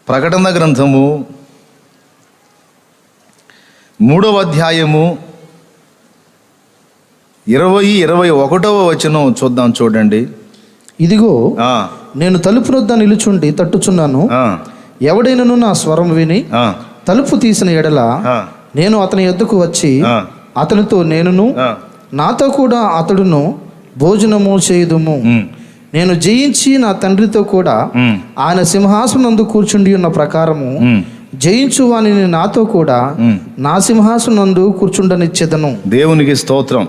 ప్రకటన గ్రంథము 3వ అధ్యాయము 20-21 వచనం చూద్దాం, చూడండి. ఇదిగో నేను తలుపు వద్ద నిలుచుండి తట్టుచున్నాను. ఎవడైనను నా స్వరం విని తలుపు తీసిన ఎడల నేను అతని యొద్దకు వచ్చి అతనితో నేనును నాతో కూడా అతడును భోజనము చేయుదుము. నేను జయించి నా తండ్రితో కూడా ఆయన సింహాసనందు కూర్చుండి ఉన్న ప్రకారము జయించు వానిని నాతో కూడా నా సింహాసనందు కూర్చుండనిచ్చేదను. దేవునికి స్తోత్రం.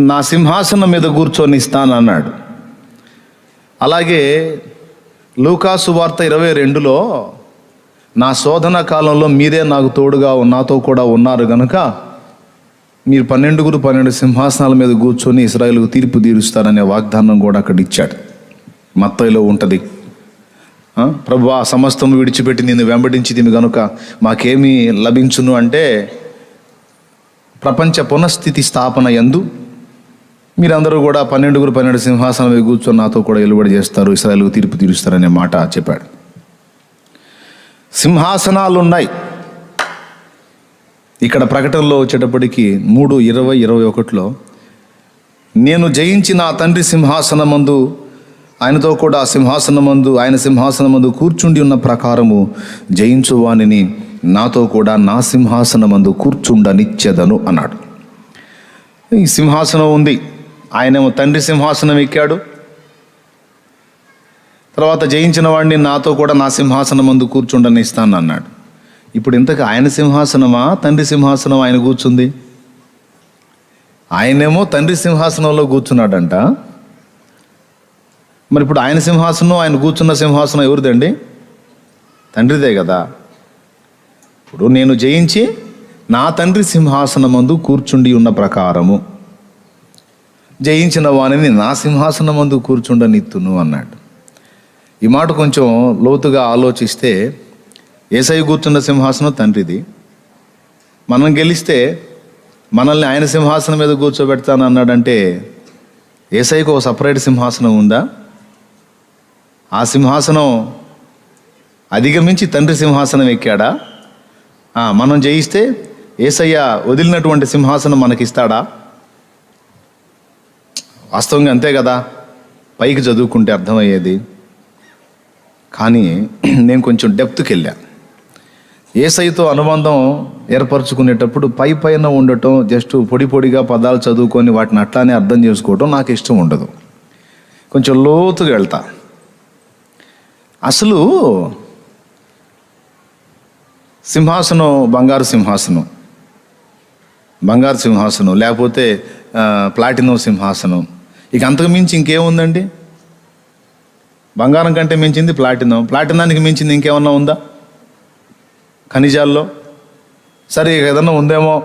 నా సింహాసనం మీద కూర్చొని ఇస్తానన్నాడు. అలాగే లూకాసు వార్త 22లో నా శోధన కాలంలో మీరే నాకు తోడుగా నాతో కూడా ఉన్నారు గనుక మీరు 12 సింహాసనాల మీద కూర్చొని ఇశ్రాయేలుకు తీర్పు తీరుస్తారనే వాగ్దానం కూడా అక్కడ ఇచ్చాడు. మత్తయిలో ఉంటుంది. ప్రభువా సమస్తం విడిచిపెట్టి నిన్ను వెంబడించితిమి గనుక మాకేమీ లభించును అంటే ప్రపంచ పునఃస్థితి స్థాపన యందు మీరందరూ కూడా 12 సింహాసనం మీద కూర్చొని నాతో కూడా ఎలుబడి చేస్తారు, ఇశ్రాయేలుకు తీర్పు తీరుస్తారనే మాట చెప్పాడు. సింహాసనాలు ఉన్నాయి. ఇక్కడ ప్రకటనలో వచ్చేటప్పటికి 3:20-21లో నేను జయించి నా తండ్రి సింహాసనమందు ఆయనతో కూడా ఆయన సింహాసనమందు కూర్చుండి ఉన్న ప్రకారము జయించు వానిని నాతో కూడా నా సింహాసనమందు కూర్చుండనిచ్చెదను అన్నాడు. ఈ సింహాసనం ఉంది. ఆయనేమో తండ్రి సింహాసనం ఎక్కాడు. తర్వాత జయించిన వాడిని నాతో కూడా నా సింహాసనమందు కూర్చుండనిస్తాను అన్నాడు. ఇప్పుడు ఇంతకు ఆయన సింహాసనమా తండ్రి సింహాసనం ఆయన కూర్చుంది? ఆయనేమో తండ్రి సింహాసనంలో కూర్చున్నాడంట. మరి ఇప్పుడు ఆయన సింహాసనం, ఆయన కూర్చున్న సింహాసనం ఎవరిదండి? తండ్రిదే కదా. ఇప్పుడు నేను జయించి నా తండ్రి సింహాసనమందు కూర్చుండి ఉన్న ప్రకారము జయించిన వానిని నా సింహాసనమందు కూర్చుండనిత్తును అన్నాడు. ఈ మాట కొంచెం లోతుగా ఆలోచిస్తే యేసయ్య కూర్చున్న సింహాసనం తండ్రిది. మనం గెలిస్తే మనల్ని ఆయన సింహాసనం మీద కూర్చోబెడతాను అన్నాడంటే యేసయ్యకు ఒక సపరేట్ సింహాసనం ఉందా? ఆ సింహాసనం అధిగమించి తండ్రి సింహాసనం ఎక్కాడా? మనం జయిస్తే యేసయ్య వదిలినటువంటి సింహాసనం మనకిస్తాడా? వాస్తవంగా అంతే కదా, పైకి చదువుకుంటే అర్థమయ్యేది. కానీ నేను కొంచెం డెప్త్కి వెళ్ళా. యేసయ్యతో అనుబంధం ఏర్పరచుకునేటప్పుడు పైన ఉండటం, జస్ట్ పొడిగా పదాలు చదువుకొని వాటిని అట్లానే అర్థం చేసుకోవటం నాకు ఇష్టం ఉండదు. కొంచెం లోతుగా వెళ్తా. అసలు సింహాసనం బంగారు సింహాసనం లేకపోతే ప్లాటినం సింహాసనం, ఇక అంతకు మించి ఇంకేముందండి? బంగారం కంటే మించింది ప్లాటినానికి మించింది ఇంకేమన్నా ఉందా ఖనిజాల్లో? సరే ఏదన్నా ఉందేమో.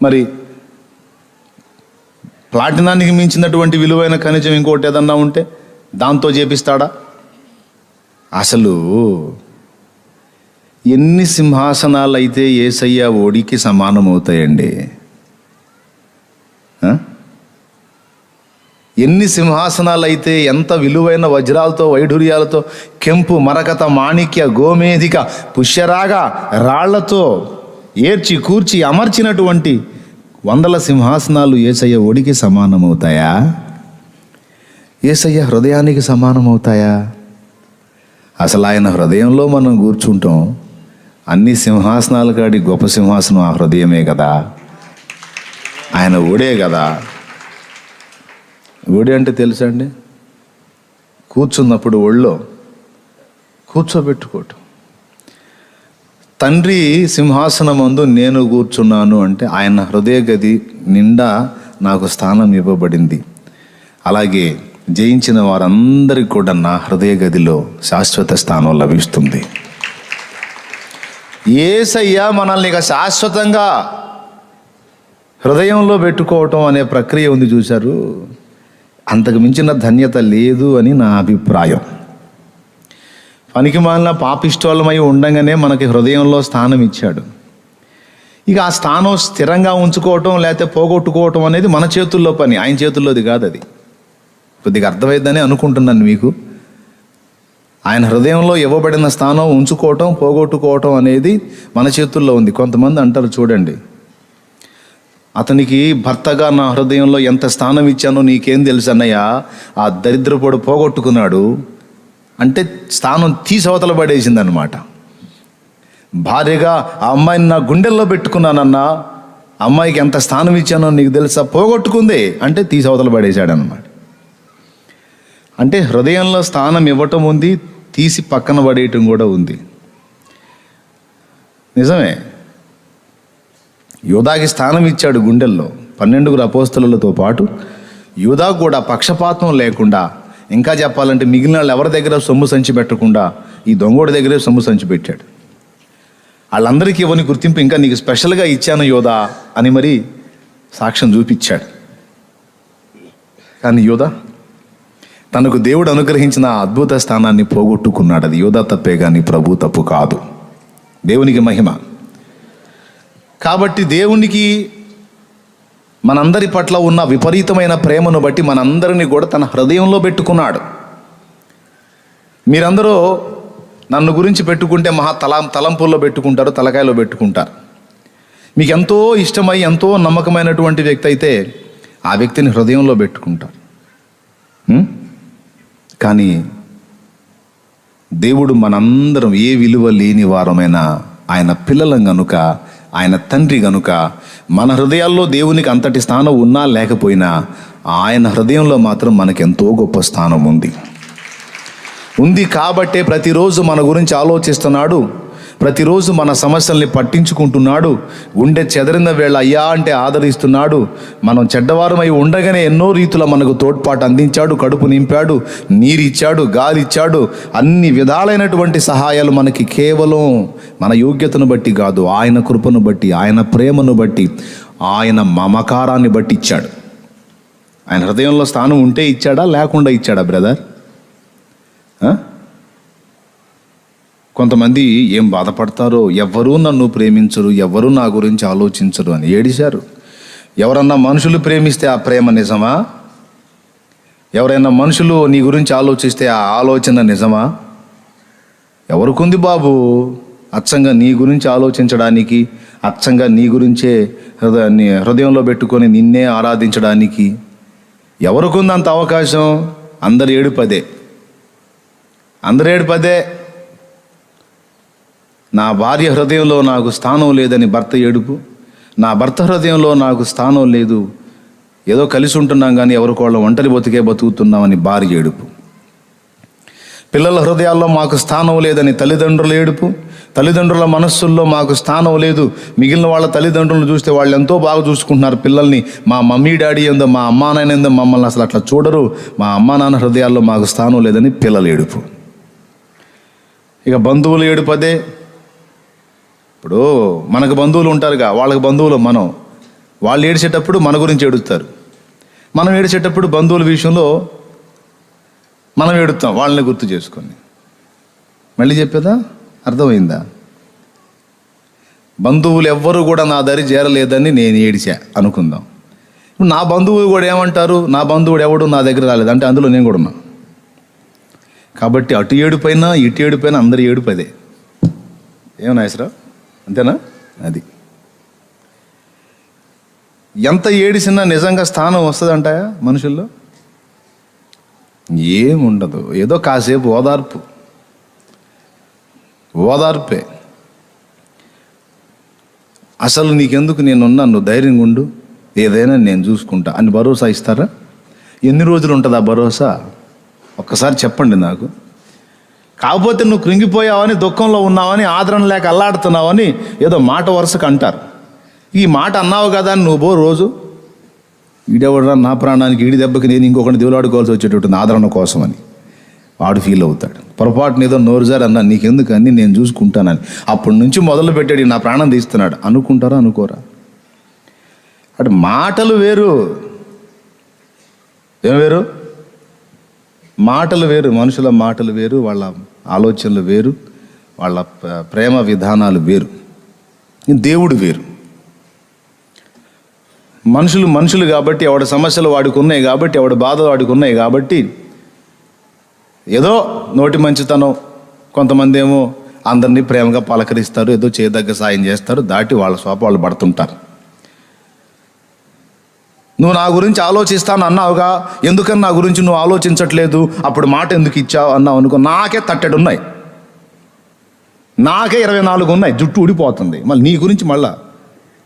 మరి ప్లాటినానికి మించినటువంటి విలువైన ఖనిజం ఇంకోటి ఏదన్నా ఉంటే దాంతో చేపిస్తాడా? అసలు ఎన్ని సింహాసనాలు అయితే యేసయ్య ఓడికి సమానం అవుతాయండి? ఎన్ని సింహాసనాలు అయితే ఎంత విలువైన వజ్రాలతో, వైఢూర్యాలతో, కెంపు, మరకత, మాణిక్య, గోమేధిక, పుష్యరాగ రాళ్లతో ఏర్చి కూర్చి అమర్చినటువంటి 100 సింహాసనాలు యేసయ్య ఓడికి సమానమవుతాయా? యేసయ్య హృదయానికి సమానమవుతాయా? అసలు ఆయన హృదయంలో మనం కూర్చుంటాం. అన్ని సింహాసనాల కాడి గొప్ప సింహాసనం ఆ హృదయమే కదా. ఆయన ఓడే కదా. ఓడి అంటే తెలుసా అండి? కూర్చున్నప్పుడు ఒళ్ళో కూర్చోబెట్టుకోవటం. తండ్రి సింహాసనమందు నేను కూర్చున్నాను అంటే ఆయన హృదయ గది నిండా నాకు స్థానం ఇవ్వబడింది. అలాగే జయించిన వారందరికీ కూడా నా హృదయ గదిలో శాశ్వత స్థానం లభిస్తుంది. యేసయ్య మనల్ని ఇక శాశ్వతంగా హృదయంలో పెట్టుకోవటం అనే ప్రక్రియ ఉంది చూశారు. అంతకు మించిన ధన్యత లేదు అని నా అభిప్రాయం. పనికిమాలిన పాపిష్టోళమై ఉండగానే మనకి హృదయంలో స్థానం ఇచ్చాడు. ఇక ఆ స్థానం స్థిరంగా ఉంచుకోవటం లేకపోతే పోగొట్టుకోవటం అనేది మన చేతుల్లో పని, ఆయన చేతుల్లోది కాదు. అది కొద్దిగా అర్థమైందని అనుకుంటున్నాను మీకు. ఆయన హృదయంలో ఇవ్వబడిన స్థానం ఉంచుకోవటం, పోగొట్టుకోవటం అనేది మన చేతుల్లో ఉంది. కొంతమంది అంటారు చూడండి, అతనికి భర్తగా నా హృదయంలో ఎంత స్థానం ఇచ్చానో నీకేం తెలుసు అన్నయ్య, ఆ దరిద్రపోడు పోగొట్టుకున్నాడు అంటే స్థానం తీసి అవతల పడేసిందనమాట. భార్యగా ఆ అమ్మాయిని నా గుండెల్లో పెట్టుకున్నానన్నా, అమ్మాయికి ఎంత స్థానం ఇచ్చానో నీకు తెలుసా, పోగొట్టుకుంది అంటే తీసి అవతల పడేశాడనమాట. అంటే హృదయంలో స్థానం ఇవ్వటం ఉంది, తీసి పక్కన పడేయటం కూడా ఉంది. నిజమే, యూదాకి స్థానం ఇచ్చాడు గుండెల్లో. 12 అపోస్తలులతో పాటు యూదా కూడా పక్షపాతం లేకుండా, ఇంకా చెప్పాలంటే మిగిలిన వాళ్ళు ఎవరి దగ్గర సొమ్ము సంచి పెట్టకుండా ఈ దొంగోడి దగ్గరే సొమ్ము సంచి పెట్టాడు. వాళ్ళందరికీ ఇవ్వని గుర్తింపు ఇంకా నీకు స్పెషల్గా ఇచ్చాను యూదా అని మరి సాక్ష్యం చూపించాడు. కానీ యూదా తనకు దేవుడు అనుగ్రహించిన ఆ అద్భుత స్థానాన్ని పోగొట్టుకున్నాడు. అది యూదా తప్పే కానీ ప్రభు తప్పు కాదు. దేవునికి మహిమ. కాబట్టి దేవునికి మనందరి పట్ల ఉన్న విపరీతమైన ప్రేమను బట్టి మనందరినీ కూడా తన హృదయంలో పెట్టుకున్నాడు. మీరందరూ నన్ను గురించి పెట్టుకుంటే తలంపుల్లో పెట్టుకుంటారు, తలకాయలో పెట్టుకుంటారు. మీకు ఎంతో ఇష్టమై ఎంతో నమ్మకమైనటువంటి వ్యక్తి అయితే ఆ వ్యక్తిని హృదయంలో పెట్టుకుంటారు. కానీ దేవుడు మనందరం ఏ విలువ లేని వారమైనా ఆయన పిల్లలం గనుక, ఆయన తండ్రి గనుక మన హృదయాల్లో దేవునికి అంతటి స్థానం ఉన్నా లేకపోయినా ఆయన హృదయంలో మాత్రం మనకెంతో గొప్ప స్థానం ఉంది కాబట్టే ప్రతిరోజు మన గురించి ఆలోచిస్తున్నాడు, ప్రతిరోజు మన సమస్యల్ని పట్టించుకుంటున్నాడు. గుండె చెదరిన వేళ అయ్యా అంటే ఆదరిస్తున్నాడు. మనం చెడ్డవారమై ఉండగానే ఎన్నో రీతుల మనకు తోడ్పాటు అందించాడు, కడుపు నింపాడు, నీరిచ్చాడు, గాలిచ్చాడు. అన్ని విధాలైనటువంటి సహాయాలు మనకి కేవలం మన యోగ్యతను బట్టి కాదు, ఆయన కృపను బట్టి, ఆయన ప్రేమను బట్టి, ఆయన మమకారాన్ని బట్టి ఇచ్చాడు. ఆయన హృదయంలో స్థానం ఉంటే ఇచ్చాడా, లేకుండా ఇచ్చాడా బ్రదర్? కొంతమంది ఏం బాధపడతారో, ఎవ్వరూ నన్ను ప్రేమించరు, ఎవ్వరూ నా గురించి ఆలోచించరు అని ఏడిశారు. ఎవరన్నా మనుషులు ప్రేమిస్తే ఆ ప్రేమ నిజమా? ఎవరైనా మనుషులు నీ గురించి ఆలోచిస్తే ఆ ఆలోచన నిజమా? ఎవరికుంది బాబు అచ్చంగా నీ గురించి ఆలోచించడానికి, అచ్చంగా నీ గురించే హృదయంలో పెట్టుకొని నిన్నే ఆరాధించడానికి ఎవరికుంది అంత అవకాశం? అందరు ఏడుపదే. నా భార్య హృదయంలో నాకు స్థానం లేదని భర్త ఏడుపు, నా భర్త హృదయంలో నాకు స్థానం లేదు, ఏదో కలిసి ఉంటున్నాం కానీ ఎవరికోళ్ళ ఒంటరి బతుకుతున్నామని భార్య ఏడుపు. పిల్లల హృదయాల్లో మాకు స్థానం లేదని తల్లిదండ్రుల ఏడుపు, తల్లిదండ్రుల మనస్సుల్లో మాకు స్థానం లేదు. మిగిలిన వాళ్ళ తల్లిదండ్రులను చూస్తే వాళ్ళు ఎంతో బాగా చూసుకుంటున్నారు పిల్లల్ని, మా మమ్మీ డాడీ ఏందో, మా అమ్మా నాన్న ఏందో మమ్మల్ని అసలు అట్లా చూడరు, మా అమ్మా నాన్న హృదయాల్లో మాకు స్థానం లేదని పిల్లలు ఏడుపు. ఇక బంధువులు ఏడుపదే. ఇప్పుడు మనకు బంధువులు ఉంటారుగా, వాళ్ళకి బంధువులు మనం. వాళ్ళు ఏడ్చేటప్పుడు మన గురించి ఏడుస్తారు, మనం ఏడ్చేటప్పుడు బంధువుల విషయంలో మనం ఏడుస్తాం వాళ్ళని గుర్తు చేసుకొని. మళ్ళీ చెప్పేదా? అర్థమైందా? బంధువులు ఎవ్వరూ కూడా నా దరి చేరలేదని నేను ఏడిచా అనుకుందాం. ఇప్పుడు నా బంధువులు కూడా ఏమంటారు, నా బంధువుడు ఎవడు నా దగ్గర రాలేదు అంటే అందులో నేను కూడా ఉన్నా. కాబట్టి అటు ఏడుపైనా ఇటు ఏడుపైనా అందరి ఏడుపదే. ఏమన్నా ఇసరావు? అంతేనా? అది ఎంత ఏడిసినా నిజంగా స్థానం వస్తుందంటాయా మనుషుల్లో? ఏముండదు. ఏదో కాసేపు ఓదార్పే. అసలు నీకెందుకు నేనున్నా, నువ్వు ధైర్యంగా ఉండు, ఏదైనా నేను చూసుకుంటా అని భరోసా ఇస్తారా? ఎన్ని రోజులు ఉంటుంది ఆ భరోసా? ఒక్కసారి చెప్పండి నాకు. కాకపోతే నువ్వు కృంగిపోయావని, దుఃఖంలో ఉన్నావని, ఆదరణ లేక అల్లాడుతున్నావని ఏదో మాట వరుసకు అంటారు. ఈ మాట అన్నావు కదా అని నువ్వు రోజు ఈడెవడరా నా ప్రాణానికి, ఈడి దెబ్బకి నేను ఇంకొకటి దేవులాడుకోవాల్సి వచ్చేటట్టుంది ఆదరణ కోసం అని వాడు ఫీల్ అవుతాడు. పొరపాటున ఏదో నోరుజారు అన్నా, నీకెందుకు అని నేను చూసుకుంటానని అప్పటి నుంచి మొదలు పెట్టాడు నా ప్రాణం తీస్తున్నాడు. అనుకుంటారా అనుకోరా? అటు మాటలు వేరు, ఏం వేరు? మాటలు వేరు, మనుషుల మాటలు వేరు, వాళ్ళ ఆలోచనలు వేరు, వాళ్ళ ప్రేమ విధానాలు వేరు, దేవుడు వేరు. మనుషులు కాబట్టి ఎవడి సమస్యలు వాడికి ఉన్నాయి కాబట్టి, ఎవడి బాధలు వాడికి ఉన్నాయి కాబట్టి ఏదో నోటి మంచితనం, కొంతమంది ఏమో అందరినీ ప్రేమగా పలకరిస్తారు, ఏదో చేయదగ్గ సాయం చేస్తారు, దాటి వాళ్ళ స్వాప వాళ్ళు పడుతుంటారు. నువ్వు నా గురించి ఆలోచిస్తాను అన్నావుగా, ఎందుకని నా గురించి నువ్వు ఆలోచించట్లేదు, అప్పుడు మాట ఎందుకు ఇచ్చావు అన్నావు అనుకో, నాకే 30 ఉన్నాయి, నాకే 24 ఉన్నాయి, జుట్టు ఊడిపోతుంది, మళ్ళీ నీ గురించి మళ్ళా.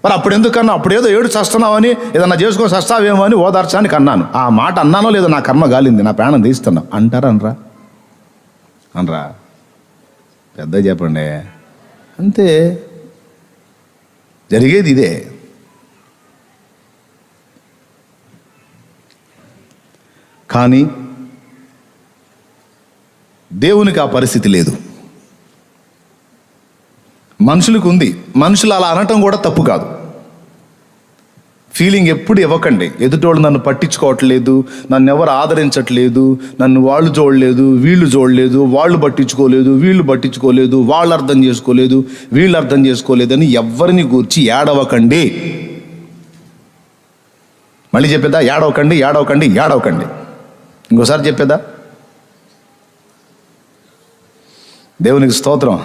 మరి అప్పుడు ఎందుకన్నా, అప్పుడు ఏదో ఏడు చస్తున్నావని, ఏదన్నా చేసుకో చస్తావేమో అని ఓదార్చానికి అన్నాను. ఆ మాట అన్నానో లేదో నా కర్మ గాలింది, నా ప్రాణం తీస్తున్నా అంటారా అనరా పెద్ద చెప్పండి. అంతే, జరిగేది ఇదే. కానీ దేవునికి ఆ పరిస్థితి లేదు. మనుషులకు ఉంది. మనుషులు అలా అనటం కూడా తప్పు కాదు. ఫీలింగ్ ఎప్పుడు ఇవ్వకండి. ఎదుటోళ్ళు నన్ను పట్టించుకోవట్లేదు, నన్ను ఎవరు ఆదరించట్లేదు, నన్ను వాళ్ళు చూడలేదు, వీళ్ళు చూడలేదు, వాళ్ళు పట్టించుకోలేదు, వీళ్ళు పట్టించుకోలేదు, వాళ్ళు అర్థం చేసుకోలేదు, వీళ్ళు అర్థం చేసుకోలేదని ఎవరిని గూర్చి ఏడవకండి. మళ్ళీ చెప్పేదా? ఏడవకండి, ఏడవకండి, ఏడవకండి. ఇంకోసారి చెప్పేదా? దేవునికి స్తోత్రం.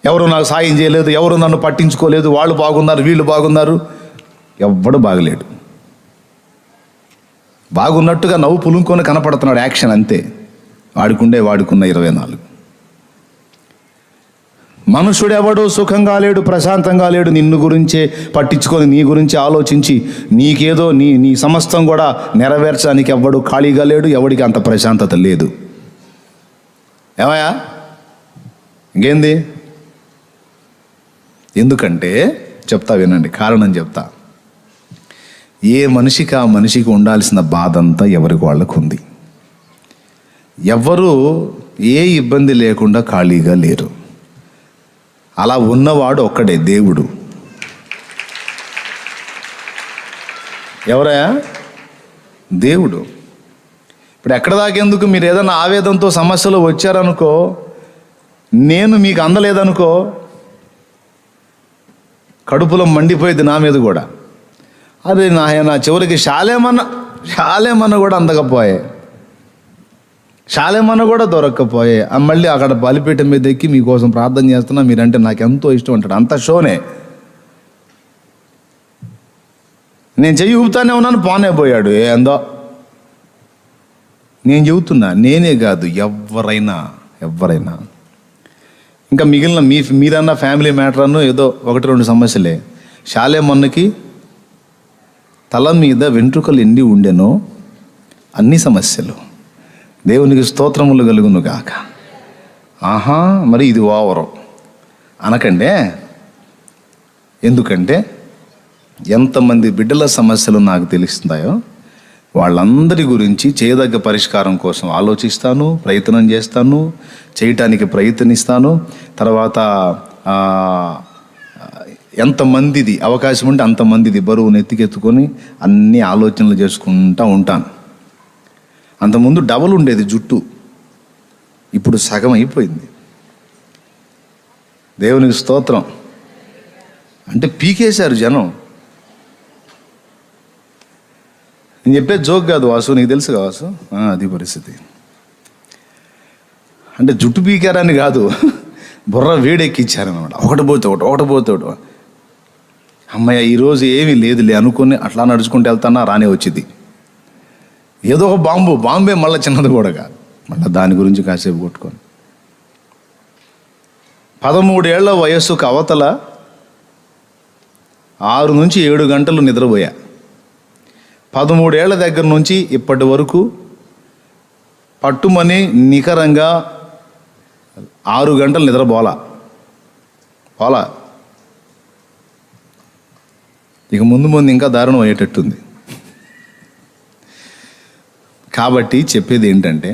ఎవరు నాకు సాయం చేయలేదు, ఎవరు నన్ను పట్టించుకోలేదు, వాళ్ళు బాగున్నారు, వీళ్ళు బాగున్నారు, ఎవ్వడు బాగలేడు. బాగున్నట్టుగా నవ్వు పులుంకొని కనపడుతున్నాడు, యాక్షన్ అంతే. వాడుకున్న 24. మనుషుడెవడు సుఖంగా లేడు, ప్రశాంతంగా లేడు, నిన్ను గురించే పట్టించుకొని నీ గురించి ఆలోచించి నీకేదో నీ సమస్తం కూడా నెరవేర్చడానికి ఎవ్వడు ఖాళీగా లేడు, ఎవడికి అంత ప్రశాంతత లేదు. ఏమయ్యా ఇంకేంది? ఎందుకంటే చెప్తా వినండి, కారణం చెప్తా. ఏ మనిషికి ఆ మనిషికి ఉండాల్సిన బాధ అంతా ఎవరికి వాళ్ళకు ఉంది. ఎవ్వరూ ఏ ఇబ్బంది లేకుండా ఖాళీగా లేరు. అలా ఉన్నవాడు ఒక్కడే, దేవుడు. ఎవరయ్యా? దేవుడు. ఇప్పుడు ఎక్కడ దాకేందుకు, మీరు ఏదైనా ఆవేదనతో సమస్యలు వచ్చారనుకో, నేను మీకు అందలేదనుకో, కడుపులో మండిపోయేది నా మీద కూడా. అదే నా చివరికి శాలేమన్న కూడా అందకపోయే, శాలేమన్న కూడా దొరక్కపోయే, మళ్ళీ అక్కడ బలిపీఠం మీద ఎక్కి మీకోసం ప్రార్థన చేస్తున్నా, మీరంటే నాకు ఎంతో ఇష్టం అంటాడు. అంత షోనే. నేను చెయ్యి ఊపుతానే ఉన్నాను, పోనే పోయాడు. ఏందో నేను చెబుతున్నా, నేనే కాదు, ఎవరైనా ఇంకా మిగిలిన మీరన్నా ఫ్యామిలీ మ్యాటర్ అన్నో ఏదో 1-2 సమస్యలే. శాలేమన్నకి తల మీద వెంట్రుకలు ఎండి ఉండెనో, అన్ని సమస్యలు. దేవునికి స్తోత్రములు కలుగును గాక. ఆహా, మరి ఇది ఓవరం అనకండే. ఎందుకంటే ఎంతమంది బిడ్డల సమస్యలు నాకు తెలుస్తాయో వాళ్ళందరి గురించి చేయదగ్గ పరిష్కారం కోసం ఆలోచిస్తాను, ప్రయత్నం చేస్తాను, చేయటానికి ప్రయత్నిస్తాను. తర్వాత ఎంతమందిది అవకాశం ఉంటే అంతమందిది బరువును ఎత్తికెత్తుకొని అన్ని ఆలోచనలు చేసుకుంటూ ఉంటాను. అంతకుముందు డబల్ ఉండేది జుట్టు, ఇప్పుడు సగం అయిపోయింది. దేవునికి స్తోత్రం. అంటే పీకేశారు జనం. నేను చెప్పేది జోక్ కాదు వాసు, నీకు తెలుసు కదా వాసు, అది పరిస్థితి. అంటే జుట్టు పీకారని కాదు, బుర్ర వేడెక్కిచ్చారనమాట. ఒకటి పోతే ఒకటి. అమ్మయ్య ఈరోజు ఏమీ లేదులే అనుకుని అట్లా నడుచుకుంటూ వెళ్తానా, రానే వచ్చింది ఏదో ఒక బాంబే, మళ్ళీ చిన్నది కూడా కాదు, మళ్ళీ దాని గురించి కాసేపు కొట్టుకొని. 13 ఏళ్ల వయస్సుకు అవతల 6 నుంచి 7 గంటలు నిద్రపోయా. 13 ఏళ్ల దగ్గర నుంచి ఇప్పటి వరకు పట్టుమని నికరంగా 6 గంటలు నిద్రపోలా. ఇక ముందు ఇంకా దారుణం అయ్యేటట్టుంది. కాబట్టి చెప్పేది ఏంటంటే,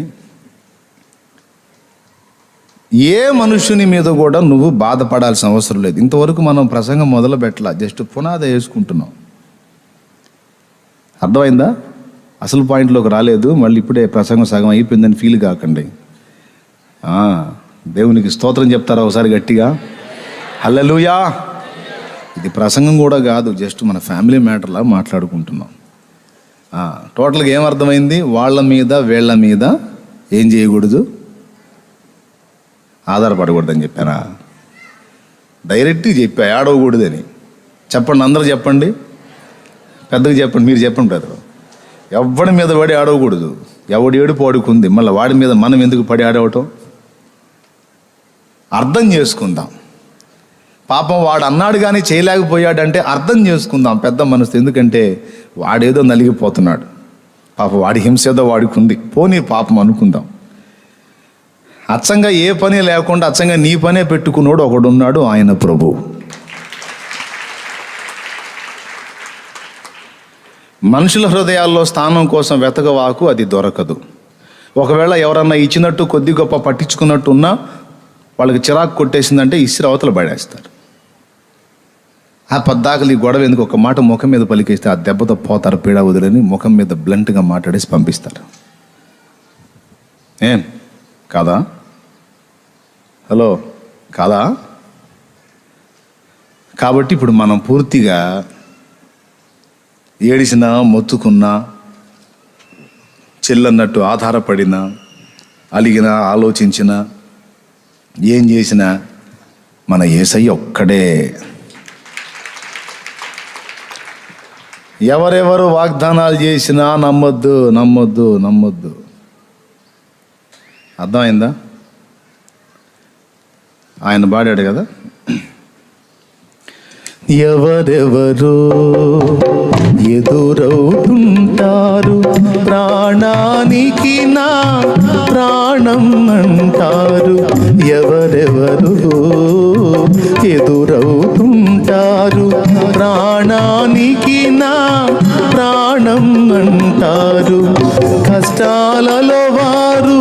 ఏ మనుషుని మీద కూడా నువ్వు బాధపడాల్సిన అవసరం లేదు. ఇంతవరకు మనం ప్రసంగం మొదలు పెట్టాల, జస్ట్ పునాది వేసుకుంటున్నాం. అర్థమైందా? అసలు పాయింట్లోకి రాలేదు. మళ్ళీ ఇప్పుడే ప్రసంగం సగం అయిపోయిందని ఫీల్ కాకండి. దేవునికి స్తోత్రం చెప్తారా ఒకసారి గట్టిగా? హల్లెలూయా. ఇది ప్రసంగం కూడా కాదు, జస్ట్ మన ఫ్యామిలీ మ్యాటర్లా మాట్లాడుకుంటున్నాం. టోటల్గా ఏమర్థమైంది? వాళ్ళ మీద వీళ్ళ మీద ఏం చేయకూడదు? ఆధారపడకూడదని చెప్పానా? డైరెక్ట్గా చెప్పా ఏడవకూడదని. చెప్పండి, అందరూ చెప్పండి, పెద్దగా చెప్పండి, మీరు చెప్పండి పెద్దలు. ఎవడి మీద పడి ఆడవకూడదు. ఎవడి ఏడుపు వాడుకుంది, మళ్ళీ వాడి మీద మనం ఎందుకు పడి ఆడవటం? అర్థం చేసుకుందాం. పాపం వాడు అన్నాడు కానీ చేయలేకపోయాడంటే అర్థం చేసుకుందాం పెద్ద మనసు. ఎందుకంటే వాడేదో నలిగిపోతున్నాడు, పాపం వాడి హింస ఏదో వాడికి ఉంది, పోనీ పాపం అనుకుందాం. అచ్చంగా ఏ పని లేకుండా అచ్చంగా నీ పనే పెట్టుకున్నాడు ఒకడున్నాడు, ఆయన ప్రభు. మనుషుల హృదయాల్లో స్థానం కోసం వెతకవాకు, అది దొరకదు. ఒకవేళ ఎవరన్నా ఇచ్చినట్టు కొద్ది గొప్ప పట్టించుకున్నట్టు ఉన్నా వాళ్ళకి చిరాకు కొట్టేసిందంటే ఇసిరి అవతల పడేస్తారు. ఆ పద్దాకలు ఈ గొడవ ఎందుకు, ఒక మాట ముఖం మీద పలికేస్తే ఆ దెబ్బతో పోతారు, పీడ వదిలేని ముఖం మీద బ్లంట్గా మాట్లాడేసి పంపిస్తారు. ఏం కాదా? హలో, కాదా? కాబట్టి ఇప్పుడు మనం పూర్తిగా ఏడిసినా, మొత్తుకున్నా, చెల్లన్నట్టు ఆధారపడినా, అలిగినా, ఆలోచించినా, ఏం చేసినా మన యేసయ్య ఒక్కడే. ఎవరెవరు వాగ్దానాలు చేసినా నమ్మొద్దు, నమ్మొద్దు, నమ్మొద్దు. అర్థమైందా? ఆయన పాడాడు కదా, ఎవరెవరు ఎదురవుతుంటారు, ప్రాణానికి నా ప్రాణం అంటారు. ఎవరెవరు ఎదురవుతుంటారు, ప్రాణానికి నా ప్రాణం అంటారు. కష్టాలలో వారు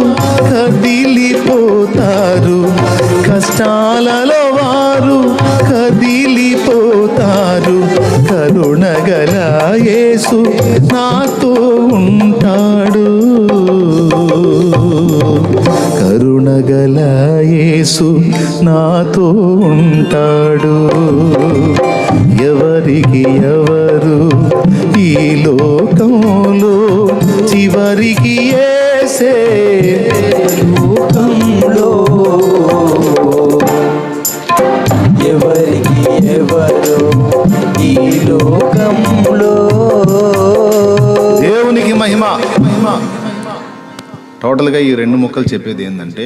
కదిలిపోతారు, కష్టాలలో వారు కదిలిపోతారు. కరుణగల యేసు నాతో ఉంటాడు, కరుణగల యేసు నాతో ఉంటాడు. ఎవరికి ఎవరు ఈ లోకంలో, చివరికి యేసే లోకంలో. ఎవరికి ఎవరు ఈ లోకంలో. దేవునికి మహిమ. టోటల్గా ఈ రెండు ముక్కలు చెప్పేది ఏంటంటే,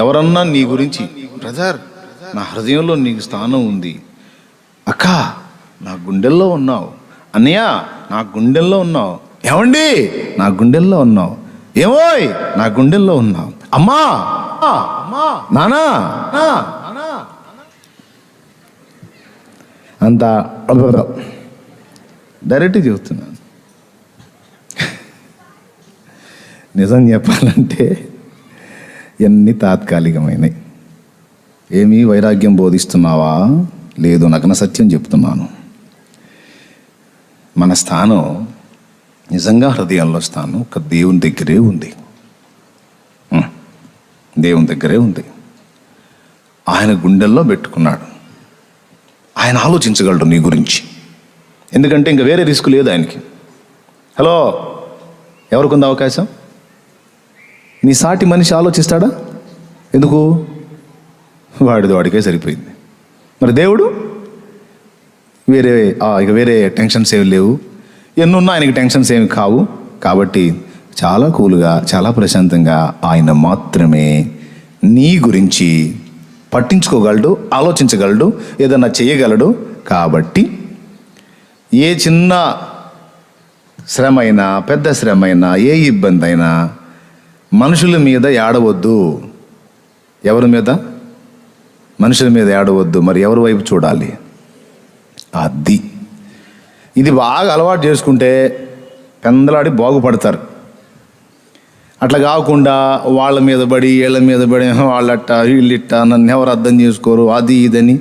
ఎవరన్నా నీ గురించి, బ్రదర్ నా హృదయంలో నీకు స్థానం ఉంది, అక్క నా గుండెల్లో ఉన్నావు, అన్నయ్య నా గుండెల్లో ఉన్నావు, ఏమండి నా గుండెల్లో ఉన్నావు, ఏమోయ్ నా గుండెల్లో ఉన్నావు, అమ్మా నానా అంత డైరెక్ట్గా చెబుతున్నాను. నిజం చెప్పాలంటే ఎన్ని తాత్కాలికమైనవి. ఏమీ వైరాగ్యం బోధిస్తున్నావా? లేదు, నగ్న సత్యం చెప్తున్నాను. మన స్థానం నిజంగా హృదయంలో స్థానం ఒక దేవుని దగ్గరే ఉంది, దేవుని దగ్గరే ఉంది. ఆయన గుండెల్లో పెట్టుకున్నాడు. ఆయన ఆలోచించగలడు నీ గురించి, ఎందుకంటే ఇంకా వేరే రిస్క్ లేదు ఆయనకి. హలో, ఎవరికి ఉంది అవకాశం? నీ సాటి మనిషి ఆలోచిస్తాడా? ఎందుకు? వాడిది వాడికే సరిపోయింది. మరి దేవుడు ఇక వేరే టెన్షన్స్ ఏమి లేవు, ఎన్నున్నా ఆయనకి టెన్షన్స్ ఏమి కావు. కాబట్టి చాలా కూల్గా, చాలా ప్రశాంతంగా ఆయన మాత్రమే నీ గురించి పట్టించుకోగలడు, ఆలోచించగలడు, ఏదన్నా చేయగలడు. కాబట్టి ఏ చిన్న శ్రమ అయినా, పెద్ద శ్రమ అయినా, ఏ ఇబ్బంది అయినా మనుషుల మీద ఏడవద్దు. ఎవరి మీద? మనుషుల మీద ఏడవద్దు. మరి ఎవరి వైపు చూడాలి? అది ఇది బాగా అలవాటు చేసుకుంటే పెందలాడి బాగుపడతారు. అట్లా కాకుండా వాళ్ళ మీద పడి, వీళ్ళ మీద పడి, వాళ్ళట్ట వీళ్ళిట్ట, నన్ను ఎవరు అర్థం చేసుకోరు, అది ఇదని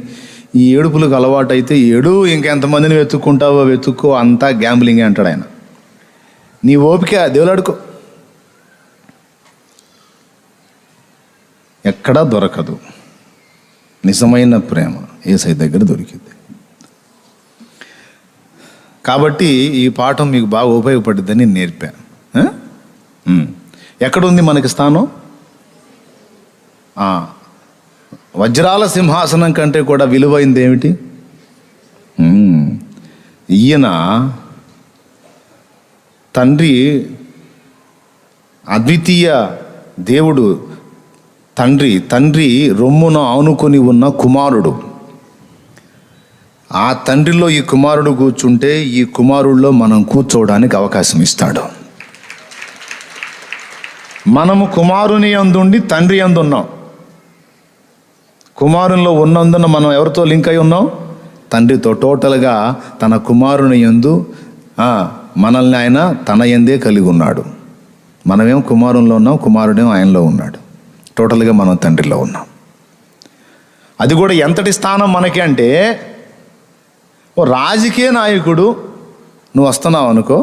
ఈ ఏడుపులకు అలవాటు అయితే, ఏడు ఇంకెంతమందిని వెతుక్కుంటావో వెతుక్కో, అంతా గ్యాంబ్లింగే అంటాడు ఆయన. నీ ఓపిక దేవులాడుకో, ఎక్కడా దొరకదు. నిజమైన ప్రేమ యేసయ్య దగ్గర దొరికింది. కాబట్టి ఈ పాఠం మీకు బాగా ఉపయోగపడుతుందని నేర్పాను. ఎక్కడుంది మనకి స్థానం? వజ్రాల సింహాసనం కంటే కూడా విలువైంది ఏమిటి? ఈయన తండ్రి, అద్వితీయ దేవుడు, తండ్రి రొమ్మున ఆనుకొని ఉన్న కుమారుడు. ఆ తండ్రిలో ఈ కుమారుడు కూర్చుంటే ఈ కుమారుడిలో మనం కూర్చోవడానికి అవకాశం ఇస్తాడు. మనము కుమారుని యందుండి తండ్రి యందు ఉన్నాం. కుమారునిలో ఉన్నందున మనం ఎవరితో లింక్ అయి ఉన్నాం? తండ్రితో. టోటల్గా తన కుమారుని యందు మనల్ని ఆయన తన యందే కలిగి ఉన్నాడు. మనమేం కుమారునిలో ఉన్నాం, కుమారుడేమో ఆయనలో ఉన్నాడు. టోటల్గా మనం తండ్రిలో ఉన్నాం. అది కూడా ఎంతటి స్థానం మనకి అంటే, ఓ రాజకీయ నాయకుడు నువ్వు వస్తున్నావు అనుకో,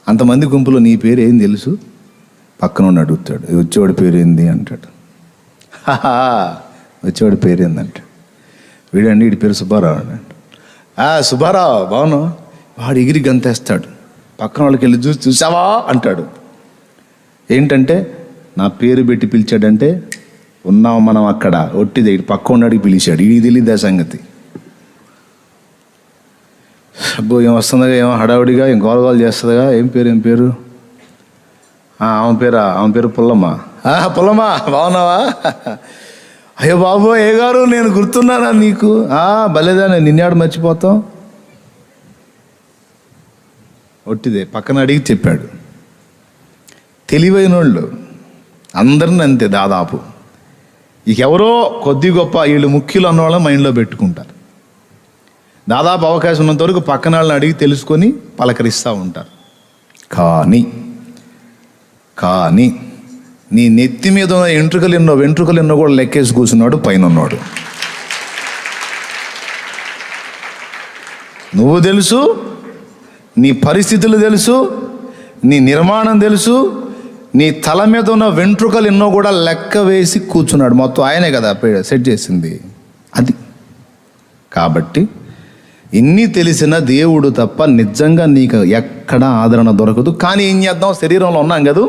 అంతమంది గుంపులో నీ పేరు ఏం తెలుసు? పక్కన ఉన్న అడుగుతాడు, వచ్చేవాడి పేరు ఏంది అంటాడు. వచ్చేవాడి పేరు ఏందంటాడు. వీడండి వీడి పేరు సుబ్బారావు అంటాడు. సుబ్బారావు బావును. వాడు ఎగిరి గంతేస్తాడు. పక్కన వాళ్ళకి వెళ్ళి చూసావా అంటాడు. ఏంటంటే నా పేరు పెట్టి పిలిచాడంటే ఉన్నాం మనం అక్కడ. ఒట్టిదే పక్క ఉన్నాడికి పిలిచాడు. ఇది తెలియదు ఆ సంగతి. అబ్బో ఏం వస్తుందిగా, ఏమో హడావుడిగా, ఏం గోలగోలు చేస్తుందిగా. ఏం పేరు? ఆమె పేరు పుల్లమ్మ. పుల్లమ్మ బాగున్నావా? అయ్యో బాబు ఏ గారు, నేను గుర్తున్నానా నీకు? భలేదా, నేను నిన్నాడు మర్చిపోతాం. ఒట్టిదే పక్కన అడిగి చెప్పాడు. తెలివైన వాళ్ళు అందరిని అంతే దాదాపు. ఇక ఎవరో కొద్ది గొప్ప వీళ్ళు ముఖ్యులు అన్న వాళ్ళని మైండ్లో పెట్టుకుంటారు. దాదాపు అవకాశం ఉన్నంత వరకు పక్కన వాళ్ళని అడిగి తెలుసుకొని పలకరిస్తూ ఉంటారు. కానీ నీ నెత్తి మీద ఉన్న వెంట్రుకలు ఎన్నో కూడా లెక్కేసి కూర్చున్నాడు పైన ఉన్నాడు. నువ్వు తెలుసు, నీ పరిస్థితులు తెలుసు, నీ నిర్మాణం తెలుసు, నీ తల మీద ఉన్న వెంట్రుకలు ఎన్నో కూడా లెక్క వేసి కూర్చున్నాడు. మొత్తం ఆయనే కదా సెట్ చేసింది అది. కాబట్టి ఇన్ని తెలిసిన దేవుడు తప్ప నిజంగా నీకు ఎక్కడా ఆదరణ దొరకదు. కానీ ఏం చేద్దాం, శరీరంలో ఉన్నాం కదా,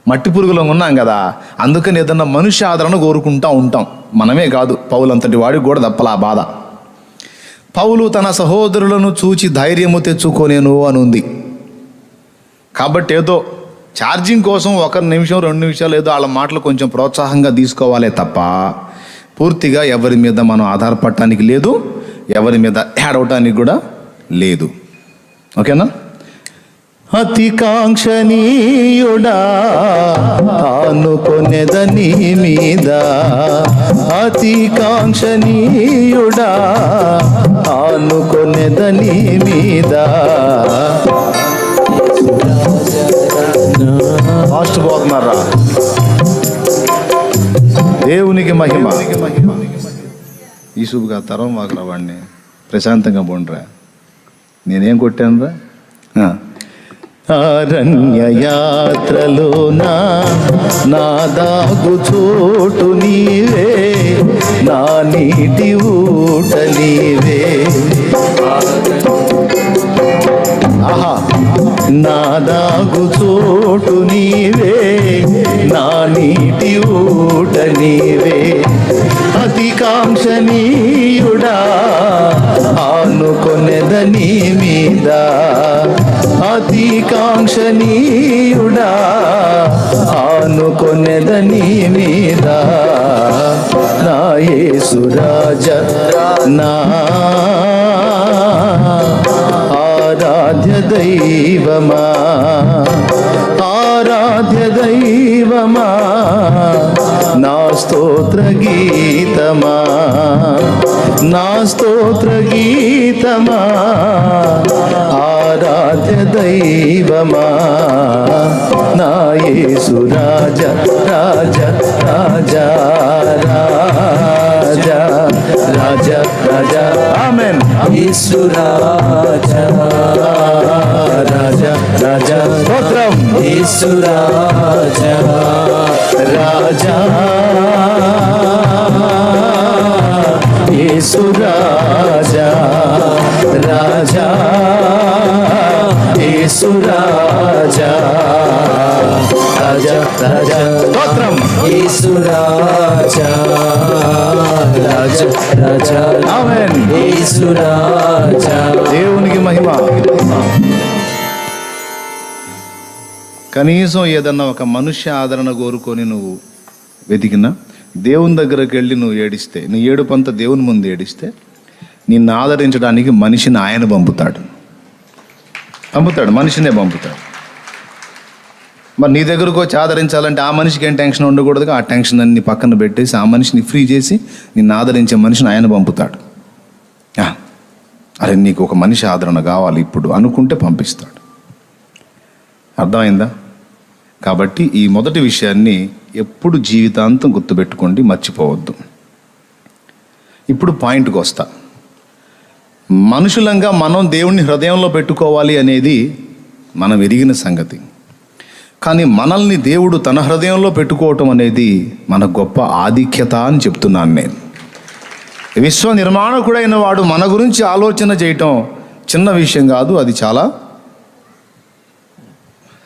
మట్టి పురుగులో ఉన్నాం కదా, అందుకని ఏదన్నా మనుష్య ఆదరణ కోరుకుంటూ ఉంటాం. మనమే కాదు, పౌలు అంతటి వాడికి కూడా తప్పలా బాధ. పౌలు తన సహోదరులను చూచి ధైర్యము తెచ్చుకోనేను అని ఉంది. కాబట్టి ఏదో ఛార్జింగ్ కోసం 1 నిమిషం 2 నిమిషాలు ఏదో వాళ్ళ మాటలు కొంచెం ప్రోత్సాహంగా తీసుకోవాలే తప్ప పూర్తిగా ఎవరి మీద మనం ఆధారపడటానికి లేదు, ఎవరి మీద ఏడవటానికి కూడా లేదు. ఓకేనా? అతి కాంక్షణీయుడా ఆనుకొనెదని మీద, అతి కాంక్షణీయుడా ఆనుకొనెదని మీద. ఫాస్ట్ పోతున్నారా? దేవునికి మహిమ. ఈసుగా తరం వాకరా వాడిని ప్రశాంతంగా పోండ్రా. నేనేం కొట్టానురా? అరణ్య యాత్రలో నా దాగు చోటు నీవే, నా నీటి ఊట నీవే. నా దాగు చోటు నీవే, నా నీటి ఊట నీవే. అతి కాంక్షణీయుడా ఆనుకొనెదని మీద, అతి కాంక్షణీయుడా ఆనుకొనెదని మీద. నా యేసు రాజా, నా ఆరాధ్య దైవమా, ఆరాధ్య దైవమా, నా స్తోత్ర గీతమా, నా స్తోత్ర గీతమా, ఆరాధ్య దైవమా. నా యేసు రాజా, రాజా, రాజా, రాజా, రాజా, రాజా. ఆమేన్. యేసు రాజా, రాజా, రాజా. స్తోత్రం. యేసు రాజా, రాజా, యేసు రాజా, రాజా, యేసు రాజా, రాజా రాజా స్తోత్రం. యేసు రాజా రాజా రాజా ఆమేన్. యేసు రాజా. దేవునికి మహిమ. కనీసం ఏదన్నా ఒక మనుష్య ఆదరణ కోరుకొని నువ్వు వెతికినా, దేవుని దగ్గరకు వెళ్ళి నువ్వు ఏడిస్తే, నీ ఏడుపంతా దేవుని ముందు ఏడిస్తే, నిన్ను ఆదరించడానికి మనిషిని ఆయన పంపుతాడు. మనిషినే పంపుతాడు. మరి నీ దగ్గరకు వచ్చి ఆదరించాలంటే ఆ మనిషికి ఏం టెన్షన్ ఉండకూడదు. ఆ టెన్షన్ అన్ని పక్కన పెట్టేసి ఆ మనిషిని ఫ్రీ చేసి నిన్ను ఆదరించే మనిషిని ఆయన పంపుతాడు. అరే నీకు ఒక మనిషి ఆదరణ కావాలి ఇప్పుడు అనుకుంటే పంపిస్తాడు. అర్థమైందా? కాబట్టి ఈ మొదటి విషయాన్ని ఎప్పుడు జీవితాంతం గుర్తుపెట్టుకోండి, మర్చిపోవద్దు. ఇప్పుడు పాయింట్కి వస్తా. మనుషులంగా మనం దేవుణ్ణి హృదయంలో పెట్టుకోవాలి అనేది మనం ఎరిగిన సంగతి. కానీ మనల్ని దేవుడు తన హృదయంలో పెట్టుకోవటం అనేది మన గొప్ప ఆధిక్యత అని చెప్తున్నాను నేను. విశ్వ నిర్మాణకుడైన వాడు మన గురించి ఆలోచన చేయటం చిన్న విషయం కాదు.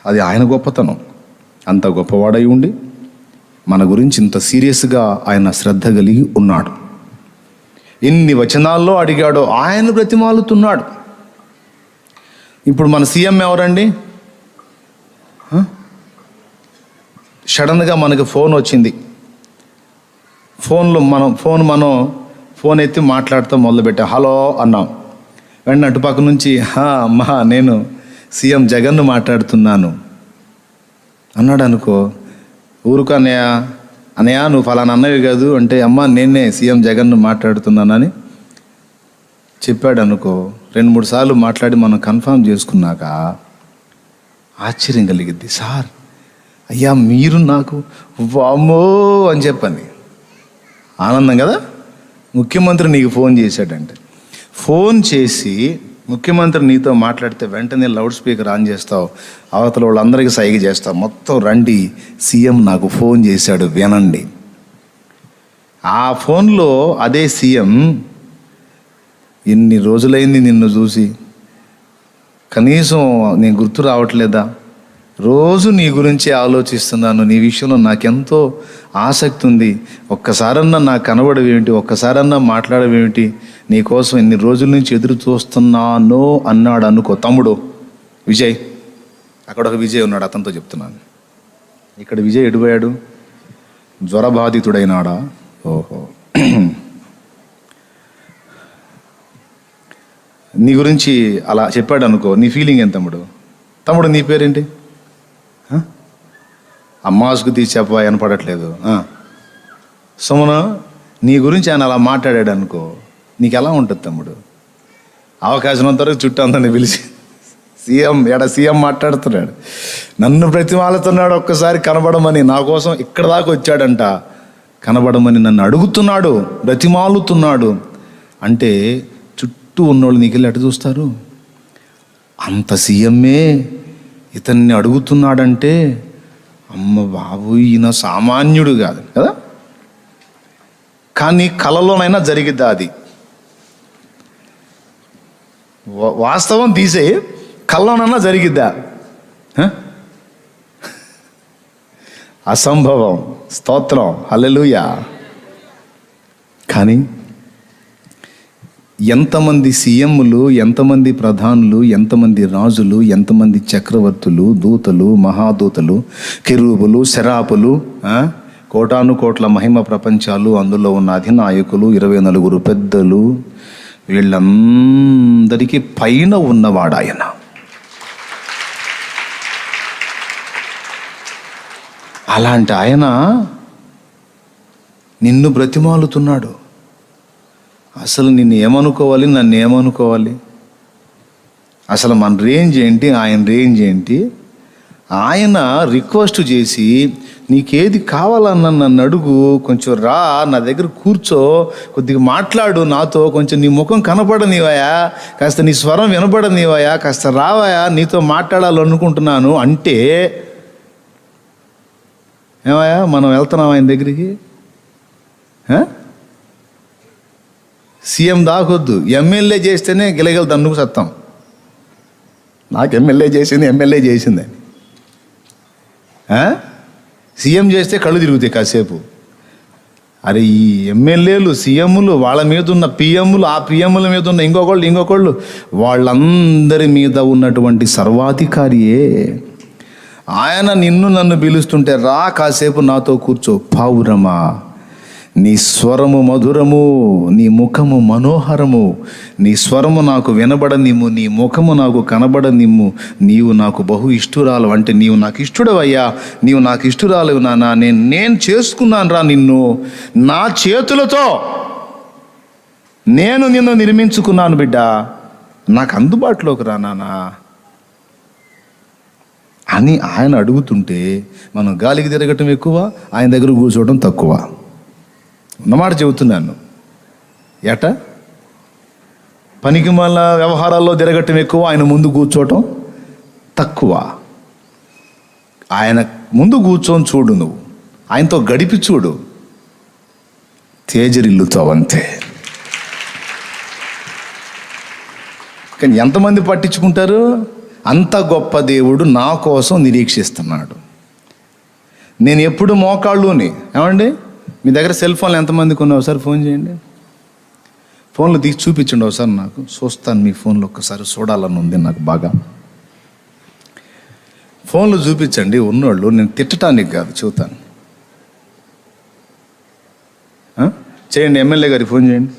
అది ఆయన గొప్పతనం. అంత గొప్పవాడై ఉండి మన గురించి ఇంత సీరియస్గా ఆయన శ్రద్ధ కలిగి ఉన్నాడు. ఎన్ని వచనాల్లో అడిగాడో ఆయన బ్రతిమాలుతున్నాడు. ఇప్పుడు మన సీఎం ఎవరండి? సడన్గా మనకి ఫోన్ వచ్చింది. ఫోన్ ఎత్తి మాట్లాడుతూ మొదలుపెట్టాం. హలో అన్నాం. వెంటనే అటుపక్క నుంచి అమ్మా నేను సీఎం జగన్ను మాట్లాడుతున్నాను అన్నాడు అనుకో. ఊరుకు అన్నయ్య నువ్వు ఫలానా అన్నవి కాదు అంటే, అమ్మ నేనే సీఎం జగన్ను మాట్లాడుతున్నానని చెప్పాడు అనుకో. 2-3 సార్లు మాట్లాడి మనం కన్ఫర్మ్ చేసుకున్నాక ఆశ్చర్యం కలిగిద్ది. సార్ అయ్యా మీరు నాకు వామ్మో అని చెప్పని ఆనందం కదా. ముఖ్యమంత్రి నీకు ఫోన్ చేశాడంటే, ఫోన్ చేసి ముఖ్యమంత్రి నీతో మాట్లాడితే వెంటనే లౌడ్ స్పీకర్ ఆన్ చేస్తావు, అవతల వాళ్ళందరికీ సైగ చేస్తావు, మొత్తం రండి సీఎం నాకు ఫోన్ చేశాడు వినండి. ఆ ఫోన్లో అదే సీఎం ఎన్ని రోజులైంది నిన్ను చూసి, కనీసం నేను గుర్తు రావట్లేదా, రోజు నీ గురించి ఆలోచిస్తున్నాను, నీ విషయంలో నాకెంతో ఆసక్తి ఉంది, ఒక్కసారన్నా నాకు కనబడవేమిటి, ఒక్కసారన్నా మాట్లాడవేమిటి, నీకోసం ఎన్ని రోజుల నుంచి ఎదురు చూస్తున్నానో అన్నాడు అనుకో. తమ్ముడు విజయ్, అక్కడ ఒక విజయ్ ఉన్నాడు, అతనితో చెప్తున్నాను. ఇక్కడ విజయ్ ఎడిపోయాడు, జ్వరబాధితుడైనాడా? ఓహో, నీ గురించి అలా చెప్పాడు అనుకో. నీ ఫీలింగ్ ఏం తమ్ముడు? తమ్ముడు నీ పేరేంటి? అమ్మాసుకు తీసి చెప్పా వినపడట్లేదు. సుమన నీ గురించి ఆయన అలా మాట్లాడాడు అనుకో, నీకు ఎలా ఉంటుంది తమ్ముడు? అవకాశం అంతవరకు చుట్టూ అందరిని పిలిచి సీఎం మాట్లాడుతున్నాడు, నన్ను ప్రతిమాలుతున్నాడు, ఒక్కసారి కనబడమని, నా కోసం ఇక్కడ దాకా వచ్చాడంట, కనబడమని నన్ను అడుగుతున్నాడు, బ్రతిమాలుతున్నాడు అంటే చుట్టూ ఉన్నోళ్ళు నీకు వెళ్ళి అటు చూస్తారు. అంత సీఎంఏ ఇతన్ని అడుగుతున్నాడంటే అమ్మ బాబు ఈయన సామాన్యుడు కాదు కదా. కానీ కలలోనైనా జరిగిద్దా? అది వాస్తవం తీసే కల్లోనైనా జరిగిద్దా? అసంభవం. స్తోత్రం, హల్లెలూయా. కానీ ఎంతమంది సీఎంలు, ఎంతమంది ప్రధానులు, ఎంతమంది రాజులు, ఎంతమంది చక్రవర్తులు, దూతలు, మహాదూతలు, కెరూబులు, శరాపులు, కోటాను కోట్ల మహిమ ప్రపంచాలు, అందులో ఉన్న అధినాయకులు, 24 పెద్దలు, వీళ్ళందరికీ పైన ఉన్నవాడు ఆయన. అలాంటి ఆయన నిన్ను బ్రతిమాలుతున్నాడు. అసలు నిన్ను ఏమనుకోవాలి, నన్ను ఏమనుకోవాలి? అసలు మన రేంజ్ ఏంటి, ఆయన రేంజ్ ఏంటి? ఆయన రిక్వెస్ట్ చేసి నీకేది కావాలన్నా నన్ను అడుగు, కొంచెం రా నా దగ్గర కూర్చో, కొద్దిగా మాట్లాడు నాతో, కొంచెం నీ ముఖం కనపడనివయా, కాస్త నీ స్వరం వినపడనివయా, కాస్త రావయా, నీతో మాట్లాడాలనుకుంటున్నాను అంటే ఏమయ్యా మనం వెళ్తున్నాం ఆయన దగ్గరికి? సీఎం దాకొద్దు, ఎమ్మెల్యే చేస్తేనే గిలగల దన్నుకు సత్తాం. నాకు ఎమ్మెల్యే చేసింది సీఎం చేస్తే కళ్ళు తిరుగుతాయి కాసేపు. అరే ఈ ఎమ్మెల్యేలు, సీఎంలు, వాళ్ళ మీద ఉన్న పిఎంలు, ఆ పిఎంల మీద ఉన్న ఇంకొకళ్ళు వాళ్ళందరి మీద ఉన్నటువంటి సర్వాధికారియే. ఆయన నిన్ను నన్ను పిలుస్తుంటే రా కాసేపు నాతో కూర్చో. పావురమా, నీ స్వరము మధురము, నీ ముఖము మనోహరము, నీ స్వరము నాకు వినబడనిమ్ము, నీ ముఖము నాకు కనబడనిమ్ము, నీవు నాకు బహు ఇష్టురాలు. అంటే నీవు నాకు ఇష్టుడవయ్యా, నీవు నాకు ఇష్టురాలు నానా, నేను చేసుకున్నాను రా నిన్ను, నా చేతులతో నేను నిన్ను నిర్మించుకున్నాను బిడ్డ, నాకు అందుబాటులోకి రా నానా అని ఆయన అడుగుతుంటే మనం గాలికి తిరగటం ఎక్కువ, ఆయన దగ్గర కూర్చోవడం తక్కువ. ఉన్నమాట చెబుతున్నాను. ఎట పనికి మళ్ళా వ్యవహారాల్లో తిరగటం ఎక్కువ, ఆయన ముందు కూర్చోవటం తక్కువ. ఆయన ముందు కూర్చొని చూడు, నువ్వు ఆయనతో గడిపి చూడు, తేజరిల్లుతావు అంతే. కానీ ఎంతమంది పట్టించుకుంటారు? అంత గొప్ప దేవుడు నా కోసం నిరీక్షిస్తున్నాడు. నేను ఎప్పుడు మోకాళ్ళుని. ఏమండి, మీ దగ్గర సెల్ ఫోన్లు ఎంతమందికి ఉన్నాయి? ఒకసారి ఫోన్ చేయండి. ఫోన్లు తీసి చూపించండి ఒకసారి, నాకు చూస్తాను. మీ ఫోన్లో ఒక్కసారి చూడాలని ఉంది నాకు బాగా. ఫోన్లు చూపించండి ఉన్నోళ్ళు. నేను తిట్టడానికి కాదు, చెబుతాను. చేయండి, ఎమ్మెల్యే గారికి ఫోన్ చేయండి.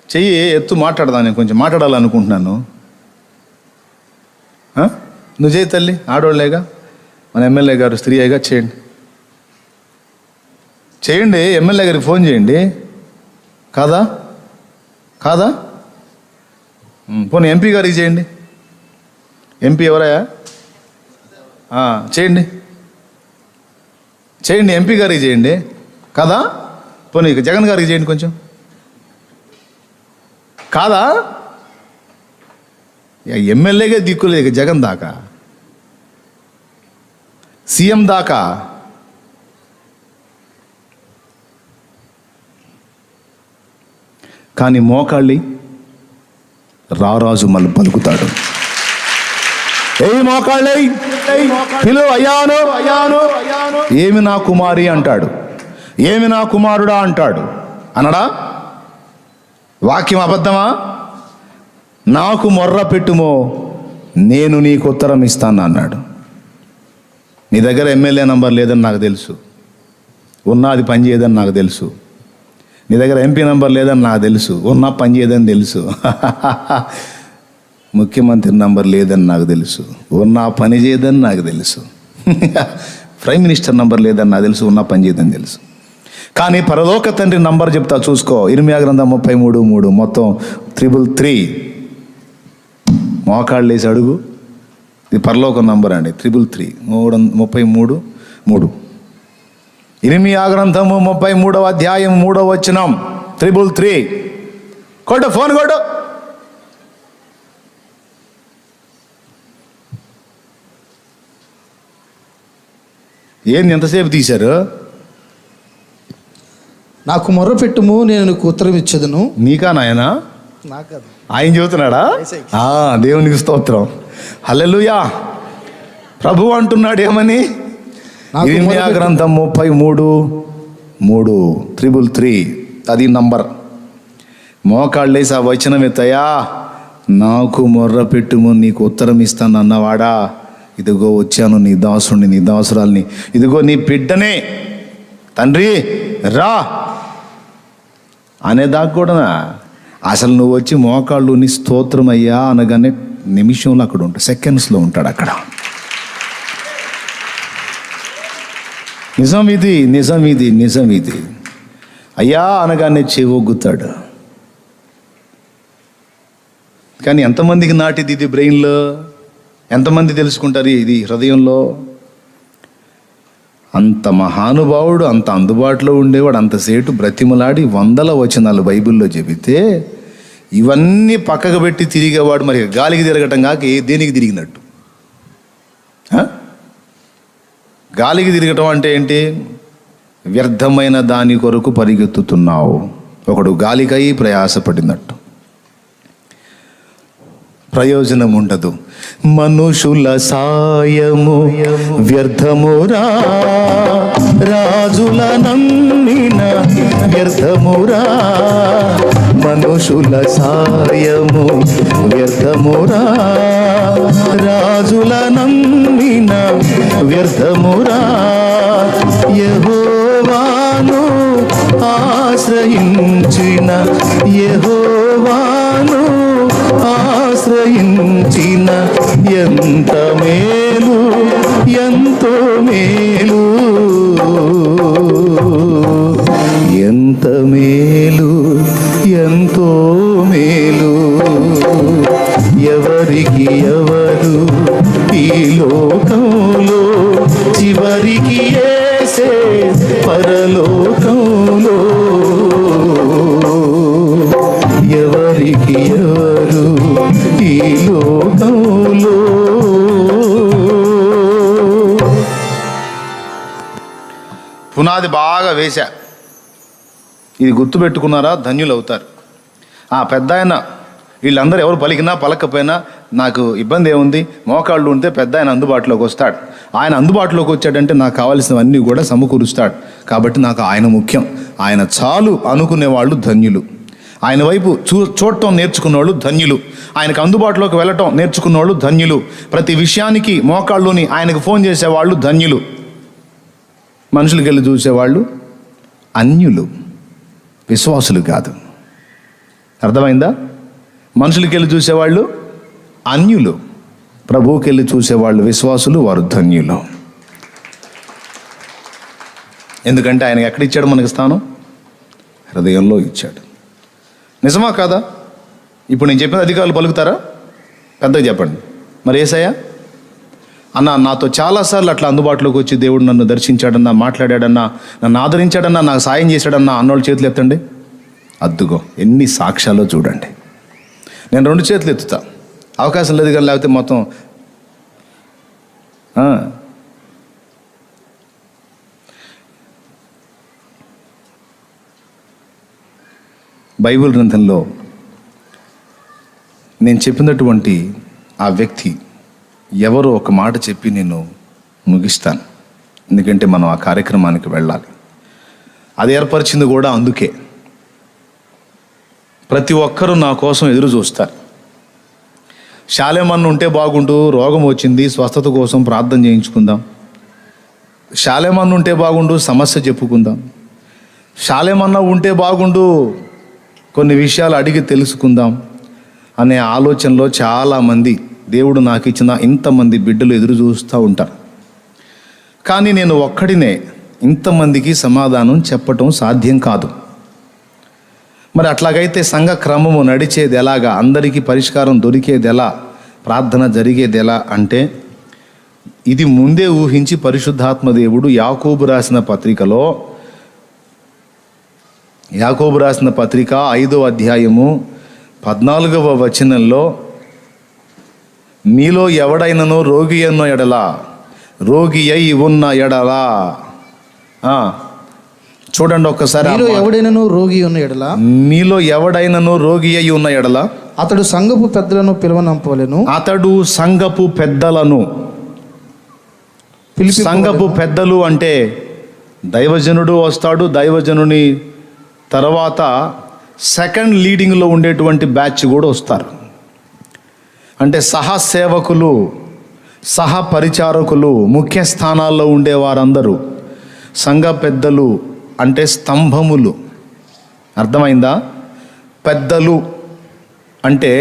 చెయ్యి ఎత్తు, మాట్లాడదా. నేను కొంచెం మాట్లాడాలనుకుంటున్నాను. నువ్వు చేయి తల్లి, ఆడవాళ్ళేగా, మన ఎమ్మెల్యే గారు స్త్రీ అయ్యగా. చేయండి, ఎమ్మెల్యే గారికి ఫోన్ చేయండి. కాదా పోనీ ఎంపీ గారికి చేయండి. ఎంపీ ఎవరయ్యా? చేయండి, ఎంపీ గారికి చేయండి. కాదా పోనీ జగన్ గారికి చేయండి కొంచెం. కాదా? ఎమ్మెల్యేగా దిక్కులేదు, జగన్ దాకా, సీఎం దాకా. కానీ మోకాళ్ళి రారాజు మళ్ళీ పలుకుతాడు. మోకాళ్ళై పిలు, అయ్యాను. ఏమి నా కుమారి అంటాడు, ఏమి నా కుమారుడా అంటాడు. అనడా? వాక్యం అబద్ధమా? నాకు మొర్ర పెట్టుమో, నేను నీకు ఉత్తరం ఇస్తాను అన్నాడు. నీ దగ్గర ఎమ్మెల్యే నంబర్ లేదని నాకు తెలుసు, ఉన్నది పని చేయదని నాకు తెలుసు. నీ దగ్గర ఎంపీ నంబర్ లేదని నాకు తెలుసు, ఉన్నా పని చేయదని తెలుసు. ముఖ్యమంత్రి నంబర్ లేదని నాకు తెలుసు, ఉన్నా పని చేయదని నాకు తెలుసు. ప్రైమ్ మినిస్టర్ నంబర్ లేదని నాకు తెలుసు, ఉన్నా పని చేయదని తెలుసు. కానీ పరలోక తండ్రి నంబర్ చెప్తా చూసుకో. ఇర్మియా గ్రంథం 33:3, మొత్తం 333. మోకాళ్ళు వేసి అడుగు. ఇది పరలోక నంబర్ అండి, 333. ఇర్మియా గ్రంథము 33వ అధ్యాయం 3వ వచనం, 333. కొట్టు, ఫోన్ కొట్టు. ఏంది ఎంతసేపు తీశారు? నాకు మొర్ర పెట్టుము, నేను నీకు ఉత్తరం ఇచ్చేదను. నీకా నాయనా? ఆయన చెబుతున్నాడా? దేవునికి స్తోత్రం, హల్లెలూయా. ప్రభు అంటున్నాడు ఏమని? ఇర్మియా గ్రంథం 33:3, 333. అది నంబర్. మోకాళ్ళేసి ఆ వచనం ఎత్తయా, నాకు మొర్ర పెట్టుము, నీకు ఉత్తరం ఇస్తాను అన్నవాడా, ఇదిగో వచ్చాను, నీ దాసుని, నీ దాసురాల్ని, ఇదిగో నీ బిడ్డనే, తండ్రి రా అనేదాకా కూడా. అసలు నువ్వు వచ్చి మోకాళ్ళు నీ స్తోత్రం అయ్యా అనగానే నిమిషంలో అక్కడ ఉంటాడు, సెకండ్స్లో ఉంటాడు అక్కడ. నిజం ఇది. అయ్యా అనగానే చెవొగ్గుతాడు. కానీ ఎంతమందికి నాటిది ఇది బ్రెయిన్లో? ఎంతమంది తెలుసుకుంటారు ఇది హృదయంలో? అంత మహానుభావుడు, అంత అందుబాటులో ఉండేవాడు, అంతసేటు బ్రతిమలాడి 100 వచనాలు బైబిల్లో చెబితే ఇవన్నీ పక్కకు పెట్టి తిరిగేవాడు. మరి గాలికి తిరగటం కాక దేనికి తిరిగినట్టు? గాలికి తిరగటం అంటే ఏంటి? వ్యర్థమైన దాని కొరకు పరిగెత్తుతున్నావు. ఒకడు గాలికై ప్రయాసపడినట్టు. ప్రయోజనం ఉండదు. మనుషుల సాయము వ్యర్థమురా, రాజుల నమ్మిన వ్యర్థమురా. మనుషుల సాయము వ్యర్థమురా, రాజుల నమ్మిన వ్యర్థమురా. యెహోవాను ఆశ్రయించిన, యెహోవాను ఆశ్రయించిన ఎంత మేలు, ఎంతో మేలు, ఎంత మేలు, ఎంతో మేలు. ఎవరికి ఎవరు ఈ లోకంలో, చివరికి యేసే పరలోకంలో. ఎవరికి ఎవరు ఈ లోకంలో. పునాది బాగా వేశా, ఇది గుర్తుపెట్టుకున్నారా ధన్యులు అవుతారు. ఆ పెద్ద ఆయన వీళ్ళందరూ ఎవరు పలికినా పలకపోయినా నాకు ఇబ్బంది ఏముంది, మోకాళ్ళు ఉంటే పెద్ద ఆయన అందుబాటులోకి వస్తాడు. ఆయన అందుబాటులోకి వచ్చాడంటే నాకు కావాల్సినవన్నీ కూడా సమకూరుస్తాడు. కాబట్టి నాకు ఆయన ముఖ్యం, ఆయన చాలు అనుకునే వాళ్ళు ధన్యులు. ఆయన వైపు చూడటం నేర్చుకున్నవాళ్ళు ధన్యులు. ఆయనకు అందుబాటులోకి వెళ్ళటం నేర్చుకున్నవాళ్ళు ధన్యులు. ప్రతి విషయానికి మోకాళ్ళుని ఆయనకు ఫోన్ చేసేవాళ్ళు ధన్యులు. మనుషులకి వెళ్ళి చూసేవాళ్ళు అన్యులు, విశ్వాసులు కాదు. అర్థమైందా? మనుషులకి వెళ్ళి చూసేవాళ్ళు అన్యులు, ప్రభువుకి వెళ్ళి చూసేవాళ్ళు విశ్వాసులు, వారు ధన్యులు. ఎందుకంటే ఆయన ఎక్కడిచ్చాడు మనకి స్థానం? హృదయంలో ఇచ్చాడు. నిజమా కాదా? ఇప్పుడు నేను చెప్పిన అధికారులు పలుకుతారా? పెద్దగా చెప్పండి. మరి యేసయ్య అన్న నాతో చాలాసార్లు అట్లా అందుబాటులోకి వచ్చి దేవుడు నన్ను దర్శించాడన్నా, మాట్లాడాడన్నా, నన్ను ఆదరించాడన్నా, నాకు సాయం చేశాడన్నా అన్నోళ్ళు చేతులు ఎత్తండి. అద్దుగో ఎన్ని సాక్ష్యాలో చూడండి. నేను 2 చేతులు ఎత్తుతా, అవకాశం లేదు కానీ, లేకపోతే మొత్తం బైబిల్ గ్రంథంలో నేను చెప్పినటువంటి ఆ వ్యక్తి ఎవరో ఒక మాట చెప్పి నేను ముగిస్తాను. ఎందుకంటే మనం ఆ కార్యక్రమానికి వెళ్ళాలి. అది ఏర్పరిచింది కూడా అందుకే. ప్రతి ఒక్కరూ నా కోసం ఎదురు చూస్తారు. శాలేమన్న ఉంటే బాగుండు, రోగం వచ్చింది, స్వస్థత కోసం ప్రార్థన చేయించుకుందాం. శాలేమన్న ఉంటే బాగుండు, సమస్య చెప్పుకుందాం. శాలేమన్న ఉంటే బాగుండు, కొన్ని విషయాలు అడిగి తెలుసుకుందాం అనే ఆలోచనలో చాలామంది, దేవుడు నాకు ఇచ్చిన ఇంతమంది బిడ్డలు ఎదురు చూస్తూ ఉంటారు. కానీ నేను ఒక్కడినే ఇంతమందికి సమాధానం చెప్పటం సాధ్యం కాదు. మరి అట్లాగైతే సంఘ క్రమము నడిచేది ఎలాగా, అందరికీ పరిష్కారం దొరికేది ఎలా, ప్రార్థన జరిగేది ఎలా అంటే, ఇది ముందే ఊహించి పరిశుద్ధాత్మ దేవుడు యాకోబు రాసిన పత్రికలో, యాకోబు రాసిన పత్రిక 5వ అధ్యాయము 14వ వచనంలో, మీలో ఎవడైనను రోగి అన్న ఎడలా, రోగి అయి ఉన్న ఎడలా, చూడండి ఒక్కసారి, మీలో ఎవడైనను రోగి ఉన్న ఎడల, మీలో ఎవడైనను రోగి అయి ఉన్న ఎడల అతడు సంఘపు పెద్దలను పిలువనంపవలెను. అతడు సంఘపు పెద్దలను, సంఘపు పెద్దలు అంటే దైవజనుడు వస్తాడు, దైవజనుని తర్వాత సెకండ్ లీడింగ్లో ఉండేటువంటి బ్యాచ్ కూడా వస్తారు. అంటే సహసేవకులు, సహపరిచారకులు, ముఖ్య స్థానాల్లో ఉండేవారందరూ సంఘ పెద్దలు అంటే స్తంభములు. అర్థమైందా? పెద్దలు అంటే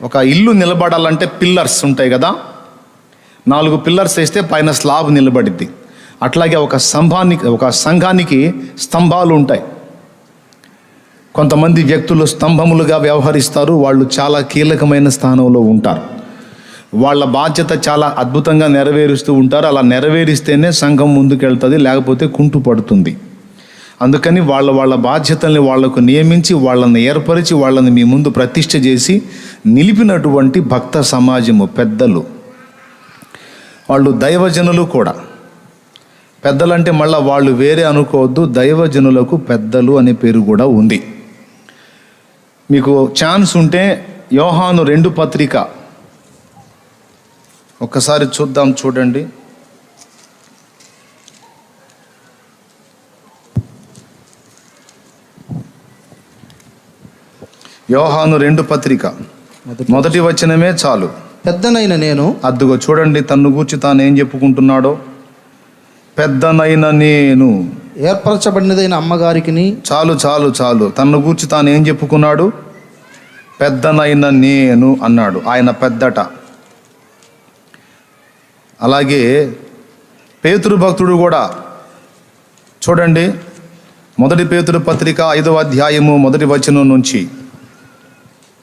ఒక ఇల్లు నిలబడాలంటే పిల్లర్స్ ఉంటాయి కదా, 4 పిల్లర్స్ వేస్తే పైన స్లాబ్ నిలబడిద్ది. అట్లాగే ఒక సంఘానికి స్తంభాలు ఉంటాయి. కొంతమంది వ్యక్తులు స్తంభములుగా వ్యవహరిస్తారు, వాళ్ళు చాలా కీలకమైన స్థానంలో ఉంటారు. వాళ్ళ బాధ్యత చాలా అద్భుతంగా నెరవేరుస్తూ ఉంటారు. అలా నెరవేరిస్తేనే సంఘం ముందుకెళ్తుంది, లేకపోతే కుంటు పడుతుంది. అందుకని వాళ్ళ బాధ్యతల్ని వాళ్లకు నియమించి, వాళ్ళని ఏర్పరిచి, వాళ్ళని మీ ముందు ప్రతిష్ఠ చేసి నిలిపినటువంటి భక్త సమాజము పెద్దలు. వాళ్ళు దైవజనులు కూడా. పెద్దలంటే మళ్ళీ వాళ్ళు వేరే అనుకోవద్దు, దైవజనులకు పెద్దలు అనే పేరు కూడా ఉంది. మీకు ఛాన్స్ ఉంటే యోహాను 2 పత్రిక ఒక్కసారి చూద్దాం, చూడండి. యోహాను 2 పత్రిక 1 వచనమే చాలు. పెద్దనైన నేను, అద్దుగో చూడండి తన్ను గూర్చి తాను ఏం చెప్పుకుంటున్నాడో. పెద్దనైన నేను, ఏర్పరచబడినదైన అమ్మగారికి. చాలు చాలు చాలు. తన్ను గూర్చి తాను ఏం చెప్పుకున్నాడు? పెద్దనైన నేను అన్నాడు. ఆయన పెద్దట. అలాగే పేతురు భక్తుడు కూడా చూడండి, 1 పేతురు పత్రిక 5వ అధ్యాయము 1 వచనం నుంచి.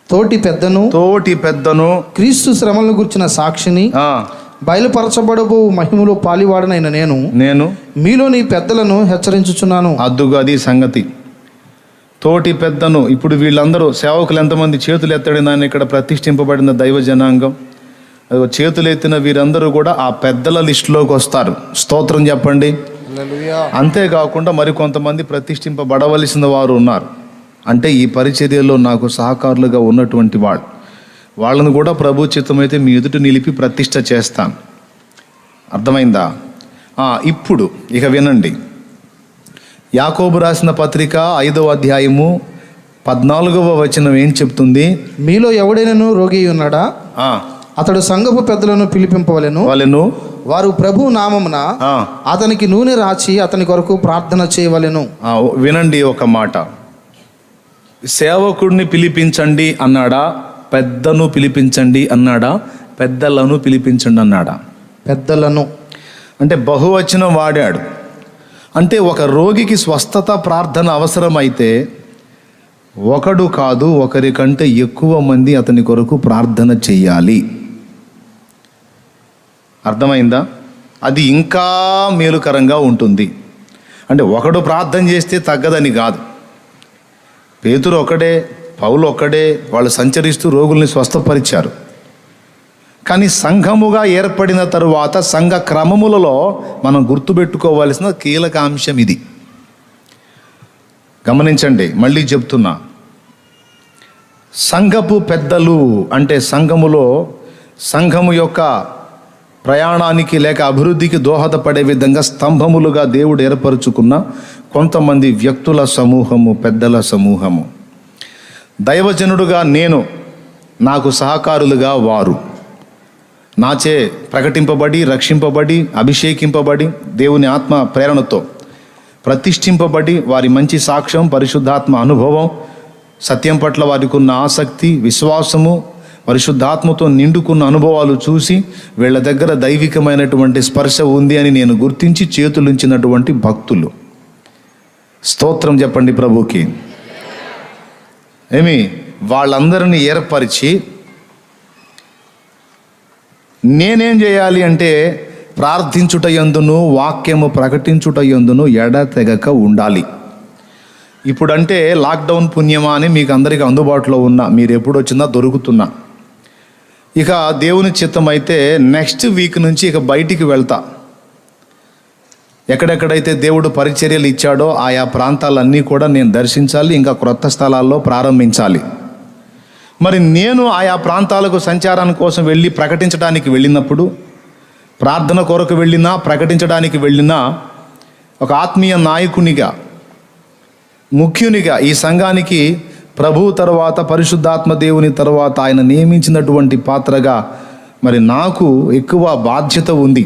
తోటి పెద్దను క్రీస్తు శ్రమలను గుర్చిన సాక్షిని, బయలుపరచబడబో మహిమలో పాలివాడనైన నేను మీలోని పెద్దలను హెచ్చరించుచున్నాను. అద్దుగా అది సంగతి. తోటి పెద్దను. ఇప్పుడు వీళ్ళందరూ సేవకులు ఎంతమంది చేతులు ఎత్తడిన ఇక్కడ ప్రతిష్ఠింపబడిన దైవ జనాంగం, చేతులు ఎత్తిన వీరందరూ కూడా ఆ పెద్దల లిస్టులోకి వస్తారు. స్తోత్రం చెప్పండి. అంతేకాకుండా మరికొంతమంది ప్రతిష్ఠింపబడవలసిన వారు ఉన్నారు. అంటే ఈ పరిచర్యలో నాకు సహకారులుగా ఉన్నటువంటి వాళ్ళను కూడా ప్రభు చిత్తమైతే మీ ఎదుట నిలిపి ప్రతిష్ఠ చేస్తాను. అర్థమైందా? ఇప్పుడు ఇక వినండి. యాకోబు రాసిన పత్రిక 5వ అధ్యాయము 14వ వచనం ఏం చెప్తుంది? మీలో ఎవడైనను రోగి ఉన్నాడా? అతడు సంఘపు పెద్దలను పిలిపింపవలెను. వారు ప్రభు నామమున అతనికి నూనె రాచి అతని కొరకు ప్రార్థన చేయవలెను. వినండి ఒక మాట. సేవకుడిని పిలిపించండి అన్నాడా? పెద్దను పిలిపించండి అన్నాడా? పెద్దలను పిలిపించండి అన్నాడా? పెద్దలను. అంటే బహువచనం వాడాడు. అంటే ఒక రోగికి స్వస్థత ప్రార్థన అవసరమైతే ఒకడు కాదు, ఒకరి కంటే ఎక్కువ మంది అతని కొరకు ప్రార్థన చెయ్యాలి. అర్థమైందా? అది ఇంకా మేలుకరంగా ఉంటుంది. అంటే ఒకడు ప్రార్థన చేస్తే తగ్గదని కాదు. పేతురు ఒక్కడే, పౌలు ఒక్కడే, వాళ్ళు సంచరిస్తూ రోగుల్ని స్వస్థపరిచారు. కానీ సంఘముగా ఏర్పడిన తరువాత సంఘ క్రమములలో మనం గుర్తుపెట్టుకోవాల్సిన కీలక అంశం ఇది. గమనించండి, మళ్ళీ చెప్తున్నా. సంఘపు పెద్దలు అంటే సంఘము యొక్క ప్రయాణానికి లేక అభివృద్ధికి దోహదపడే విధంగా స్తంభములుగా దేవుడు ఏర్పరచుకున్న కొంతమంది వ్యక్తుల సమూహము, పెద్దల సమూహము. దైవజనుడుగా నేను, నాకు సహకారులుగా వారు, నాచే ప్రకటింపబడి, రక్షింపబడి, అభిషేకింపబడి, దేవుని ఆత్మ ప్రేరణతో ప్రతిష్ఠింపబడి, వారి మంచి సాక్ష్యం, పరిశుద్ధాత్మ అనుభవం, సత్యం పట్ల వారికి ఉన్న ఆసక్తి, విశ్వాసము, పరిశుద్ధాత్మతో నిండుకున్న అనుభవాలు చూసి వీళ్ళ దగ్గర దైవికమైనటువంటి స్పర్శ ఉంది అని నేను గుర్తించి చేతులుంచినటువంటి భక్తులు. స్తోత్రం చెప్పండి ప్రభుకి. వాళ్ళందరినీ ఏర్పరిచి నేనేం చేయాలి అంటే ప్రార్థించుట యందును వాక్యము ప్రకటించుట యందును ఎడతెగక ఉండాలి. ఇప్పుడంటే లాక్డౌన్ పుణ్యమా అని మీకు అందరికీ అందుబాటులో ఉన్నా, మీరు ఎప్పుడు వచ్చినా దొరుకుతున్నా. ఇక దేవుని చిత్తం అయితే నెక్స్ట్ వీక్ నుంచి ఇక బయటికి వెళ్తా. ఎక్కడెక్కడైతే దేవుడు పరిచర్యలు ఇచ్చాడో ఆయా ప్రాంతాలన్నీ కూడా నేను దర్శించాలి, ఇంకా క్రొత్త స్థలాల్లో ప్రారంభించాలి. మరి నేను ఆయా ప్రాంతాలకు సంచారం కోసం వెళ్ళి ప్రకటించడానికి వెళ్ళినప్పుడు, ప్రార్థన కొరకు వెళ్ళినా, ప్రకటించడానికి వెళ్ళినా, ఒక ఆత్మీయ నాయకునిగా, ముఖ్యునిగా ఈ సంఘానికి ప్రభువు తర్వాత, పరిశుద్ధాత్మ దేవుని తర్వాత ఆయన నియమించినటువంటి పాత్రగా మరి నాకు ఎక్కువ బాధ్యత ఉంది.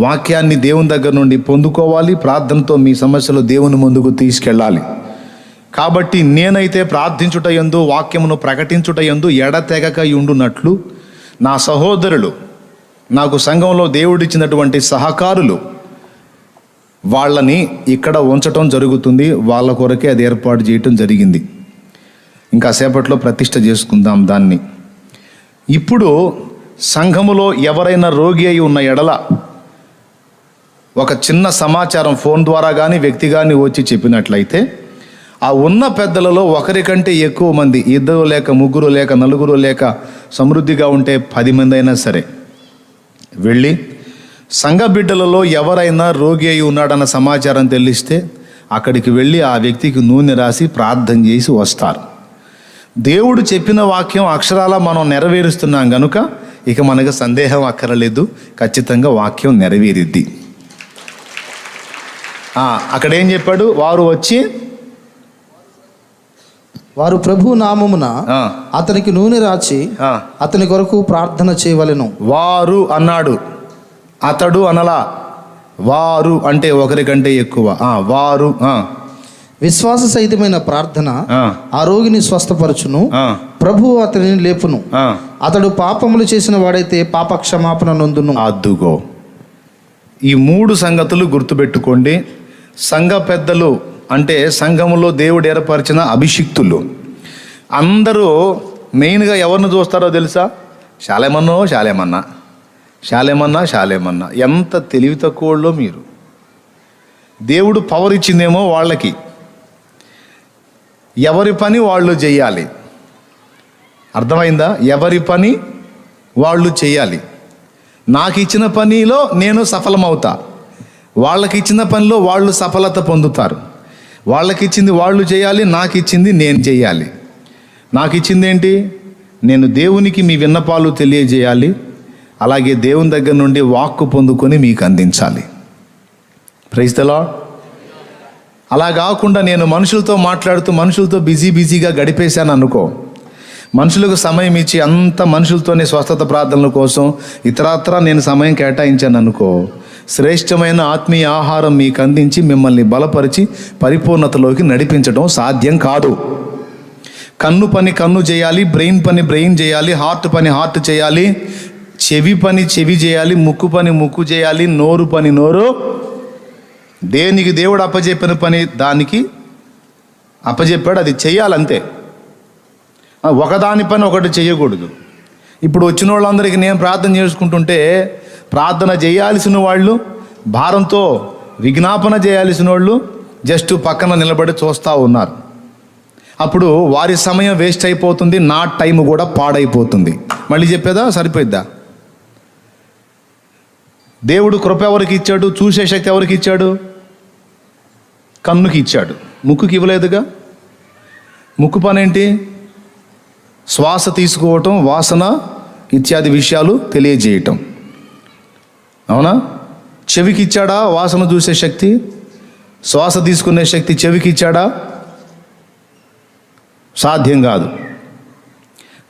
వాక్యాన్ని దేవుని దగ్గర నుండి పొందుకోవాలి, ప్రార్థనతో మీ సమస్యలు దేవుని ముందుకు తీసుకెళ్ళాలి. కాబట్టి నేనైతే ప్రార్థించుట యందు, వాక్యమును ప్రకటించుట యందు ఎడతెగక ఉండునట్లు నా సహోదరులు, నాకు సంఘంలో దేవుడిచ్చినటువంటి సహకారులు, వాళ్ళని ఇక్కడ ఉంచటం జరుగుతుంది. వాళ్ళ కొరకే అది ఏర్పాటు చేయటం జరిగింది. ఇంకా సేపట్లో ప్రతిష్ఠ చేసుకుందాం దాన్ని. ఇప్పుడు సంఘములో ఎవరైనా రోగి అయి ఉన్న ఎడల ఒక చిన్న సమాచారం ఫోన్ ద్వారా కానీ వ్యక్తి కానీ వచ్చి చెప్పినట్లయితే, ఆ ఉన్న పెద్దలలో ఒకరి కంటే ఎక్కువ మంది, 2 లేక 3 లేక 4 లేక సమృద్ధిగా ఉంటే 10 మంది అయినా సరే వెళ్ళి సంఘ బిడ్డలలో ఎవరైనా రోగి అయి ఉన్నాడన్న సమాచారం తెలిస్తే అక్కడికి వెళ్ళి ఆ వ్యక్తికి నూనె రాసి ప్రార్థన చేసి వస్తారు. దేవుడు చెప్పిన వాక్యం అక్షరాల మనం నెరవేరుస్తున్నాం కనుక ఇక మనకు సందేహం అక్కరలేదు, ఖచ్చితంగా వాక్యం నెరవేరిద్ది. అక్కడ ఏం చెప్పాడు? వారు ప్రభు నామమున అతనికి నూనె రాచి అతని కొరకు ప్రార్థన చేయవలెను. వారు అన్నాడు, అతడు అనలా. వారు అంటే ఒకరికంటే ఎక్కువ. వారు విశ్వాస సహితమైన ప్రార్థన ఆ రోగిని స్వస్థపరచును, ప్రభు అతనిని లేపును. అతడు పాపములు చేసిన వాడైతే పాప క్షమాపణ నొందును. అద్దుగో, ఈ 3 సంగతులు గుర్తుపెట్టుకోండి. సంఘ పెద్దలు అంటే సంఘములో దేవుడు ఏర్పరిచిన అభిషిక్తులు అందరూ మెయిన్గా ఎవరిని చూస్తారో తెలుసా? శాలేమన్నా. ఎంత తెలివి తక్కువలో మీరు. దేవుడు పవర్ ఇచ్చిందేమో వాళ్ళకి, ఎవరి పని వాళ్ళు చేయాలి. అర్థమైందా? ఎవరి పని వాళ్ళు చేయాలి. నాకు ఇచ్చిన పనిలో నేను సఫలమవుతా, వాళ్ళకి ఇచ్చిన పనిలో వాళ్ళు సఫలత పొందుతారు. వాళ్ళకి ఇచ్చింది వాళ్ళు చేయాలి, నాకు ఇచ్చింది నేను చేయాలి. నాకు ఇచ్చింది ఏంటి? నేను దేవునికి మీ విన్నపాలు తెలియజేయాలి, అలాగే దేవుని దగ్గర నుండి వాక్కు పొందుకొని మీకు అందించాలి. Praise the Lord. అలా కాకుండా నేను మనుషులతో మాట్లాడుతూ మనుషులతో బిజీగా గడిపేశాను అనుకో, మనుషులకు సమయం ఇచ్చి అంత మనుషులతోనే స్వస్థత ప్రార్థనల కోసం ఇతరత్రా నేను సమయం కేటాయించాను అనుకో, శ్రేష్టమైన ఆత్మీయ ఆహారం మీకు అందించి మిమ్మల్ని బలపరిచి పరిపూర్ణతలోకి నడిపించడం సాధ్యం కాదు. కన్ను పని కన్ను చేయాలి, బ్రెయిన్ పని బ్రెయిన్ చేయాలి, హార్ట్ పని హార్ట్ చేయాలి, చెవి పని చెవి చేయాలి, ముక్కు పని ముక్కు చేయాలి, నోరు పని నోరు. దేనికి దేవుడు అప్పచెప్పిన పని దానికి అప్పచెప్పాడు, అది చెయ్యాలంతే. ఒకదాని పని ఒకటి చేయకూడదు. ఇప్పుడు వచ్చిన వాళ్ళందరికీ నేను ప్రార్థన చేసుకుంటుంటే ప్రార్థన చేయాల్సిన వాళ్ళు, భారంతో విజ్ఞాపన చేయాల్సిన వాళ్ళు జస్ట్ పక్కన నిలబడి చూస్తూ ఉన్నారు. అప్పుడు వారి సమయం వేస్ట్ అయిపోతుంది, నా టైం కూడా పాడైపోతుంది. మళ్ళీ చెప్పేదా? సరిపోయిద్దా? దేవుడు కృప ఎవరికి ఇచ్చాడు? చూసే శక్తి ఎవరికి ఇచ్చాడు? కన్నుకి ఇచ్చాడు, ముక్కుకి ఇవ్వలేదుగా. ముక్కు పని ఏంటి? శ్వాస తీసుకోవటం, వాసన ఇత్యాది విషయాలు తెలియజేయటం. అవునా? చెవికి ఇచ్చాడా వాసన చూసే శక్తి? శ్వాస తీసుకునే శక్తి చెవికి ఇచ్చాడా? సాధ్యం కాదు.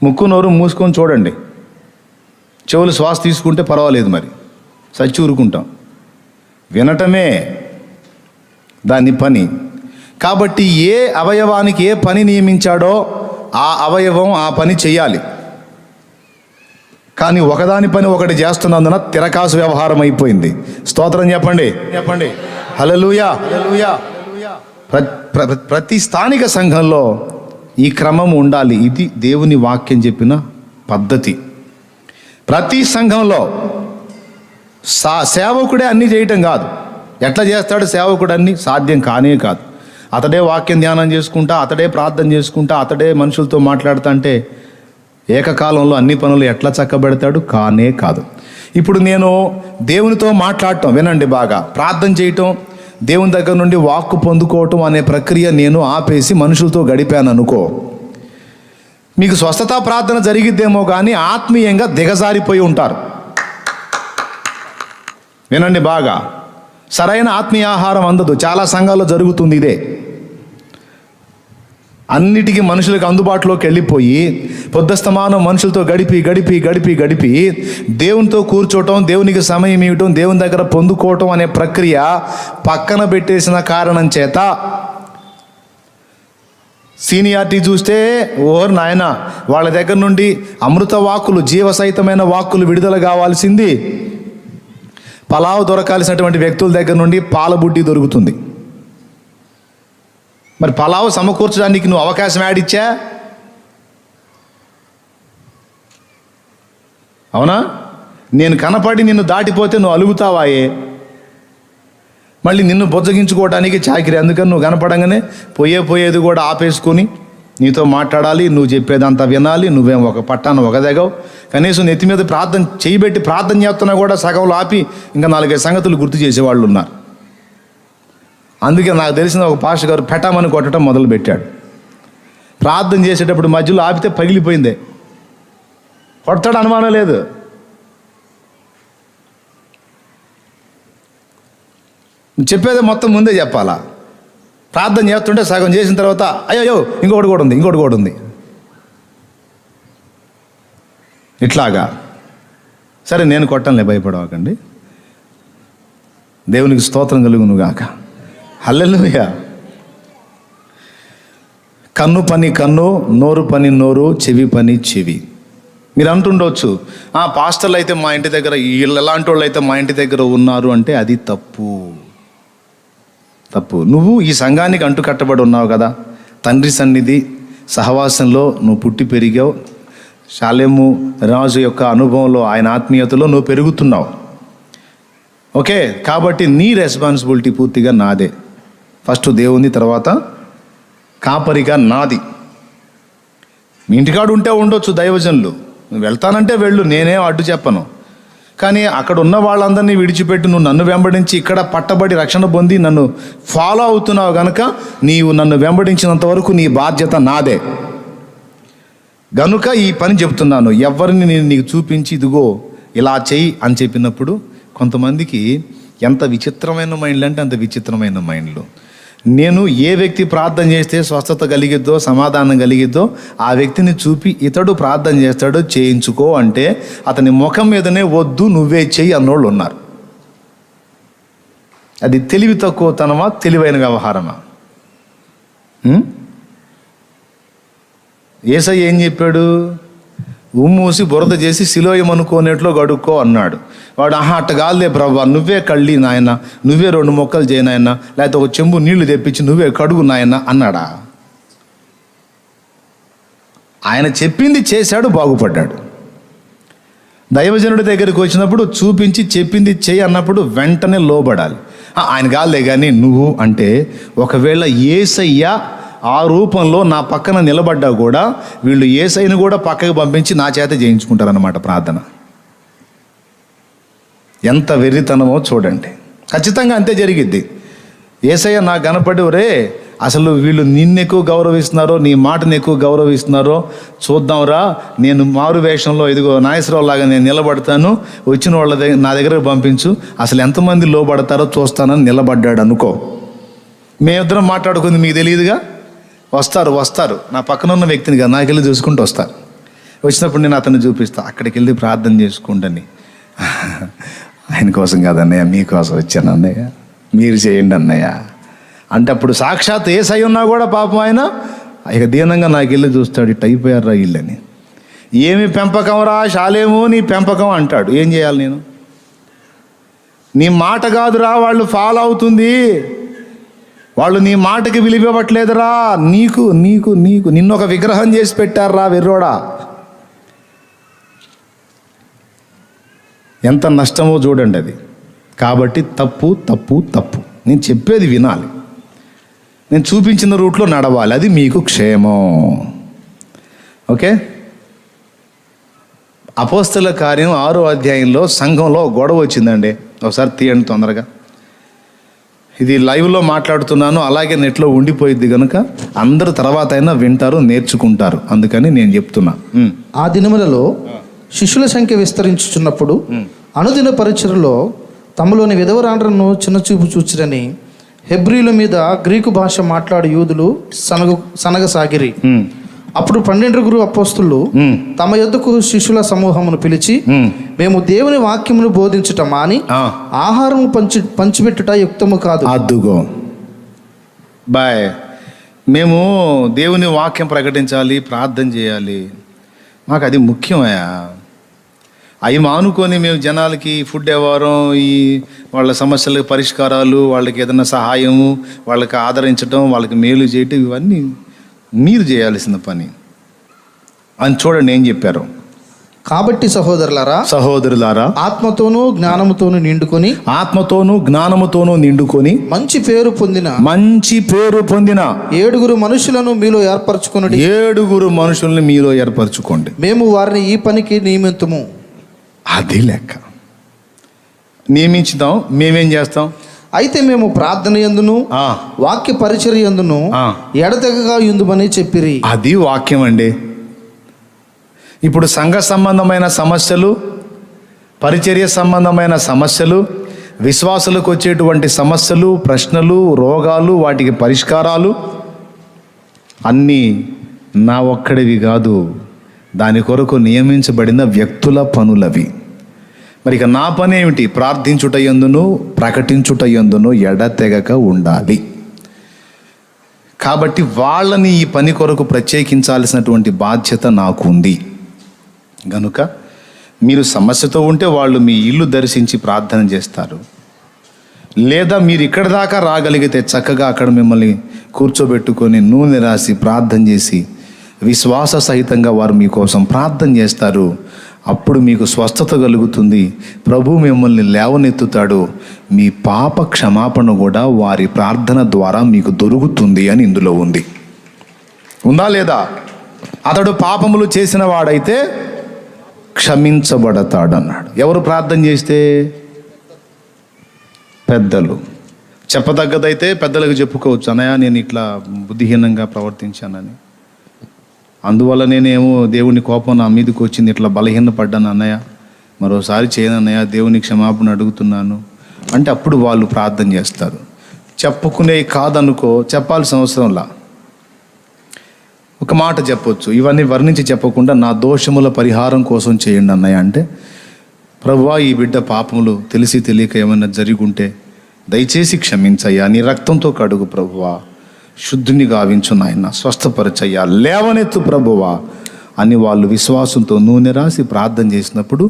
ముక్కు నోరు మూసుకొని చూడండి. చెవులు శ్వాస తీసుకుంటే పర్వాలేదు, మరి సచ్చి ఊరుకుంటాం. వినటమే దాని పని. కాబట్టి ఏ అవయవానికి ఏ పని నియమించాడో ఆ అవయవం ఆ పని చెయ్యాలి. కానీ ఒకదాని పని ఒకటి చేస్తున్నందున తిరకాసు వ్యవహారం అయిపోయింది. స్తోత్రం చెప్పండి. హల్లెలూయా. ప్రతి స్థానిక సంఘంలో ఈ క్రమం ఉండాలి. ఇది దేవుని వాక్యం చెప్పిన పద్ధతి. ప్రతి సంఘంలో సేవకుడే అన్నీ చేయటం కాదు. ఎట్లా చేస్తాడు సేవకుడు? అన్నీ సాధ్యం కానే కాదు. అతడే వాక్యం ధ్యానం చేసుకుంటా, అతడే ప్రార్థన చేసుకుంటా, అతడే మనుషులతో మాట్లాడుతా అంటే ఏకకాలంలో అన్ని పనులు ఎట్లా చక్కబెడతాడు? కానే కాదు. ఇప్పుడు నేను దేవునితో మాట్లాడటం వినండి బాగా, ప్రార్థన చేయటం, దేవుని దగ్గర నుండి వాక్కు పొందుకోవటం అనే ప్రక్రియ నేను ఆపేసి మనుషులతో గడిపాను అనుకో, మీకు స్వస్థత ప్రార్థన జరిగిద్దేమో కానీ ఆత్మీయంగా దిగజారిపోయి ఉంటారు. వినండి బాగా, సరైన ఆత్మీయ ఆహారం అందదు. చాలా సంఘాల్లో జరుగుతుంది ఇదే. అన్నిటికీ మనుషులకు అందుబాటులోకి వెళ్ళిపోయి పొద్దస్తమానం మనుషులతో గడిపి దేవునితో కూర్చోవటం, దేవునికి సమయం ఇవ్వటం, దేవుని దగ్గర పొందుకోవటం అనే ప్రక్రియ పక్కన పెట్టేసిన కారణం చేత సీనియారిటీ చూస్తే ఓర్ నాయన వాళ్ళ దగ్గర నుండి అమృత వాక్కులు, జీవసహితమైన వాక్కులు విడుదల కావాల్సింది పలావు దొరకాల్సినటువంటి వ్యక్తుల దగ్గర నుండి పాలబుడ్డి దొరుకుతుంది. మరి పలావు సమకూర్చడానికి నువ్వు అవకాశం యాడిచ్చా? అవునా? నేను కనపడి నిన్ను దాటిపోతే నువ్వు అలుగుతావాయే, మళ్ళీ నిన్ను బొజ్జగించుకోవడానికి చాకిరి. అందుకని నువ్వు కనపడంగానే పోయేది కూడా ఆపేసుకొని నీతో మాట్లాడాలి, నువ్వు చెప్పేదంతా వినాలి. నువ్వేం ఒక పట్టాన ఒక దగ్గవు, కనీసం నెత్తి మీద ప్రార్థన చేయబెట్టి ప్రార్థన చేస్తున్నా కూడా సగంలో ఆపి ఇంకా 4-5 సంగతులు గుర్తు చేసేవాళ్ళు ఉన్నారు. అందుకే నాకు తెలిసిన ఒక పాస్టర్ గారు పెట్టమని కొట్టడం మొదలుపెట్టాడు. ప్రార్థన చేసేటప్పుడు మధ్యలో ఆపితే పగిలిపోయిందే, కొడతాడు అనుమానం లేదు. చెప్పేదే మొత్తం ముందే చెప్పాలా. ప్రార్థన చేస్తుంటే సగం చేసిన తర్వాత అయ్యో ఇంకొకటి కూడా ఉంది ఇట్లాగా. సరే నేను కొట్టంలే, భయపడవకండి. దేవునికి స్తోత్రం కలుగును గాక. హల్లెలూయా. కన్ను పని కన్ను, నోరు పని నోరు, చెవి పని చెవి. మీరు అంటుండొచ్చు, పాస్టర్లు అయితే మా ఇంటి దగ్గర, ఎలాంటి వాళ్ళు అయితే మా ఇంటి దగ్గర ఉన్నారు అంటే అది తప్పు. నువ్వు ఈ సంఘానికి అంటు కట్టబడి ఉన్నావు కదా, తండ్రి సన్నిధి సహవాసంలో నువ్వు పుట్టి పెరిగావు, షాలేము రాజు యొక్క అనుభవంలో ఆయన ఆత్మీయతలో నువ్వు పెరుగుతున్నావు. ఓకే, కాబట్టి నీ రెస్పాన్సిబిలిటీ పూర్తిగా నాదే. ఫస్ట్ దేవుని, తర్వాత కాపరిగా నాది. మీ ఇంటికాడు ఉంటే ఉండొచ్చు దైవజనులు, నువ్వు వెళ్తానంటే వెళ్ళు, నేనేం అడ్డు చెప్పను. కానీ అక్కడ ఉన్న వాళ్ళందరినీ విడిచిపెట్టి నువ్వు నన్ను వెంబడించి ఇక్కడ పట్టబడి రక్షణ పొంది నన్ను ఫాలో అవుతున్నావు కనుక నీవు నన్ను వెంబడించినంత వరకు నీ బాధ్యత నాదే. గనుక ఈ పని చెప్తున్నాను. ఎవరిని నేను నీకు చూపించి ఇదిగో ఇలా చెయ్యి అని చెప్పినప్పుడు కొంతమందికి ఎంత విచిత్రమైన మైండ్లు అంటే అంత విచిత్రమైన మైండ్లు. నేను ఏ వ్యక్తి ప్రార్థన చేస్తే స్వస్థత కలిగిద్దో, సమాధానం కలిగిద్దో ఆ వ్యక్తిని చూపి ఇతడు ప్రార్థన చేస్తాడో చేయించుకో అంటే అతని ముఖం మీదనే వద్దు నువ్వే చెయ్యి అన్నోళ్ళు ఉన్నారు. అది తెలివి తక్కువతనమా, తెలివైన వ్యవహారమా? యేసయ్య ఏం చెప్పాడు? ఉమ్మూసి బురద చేసి సిలోయమనుకోనేట్లో గడుక్కో అన్నాడు. వాడు అట్టగాలే ప్రభా, నువ్వే కళ్ళి నాయన, నువ్వే 2 మొక్కలు చేయనాయన, లేకపోతే ఒక చెంబు నీళ్లు తెప్పించి నువ్వే కడుగు నాయన అన్నాడా? ఆయన చెప్పింది చేశాడు, బాగుపడ్డాడు. దైవజనుడి దగ్గరికి వచ్చినప్పుడు చూపించి చెప్పింది చేయి అన్నప్పుడు వెంటనే లోబడాలి. ఆయన గాలే కానీ నువ్వు అంటే, ఒకవేళ యేసయ్య ఆ రూపంలో నా పక్కన నిలబడ్డా కూడా వీళ్ళు యేసయ్యను కూడా పక్కకు పంపించి నా చేత చేయించుకుంటారన్నమాట ప్రార్థన. ఎంత వెర్రితనమో చూడండి. ఖచ్చితంగా అంతే జరిగిద్ది. యేసయ్య నాకు కనపడి, ఒరే అసలు వీళ్ళు నిన్నెక్కువ గౌరవిస్తున్నారో నీ మాటను ఎక్కువ గౌరవిస్తున్నారో చూద్దాంరా, నేను మారు వేషంలో ఇదిగో నాయసరావులాగా నేను నిలబడతాను, వచ్చిన వాళ్ళ నా దగ్గరకు పంపించు, అసలు ఎంతమంది లోబడతారో చూస్తానని నిలబడ్డాడు అనుకో. మేమిద్దరం మాట్లాడుకుంది మీకు తెలియదుగా. వస్తారు నా పక్కన ఉన్న వ్యక్తిని కదా నాకెళ్ళి చూసుకుంటూ వస్తారు. వచ్చినప్పుడు నేను అతన్ని చూపిస్తా, అక్కడికి వెళ్ళి ప్రార్థన చేసుకుంటని. ఆయన కోసం కాదన్నయ్య, మీకోసం వచ్చాను అన్నయ్య, మీరు చేయండి అన్నయ్య అంటే అప్పుడు సాక్షాత్ యేసయ్య ఉన్నా కూడా పాపం ఆయన ఇక దీనంగా నాకు వెళ్ళి చూస్తాడు, ఇట్ అయిపోయారా వీళ్ళని. ఏమి పెంపకం రా షాలేము నీ పెంపకం అంటాడు. ఏం చేయాలి నేను? నీ మాట కాదురా వాళ్ళు ఫాలో అవుతుంది, వాళ్ళు నీ మాటకి విలువివ్వట్లేదురా, నీకు నీకు నీకు నిన్ను ఒక విగ్రహం చేసి పెట్టారా వెర్రోడా. ఎంత నష్టమో చూడండి అది. కాబట్టి తప్పు తప్పు తప్పు. నేను చెప్పేది వినాలి, నేను చూపించిన రూట్లో నడవాలి, అది మీకు క్షేమం. ఓకే. అపోస్తల కార్యం 6వ అధ్యాయంలో సంఘంలో గొడవ వచ్చిందండి. ఒకసారి తీయండి తొందరగా. ఇది లైవ్లో మాట్లాడుతున్నాను, అలాగే నెట్లో ఉండిపోయింది కనుక అందరూ తర్వాత అయినా వింటారు, నేర్చుకుంటారు. అందుకని నేను చెప్తున్నా. ఆ దినములలో శిష్యుల సంఖ్య విస్తరించుచున్నప్పుడు అనుదిన పరిచర్లో తమలోని విధవరాండ్రను చిన్నచూపు చూచిరని హెబ్రీల మీద గ్రీకు భాష మాట్లాడు యూదులు సనగసాగిరి. అప్పుడు 12 అపోస్తులు తమ యొద్దకు శిష్యుల సమూహమును పిలిచి, మేము దేవుని వాక్యమును బోధించుట మాని ఆహారము పంచిపెట్టుట యుక్తము కాదు. అద్దుగో బాయ్, మేము దేవుని వాక్యం ప్రకటించాలి, ప్రార్థన చేయాలి, మాకు అది ముఖ్యమయ్యా. అవి మానుకొని మేము జనాలకి ఫుడ్ ఇవ్వడం, ఈ వాళ్ళ సమస్యలకు పరిష్కారాలు, వాళ్ళకి ఏదైనా సహాయము, వాళ్ళకి ఆదరించడం, వాళ్ళకి మేలు చేయటం, ఇవన్నీ మీరు చేయాల్సిన పని అని చూడండి ఏం చెప్పారు. కాబట్టి సహోదరులారా ఆత్మతోనూ జ్ఞానముతోనూ నిండుకొని మంచి పేరు పొందిన 7 మనుషులను మీలో ఏర్పరచుకొనుడి. 7 మనుషుల్ని మీలో ఏర్పరచుకోండి. మేము వారిని ఈ పనికి నియమింతుము. అది లెక్క. నియమించుదాం, మేమేం చేస్తాం? అయితే మేము ప్రార్థన యందును వాక్య పరిచర్య యందును ఎడతెగగా యుందుమని చెప్పిరి. అది వాక్యం అండి. ఇప్పుడు సంఘ సంబంధమైన సమస్యలు, పరిచర్య సంబంధమైన సమస్యలు, విశ్వాసులకు వచ్చేటువంటి సమస్యలు, ప్రశ్నలు, రోగాలు, వాటికి పరిష్కారాలు అన్నీ నా ఒక్కడివి కాదు, దాని కొరకు నియమించబడిన వ్యక్తుల పనులవి. మరి ఇక నా పని ఏమిటి? ప్రార్థించుట యందును ప్రకటించుట యందును ఎడతెగక ఉండాలి. కాబట్టి వాళ్ళని ఈ పని కొరకు ప్రత్యేకించాల్సినటువంటి బాధ్యత నాకు ఉంది. గనుక మీరు సమస్యతో ఉంటే వాళ్ళు మీ ఇల్లు దర్శించి ప్రార్థన చేస్తారు. లేదా మీరు ఇక్కడి దాకా రాగలిగితే చక్కగా అక్కడ మిమ్మల్ని కూర్చోబెట్టుకొని నూనె రాసి ప్రార్థన చేసి విశ్వాస సహితంగా వారు మీకోసం ప్రార్థన చేస్తారు. అప్పుడు మీకు స్వస్థత కలుగుతుంది. ప్రభు మిమ్మల్ని లేవనెత్తుతాడు. మీ పాప క్షమాపణ కూడా వారి ప్రార్థన ద్వారా మీకు దొరుకుతుంది అని ఇందులో ఉంది. ఉందా లేదా? అతడు పాపములు చేసిన వాడైతే క్షమించబడతాడన్నాడు. ఎవరు ప్రార్థన చేస్తే? పెద్దలు. చెప్పదగ్గదైతే పెద్దలకు చెప్పుకోవచ్చు, అన్నయ్య నేను ఇట్లా బుద్ధిహీనంగా ప్రవర్తించానని, అందువల్ల నేనేమో దేవుని కోపం నా మీదకి వచ్చింది, ఇట్లా బలహీనపడ్డాను అన్నయ్య, మరోసారి చేయనన్నయ్య, దేవుని క్షమాపణ అడుగుతున్నాను అంటే అప్పుడు వాళ్ళు ప్రార్థన చేస్తారు. చెప్పుకునే కాదనుకో, చెప్పాల్సిన అవసరంలా ఒక మాట చెప్పొచ్చు. ఇవన్నీ వర్ణించి చెప్పకుండా నా దోషముల పరిహారం కోసం చేయండి అన్నయ్య అంటే, ప్రభువా ఈ బిడ్డ పాపములు తెలిసి తెలియక ఏమైనా జరిగుంటే దయచేసి క్షమించయ్యా, నీ రక్తంతో కడుగు ప్రభువా, శుద్ధిని గావించు నాయన, స్వస్థపరచయ్యా, లేవనెత్తు ప్రభువా అని వాళ్ళు విశ్వాసంతో నూనె రాసి ప్రార్థన చేసినప్పుడు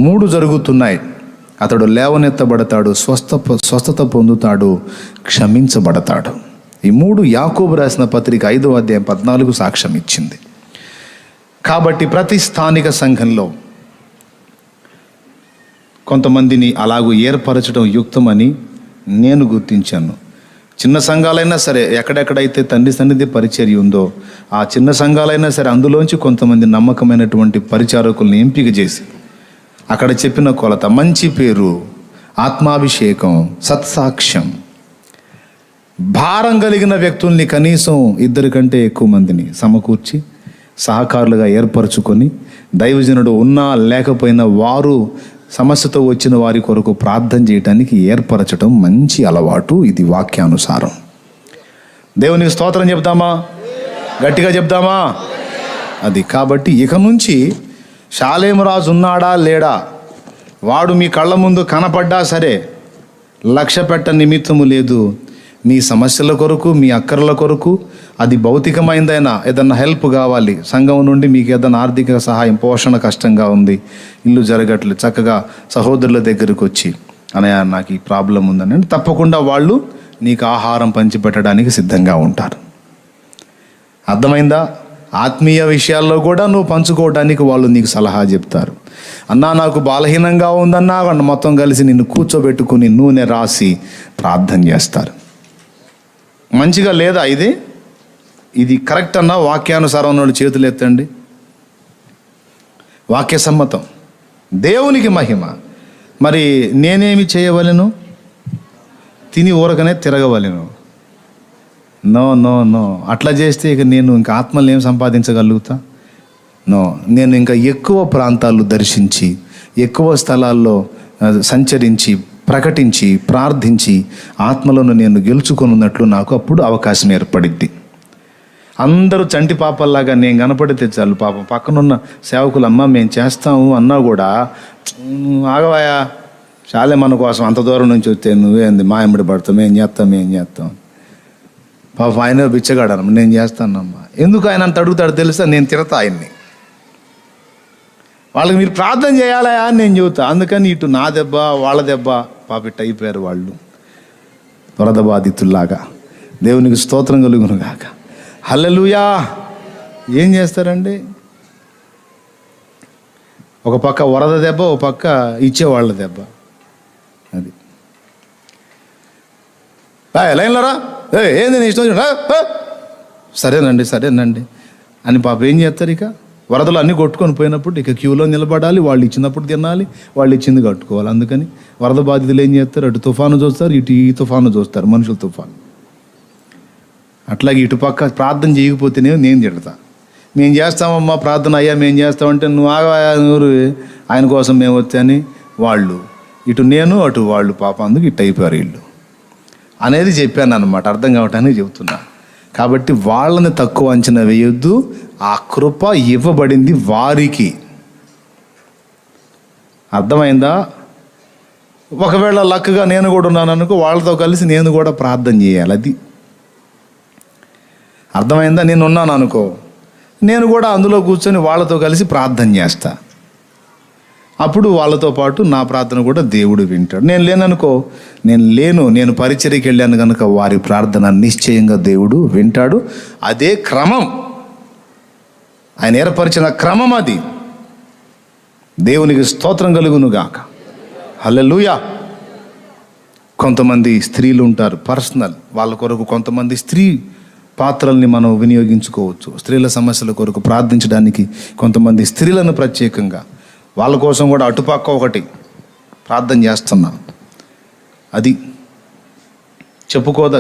3 జరుగుతున్నాయి. అతడు లేవనెత్తబడతాడు, స్వస్థత పొందుతాడు, క్షమించబడతాడు. ఈ 3 యాకోబు రాసిన పత్రిక 5వ అధ్యాయం 14 సాక్ష్యం ఇచ్చింది. కాబట్టి ప్రతి స్థానిక సంఘంలో కొంతమందిని అలాగూ ఏర్పరచడం యుక్తమని నేను గుర్తించాను. చిన్న సంఘాలైనా సరే, ఎక్కడెక్కడైతే తండ్రి సన్నిధి పరిచర్య ఉందో ఆ చిన్న సంఘాలైనా సరే అందులోంచి కొంతమంది నమ్మకమైనటువంటి పరిచారకుల్ని ఎంపిక చేసి అక్కడ చెప్పిన కొలత, మంచి పేరు, ఆత్మాభిషేకం, సత్సాక్ష్యం, భారం కలిగిన వ్యక్తుల్ని కనీసం 2 కంటే ఎక్కువ మందిని సమకూర్చి సహకారులుగా ఏర్పరచుకొని దైవజనుడు ఉన్నా లేకపోయినా వారు సమస్యతో వచ్చిన వారి కొరకు ప్రార్థన చేయడానికి ఏర్పరచడం మంచి అలవాటు. ఇది వాక్యానుసారం. దేవునికి స్తోత్రం చెప్తామా? గట్టిగా చెప్తామా? అది కాబట్టి ఇక నుంచి షాలేము రాజు ఉన్నాడా లేడా, వాడు మీ కళ్ళ ముందు కనపడ్డా సరే లక్ష్య పెట్ట నిమిత్తము లేదు. మీ సమస్యల కొరకు, మీ అక్కర్ల కొరకు, అది భౌతికమైందైనా, ఏదన్నా హెల్ప్ కావాలి సంఘం నుండి, మీకు ఏదైనా ఆర్థిక సహాయం, పోషణ కష్టంగా ఉంది, ఇల్లు జరగట్లేదు, చక్కగా సహోదరుల దగ్గరికి వచ్చి అన్నయ్య నాకు ఈ ప్రాబ్లం ఉందని అంటే తప్పకుండా వాళ్ళు నీకు ఆహారం పంచిపెట్టడానికి సిద్ధంగా ఉంటారు. అర్థమైందా? ఆత్మీయ విషయాల్లో కూడా నువ్వు పంచుకోవడానికి వాళ్ళు నీకు సలహా చెప్తారు. అన్నా నాకు బలహీనంగా ఉందన్నా మొత్తం కలిసి నిన్ను కూర్చోబెట్టుకుని నూనె రాసి ప్రార్థన చేస్తారు. మంచిగా లేదా? ఇది కరెక్ట్ అన్నా వాక్యానుసారం ఉన్న చేతులు ఎత్తండి. వాక్య సమ్మతం, దేవునికి మహిమ. మరి నేనేమి చేయవలెను? తిని ఊరకనే తిరగవలెను? No no no. అట్లా చేస్తే ఇక నేను ఇంకా ఆత్మల్ని ఏం సంపాదించగలుగుతా? నో. నేను ఇంకా ఎక్కువ ప్రాంతాలు దర్శించి, ఎక్కువ స్థలాల్లో సంచరించి, ప్రకటించి, ప్రార్థించి ఆత్మలను నేను గెలుచుకొనున్నట్లు నాకు అప్పుడు అవకాశం ఏర్పడిద్ది. అందరూ చంటి పాపల్లాగా నేను కనపడితే చాలు, పాపం పక్కనున్న సేవకులు అమ్మ మేము చేస్తాము అన్నా కూడా, ఆగవాయా చాలే మన కోసం అంత దూరం నుంచి వస్తే నువ్వేంది మాయమిడి పడతాం, ఏం చేస్తాం. పాపం ఆయన బిచ్చగాడనమ్మ, నేను చేస్తానమ్మా. ఎందుకు ఆయన అంత అడుగుతాడు తెలుసా? నేను తిడతా ఆయన్ని. వాళ్ళకి మీరు ప్రార్థన చేయాలా అని నేను చెబుతా. అందుకని ఇటు నా దెబ్బ వాళ్ళ దెబ్బ పాపిట్ అయిపోయారు వాళ్ళు, వరద బాధితుల్లాగా. దేవునికి స్తోత్రం కలుగును గాక. హల్లెలూయా. ఏం చేస్తారండి? ఒక పక్క వరద దెబ్బ, ఒక పక్క ఇచ్చేవాళ్ళ దెబ్బ. అది లైన్లోరా, ఏంది నీ ఇష్టం, సరేనండి అని పాప ఏం చేస్తారు? ఇక వరదలు అన్నీ కొట్టుకొని పోయినప్పుడు ఇక క్యూలో నిలబడాలి, వాళ్ళు ఇచ్చినప్పుడు తినాలి, వాళ్ళు ఇచ్చింది కట్టుకోవాలి. అందుకని వరద బాధితులు ఏం చేస్తారు? అటు తుఫాను చూస్తారు, ఇటు ఈ తుఫాను చూస్తారు, మనుషుల తుఫాను. అట్లాగే ఇటుపక్క ప్రార్థన చేయకపోతేనే నేను తిడతా. మేము చేస్తామమ్మా ప్రార్థన, అయ్యా మేము చేస్తామంటే నువ్వు ఆగా నూరు ఆయన కోసం మేము వచ్చాని వాళ్ళు. ఇటు నేను అటు వాళ్ళు పాప అందుకు ఇటు అయిపోయారు వీళ్ళు అనేది చెప్పాను అనమాట. అర్థం కావటానికి చెబుతున్నా. కాబట్టి వాళ్ళని తక్కువ అంచనా వేయొద్దు. ఆ కృప ఇవ్వబడింది వారికి. అర్థమైందా? ఒకవేళ లక్గా నేను కూడా ఉన్నాను అనుకో, వాళ్ళతో కలిసి నేను కూడా ప్రార్థన చేయాలి. అది అర్థమైందా? నేను ఉన్నాను అనుకో, నేను కూడా అందులో కూర్చొని వాళ్ళతో కలిసి ప్రార్థన చేస్తా. అప్పుడు వాళ్ళతో పాటు నా ప్రార్థన కూడా దేవుడు వింటాడు. నేను లేననుకో, నేను పరిచర్యకి వెళ్ళాను కనుక వారి ప్రార్థన నిశ్చయంగా దేవుడు వింటాడు. అదే క్రమం, ఆయన ఏర్పరిచిన క్రమం అది. దేవునికి స్తోత్రం కలుగును గాక. హల్లెలూయా. కొంతమంది స్త్రీలు ఉంటారు పర్సనల్, వాళ్ళ కొరకు కొంతమంది స్త్రీ పాత్రల్ని మనం వినియోగించుకోవచ్చు. స్త్రీల సమస్యల కొరకు ప్రార్థించడానికి కొంతమంది స్త్రీలను ప్రత్యేకంగా, వాళ్ళ కోసం కూడా అటుపక్క ఒకటి ప్రార్థన చేస్తున్నాం. అది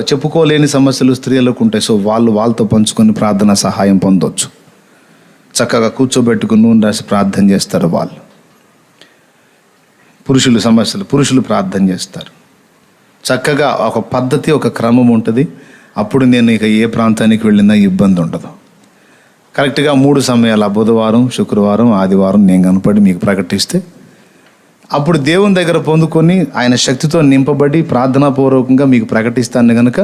చెప్పుకోలేని సమస్యలు స్త్రీలకు ఉంటాయి. సో వాళ్ళతో పంచుకొని ప్రార్థన సహాయం పొందవచ్చు. చక్కగా కూర్చోబెట్టుకుని నూనె రాసి ప్రార్థన చేస్తారు వాళ్ళు. పురుషులు ప్రార్థన చేస్తారు. చక్కగా ఒక పద్ధతి, ఒక క్రమం ఉంటుంది. అప్పుడు నేను ఇక ఏ ప్రాంతానికి వెళ్ళినా ఇబ్బంది ఉండదు. కరెక్ట్గా 3 సమయాలు, బుధవారం, శుక్రవారం, ఆదివారం నేను కనపడి మీకు ప్రకటిస్తే అప్పుడు దేవుని దగ్గర పొందుకొని ఆయన శక్తితో నింపబడి ప్రార్థనాపూర్వకంగా మీకు ప్రకటిస్తాను కనుక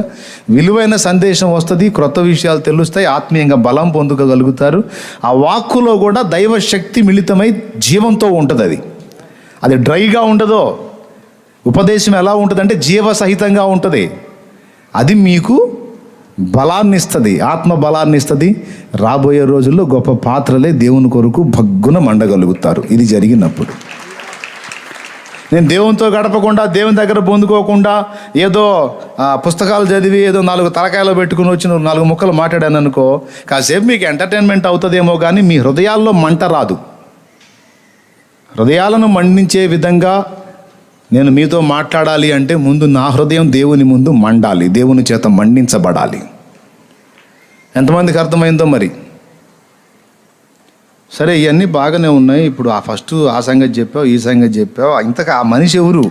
విలువైన సందేశం వస్తుంది, క్రొత్త విషయాలు తెలుస్తాయి, ఆత్మీయంగా బలం పొందుకోగలుగుతారు. ఆ వాక్కులో కూడా దైవ శక్తి మిళితమై జీవంతో ఉంటుంది. అది డ్రైగా ఉండదో. ఉపదేశం ఎలా ఉంటుందంటే జీవ సహితంగా ఉంటుంది. అది మీకు బలాన్ని ఇస్తుంది, ఆత్మ బలాన్ని ఇస్తుంది. రాబోయే రోజుల్లో గొప్ప పాత్రలే దేవుని కొరకు భగ్గున మండగలుగుతారు ఇది జరిగినప్పుడు. నేను దేవునితో గడపకుండా, దేవుని దగ్గర పొందుకోకుండా ఏదో పుస్తకాలు చదివి ఏదో 4 తలకాయలో పెట్టుకుని వచ్చి 4 ముక్కలు మాట్లాడాను అనుకో, కాసేపు మీకు ఎంటర్టైన్మెంట్ అవుతుందేమో కానీ మీ హృదయాల్లో మంట రాదు. హృదయాలను మండించే విధంగా నేను మీతో మాట్లాడాలి అంటే ముందు నా హృదయం దేవుని ముందు మండాలి, దేవుని చేత మండించబడాలి. ఎంతమందికి అర్థమైందో మరి. సరే, ఇవన్నీ బాగానే ఉన్నాయి. ఇప్పుడు ఫస్ట్ ఆ సంగతి చెప్పావు, ఈ సంగతి చెప్పావు. ఇంతకు ఆ మనిషి ఎవరు?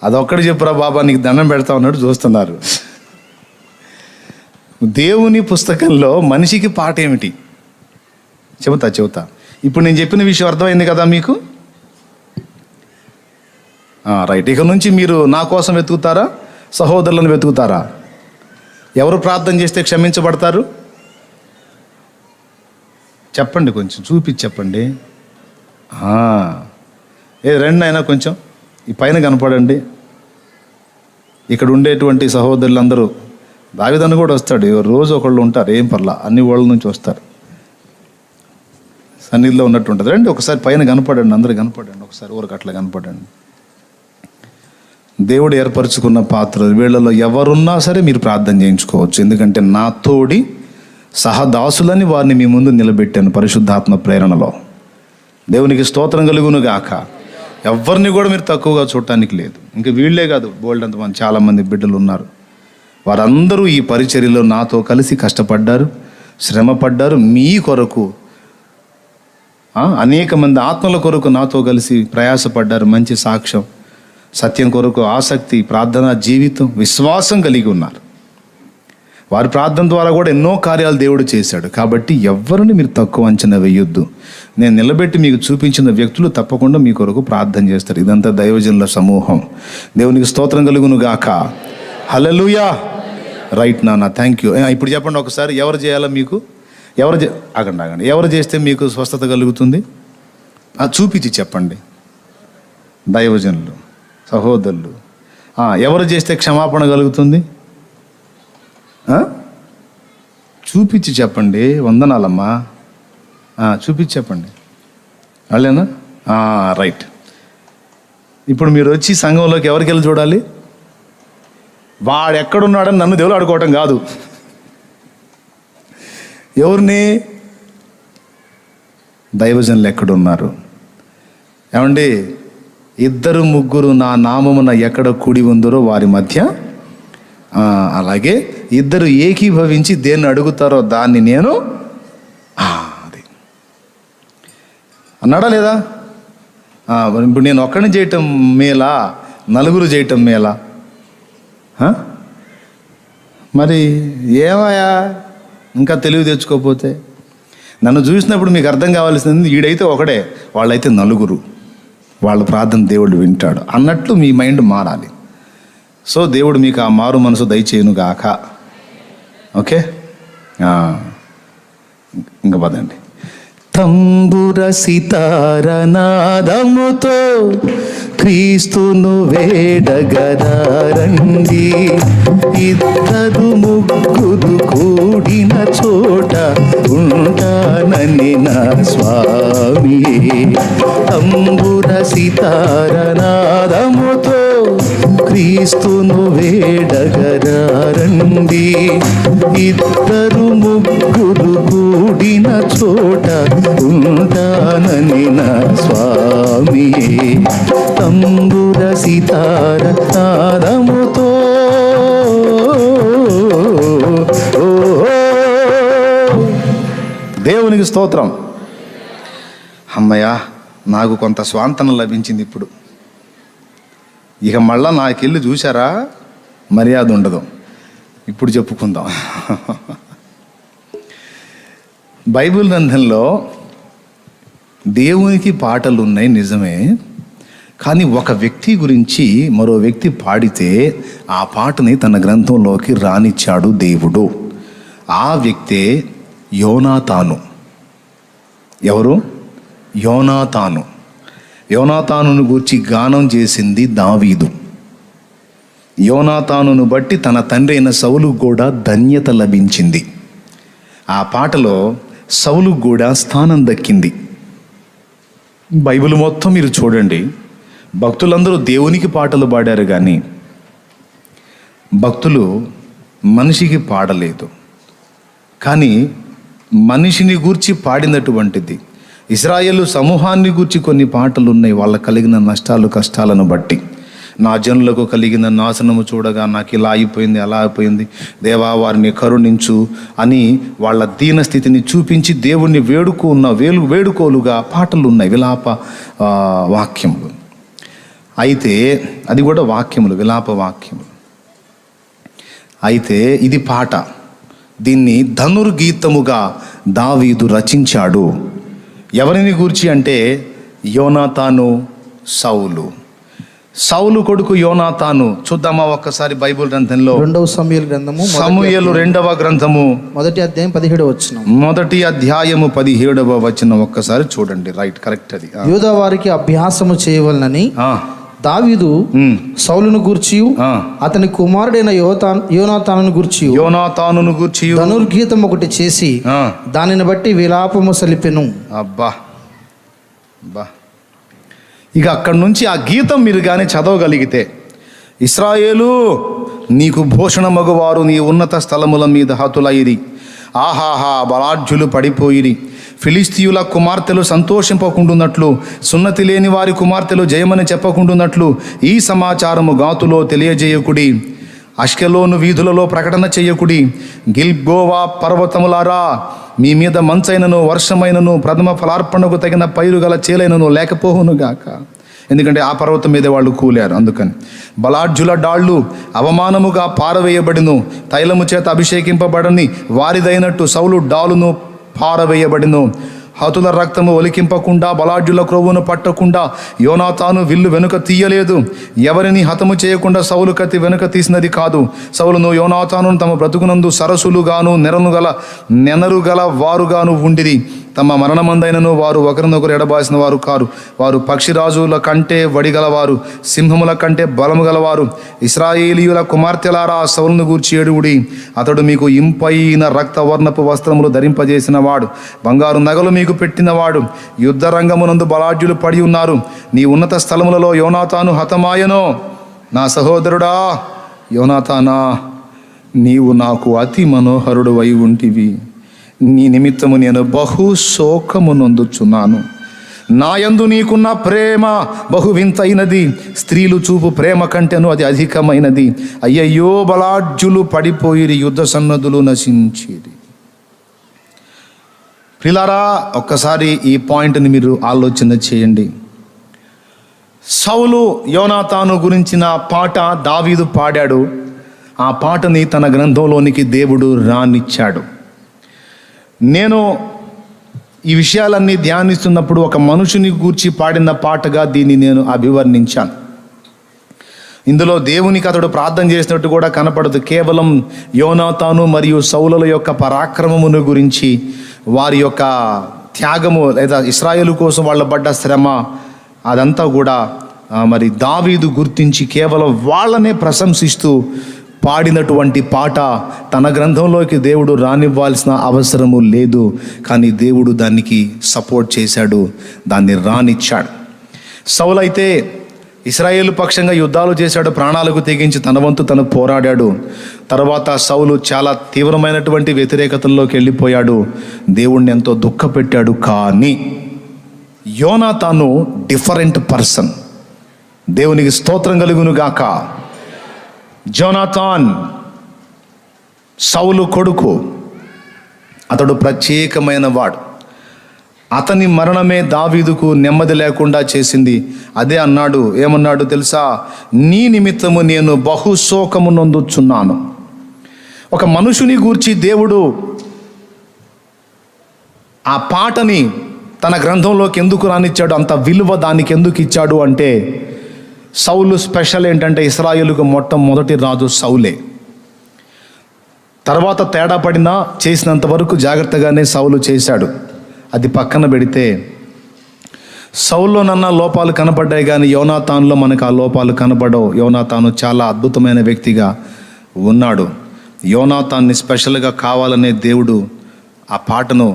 అదొక్కటి చెప్పురా బాబా, నీకు దండం పెడతా ఉన్నాడు చూస్తున్నారు. దేవుని పుస్తకంలో మనిషికి పాట ఏమిటి చెబుతా. ఇప్పుడు నేను చెప్పిన విషయం అర్థమైంది కదా మీకు? రైట్. ఇక నుంచి మీరు నా కోసం వెతుకుతారా, సహోదరులను వెతుకుతారా? ఎవరు ప్రార్థన చేస్తే క్షమించబడతారు? చెప్పండి, కొంచెం చూపించి చెప్పండి. రండి అయినా కొంచెం ఈ పైన కనపడండి. ఇక్కడ ఉండేటువంటి సహోదరులందరూ, దావీదన్న కూడా వస్తాడు, రోజు ఒకళ్ళు ఉంటారు, ఏం పర్లా, అన్ని ఊళ్ళ నుంచి వస్తారు, సన్నిధిలో ఉన్నట్టు ఉంటుంది. రండి ఒకసారి పైన కనపడండి, అందరూ కనపడండి, ఒకసారి ఊరికి అట్లా కనపడండి. దేవుడు ఏర్పరచుకున్న పాత్రలు, వీళ్ళలో ఎవరున్నా సరే మీరు ప్రార్థన చేయించుకోవచ్చు. ఎందుకంటే నా తోడి సహదాసులని వారిని మీ ముందు నిలబెట్టాను పరిశుద్ధాత్మ ప్రేరణలో. దేవునికి స్తోత్రం కలుగును గాక. ఎవరిని కూడా మీరు తక్కువగా చూడటానికి లేదు. ఇంకా వీళ్ళే కాదు, బోల్డ్ మంది చాలామంది బిడ్డలు ఉన్నారు. వారందరూ ఈ పరిచర్యలో నాతో కలిసి కష్టపడ్డారు, శ్రమపడ్డారు. మీ కొరకు అనేక మంది ఆత్మల కొరకు నాతో కలిసి ప్రయాసపడ్డారు. మంచి సాక్ష్యం, సత్యం కొరకు ఆసక్తి, ప్రార్థన జీవితం, విశ్వాసం కలిగి ఉన్నారు. వారి ప్రార్థన ద్వారా కూడా ఎన్నో కార్యాలు దేవుడు చేశాడు. కాబట్టి ఎవరిని మీరు తక్కువ అంచనా వేయొద్దు. నేను నిలబెట్టి మీకు చూపించిన వ్యక్తులు తప్పకుండా మీ కొరకు ప్రార్థన చేస్తారు. ఇదంతా దైవజనుల సమూహం. దేవునికి స్తోత్రం కలుగును గాక. హల్లెలూయా. రైట్ నాన్న, థ్యాంక్ యూ. ఇప్పుడు చెప్పండి ఒకసారి, ఎవరు చేయాలో మీకు? ఆగండి. ఎవరు చేస్తే మీకు స్వస్థత కలుగుతుంది? చూపించి చెప్పండి. దైవజనులు, సహోదరులు. ఎవరు చేస్తే క్షమాపణ కలుగుతుంది? చూపించి చెప్పండి. వందనాలమ్మా. చూపించి చెప్పండి. వాళ్ళేనా? రైట్. ఇప్పుడు మీరు వచ్చి సంఘంలోకి ఎవరికి వెళ్ళి చూడాలి? వాడు ఎక్కడున్నాడని నన్ను దేవుడు ఆడుకోవటం కాదు. ఎవరిని? దైవజనులు ఎక్కడున్నారు? ఏమండి, 2 3 నా నామమున ఎక్కడ కూడి ఉందరో వారి మధ్య, అలాగే 2 ఏకీభవించి దేన్ని అడుగుతారో దాన్ని నేను, అది అన్నాడా లేదా? ఇప్పుడు నేను ఒక్కడిని చేయటం మేలా, నలుగురు చేయటం మేలా? మరి ఏమయ్యా ఇంకా తెలివి తెచ్చుకోకపోతే? నన్ను చూసినప్పుడు మీకు అర్థం కావాల్సింది, ఈడైతే ఒకడే, వాళ్ళైతే నలుగురు, వాళ్ళ ప్రార్థన దేవుడు వింటాడు అన్నట్లు మీ మైండ్ మారాలి. సో దేవుడు మీకు ఆ మారు మనసు దయచేయును గాక. ఓకే, ఇంకా పదండి. తంబుర సితార నాదముతో క్రీస్తును వేడగరండి, ఇద్దరు ముగ్గురు కూడిన చోట ఉంటానని నా స్వామి. తంబుర సితార నాదముతో క్రీస్తును వేడగరండి, ఇద్దరు ముగ్గురు కూడిన చోట ఉంటానని నా స్వామి. తంబుర సితార నాదముతో దేవునికి స్తోత్రం. అమ్మయ్యా, నాకు కొంత స్వాంతన లభించింది ఇప్పుడు. ఇక మళ్ళా నాకెళ్ళి చూసారా మర్యాద ఉండదు. ఇప్పుడు చెప్పుకుందాం. బైబిల్ గ్రంథంలో దేవునికి పాటలు ఉన్నాయి నిజమే, కానీ ఒక వ్యక్తి గురించి మరో వ్యక్తి పాడితే ఆ పాటని తన గ్రంథంలోకి రానిచ్చాడు దేవుడు. ఆ వ్యక్తే యోనాతాను. ఎవరు? యోనాతాను. యోనాతానును గూర్చి గానం చేసింది దావీదు. యోనాతానును బట్టి తన తండ్రి అయిన సౌలుకు కూడా ధన్యత లభించింది. ఆ పాటలో సౌలుకు కూడా స్థానం దక్కింది. బైబిల్ మొత్తం మీరు చూడండి, భక్తులందరూ దేవునికి పాటలు పాడారు, కానీ భక్తులు మనిషికి పాడలేదు. కానీ మనిషిని గూర్చి పాడినటువంటిది, ఇశ్రాయేలు సమూహాన్ని గూర్చి కొన్ని పాటలు ఉన్నాయి. వాళ్ళ కలిగిన నష్టాలు కష్టాలను బట్టి, నా జనులకు కలిగిన నాశనము చూడగా నాకు ఇలా అయిపోయింది, అలా అయిపోయింది, దేవా వారిని కరుణించు అని వాళ్ళ దీన స్థితిని చూపించి దేవుణ్ణి వేడుకోలుగా పాటలు ఉన్నాయి, విలాప వాక్యములు. అయితే అది కూడా వాక్యములు, విలాప వాక్యములు. అయితే ఇది పాట. దీన్ని ధనుర్గీతముగా దావీదు రచించాడు. ఎవరిని గూర్చి అంటే యోనాతాను, సౌలు. సౌలు కొడుకు యోనాతాను. చూద్దామా ఒక్కసారి బైబిల్ గ్రంథంలో 2వ సమూయేలు గ్రంథము, సమూయేలు 2వ గ్రంథము 1వ అధ్యాయం 17వ వచనం. 1వ అధ్యాయము 17వ వచనం ఒక్కసారి చూడండి. Right, correct. అది యూదా వారికి అభ్యాసము చేయవలనని దావీదు సౌలును గూర్చి అతని కుమారుడైన యోనాతానును గూర్చి ధనుర్గీతం ఒకటి చేసి దానిని బట్టి విలాపము సలిపెను. అబ్బా, ఇక అక్కడి నుంచి ఆ గీతం మీరు కానీ చదవగలిగితే, ఇశ్రాయేలు నీకు భూషణ మగువారు నీ ఉన్నత స్థలముల మీద హతులైరి, ఆహాహా బలాఢ్యులు పడిపోయిరి, ఫిలిస్తీయుల కుమార్తెలు సంతోషింపకుండున్నట్లు, సున్నతి లేని వారి కుమార్తెలు జయమని చెప్పకుండున్నట్లు ఈ సమాచారము గాతులో తెలియజేయకుడి, అష్కెలోను వీధులలో ప్రకటన చేయకుడి. గిల్బోవా పర్వతములారా, మీ మీద మంచైనను వర్షమైనను ప్రథమ ఫలార్పణకు తగిన పైరు గల చేలైనను లేకపోవునుగాక. ఎందుకంటే ఆ పర్వతం మీద వాళ్ళు కూలారు. అందుకని బలాఢ్యుల డాళ్ళు అవమానముగా పారవేయబడిను, తైలము చేత అభిషేకింపబడని వారిదైనట్టు సౌలు డాలును పారవేయబడిను. హతుల రక్తము ఒలికింపకుండా, బలాఢ్యుల క్రొవ్వును పట్టకుండా యోనాతాను విల్లు వెనుక తీయలేదు. ఎవరిని హతము చేయకుండా సౌలు కత్తి వెనుక తీసినది కాదు. సౌలును యోనాతాను తమ బ్రతుకునందు సరసులుగాను నెనరు గల వారుగాను ఉండిరి. తమ మరణమందైనను వారు ఒకరినొకరు ఎడబాసిన వారు కారు. వారు పక్షిరాజుల కంటే వడిగలవారు, సింహముల కంటే బలము గలవారు. ఇశ్రాయేలీయుల కుమార్తెలారా, సౌలును గూర్చి ఏడుగుడి. అతడు మీకు ఇంపైన రక్తవర్ణపు వస్త్రములు ధరింపజేసిన వాడు, బంగారు నగలు మీకు పెట్టినవాడు. యుద్ధ రంగమునందు బలాఢ్యులు పడి ఉన్నారు. నీ ఉన్నత స్థలములలో యోనాతాను హతమాయనో. నా సహోదరుడా యోనాతానా, నీవు నాకు అతి మనోహరుడు అయి ఉంటివి. నీ నిమిత్తము నేను బహు శోకము నొందుచున్నాను. నా యందు నీకున్న ప్రేమ బహు వింతైనది, స్త్రీలు చూపు ప్రేమ కంటేను అది అధికమైనది. అయ్యయ్యో బలాఢ్యులు పడిపోయిరి, యుద్ధ సన్నద్ధులు నశించిరి. ప్రియులారా, ఒక్కసారి ఈ పాయింట్ని మీరు ఆలోచన చేయండి. సౌలు యోనాతాను గురించిన పాట దావీదు పాడాడు. ఆ పాటని తన గ్రంథంలోనికి దేవుడు రానిచ్చాడు. నేను ఈ విషయాలన్నీ ధ్యానిస్తున్నప్పుడు ఒక మనుషుని గూర్చి పాడిన పాటగా దీన్ని నేను అభివర్ణించాను. ఇందులో దేవునికి అతడు ప్రార్థన చేసినట్టు కూడా కనపడదు. కేవలం యోనాతాను మరియు సౌలుల యొక్క పరాక్రమమును గురించి, వారి యొక్క త్యాగము లేదా ఇశ్రాయేలు కోసం వాళ్ళ పడ్డ శ్రమ, అదంతా కూడా మరి దావీదు గుర్తించి కేవలం వాళ్ళనే ప్రశంసిస్తూ పాడినటువంటి పాట తన గ్రంథంలోకి దేవుడు రానివ్వాల్సిన అవసరము లేదు. కానీ దేవుడు దానికి సపోర్ట్ చేశాడు, దాన్ని రానిచ్చాడు. సౌలైతే ఇశ్రాయేలు పక్షంగా యుద్ధాలు చేశాడు, ప్రాణాలకు తెగించి తన వంతు తను పోరాడాడు. తర్వాత సౌలు చాలా తీవ్రమైనటువంటి వ్యతిరేకతల్లోకి వెళ్ళిపోయాడు, దేవుణ్ణి ఎంతో దుఃఖపెట్టాడు. కానీ యోనాతాను డిఫరెంట్ పర్సన్. దేవునికి స్తోత్రం కలుగును గాక. జోనాతాన్ సౌలు కొడుకు, అతడు ప్రత్యేకమైన వాడు. అతని మరణమే దావీదుకు నెమ్మది లేకుండా చేసింది. అదే అన్నాడు, ఏమన్నాడు తెలుసా? నీ నిమిత్తము నేను బహుశోకము నొందుచున్నాను. ఒక మనుషుని గూర్చి దేవుడు ఆ పాటని తన గ్రంథంలోకి ఎందుకు రానిచ్చాడు, అంత విలువ దానికి ఎందుకు ఇచ్చాడు అంటే, సౌలు స్పెషల్ ఏంటంటే ఇశ్రాయేలుకు మొట్టమొదటి రాజు సౌలే. తర్వాత తేడా పడినా చేసినంత వరకు జాగ్రత్తగానే సౌలు చేశాడు. అది పక్కన పెడితే సౌల్లోనన్నా లోపాలు కనపడ్డాయి, కానీ యోనాతానులో మనకు ఆ లోపాలు కనపడవు. యోనాతాను చాలా అద్భుతమైన వ్యక్తిగా ఉన్నాడు. యోనాతాన్ని స్పెషల్గా కావాలనే దేవుడు ఆ పాటను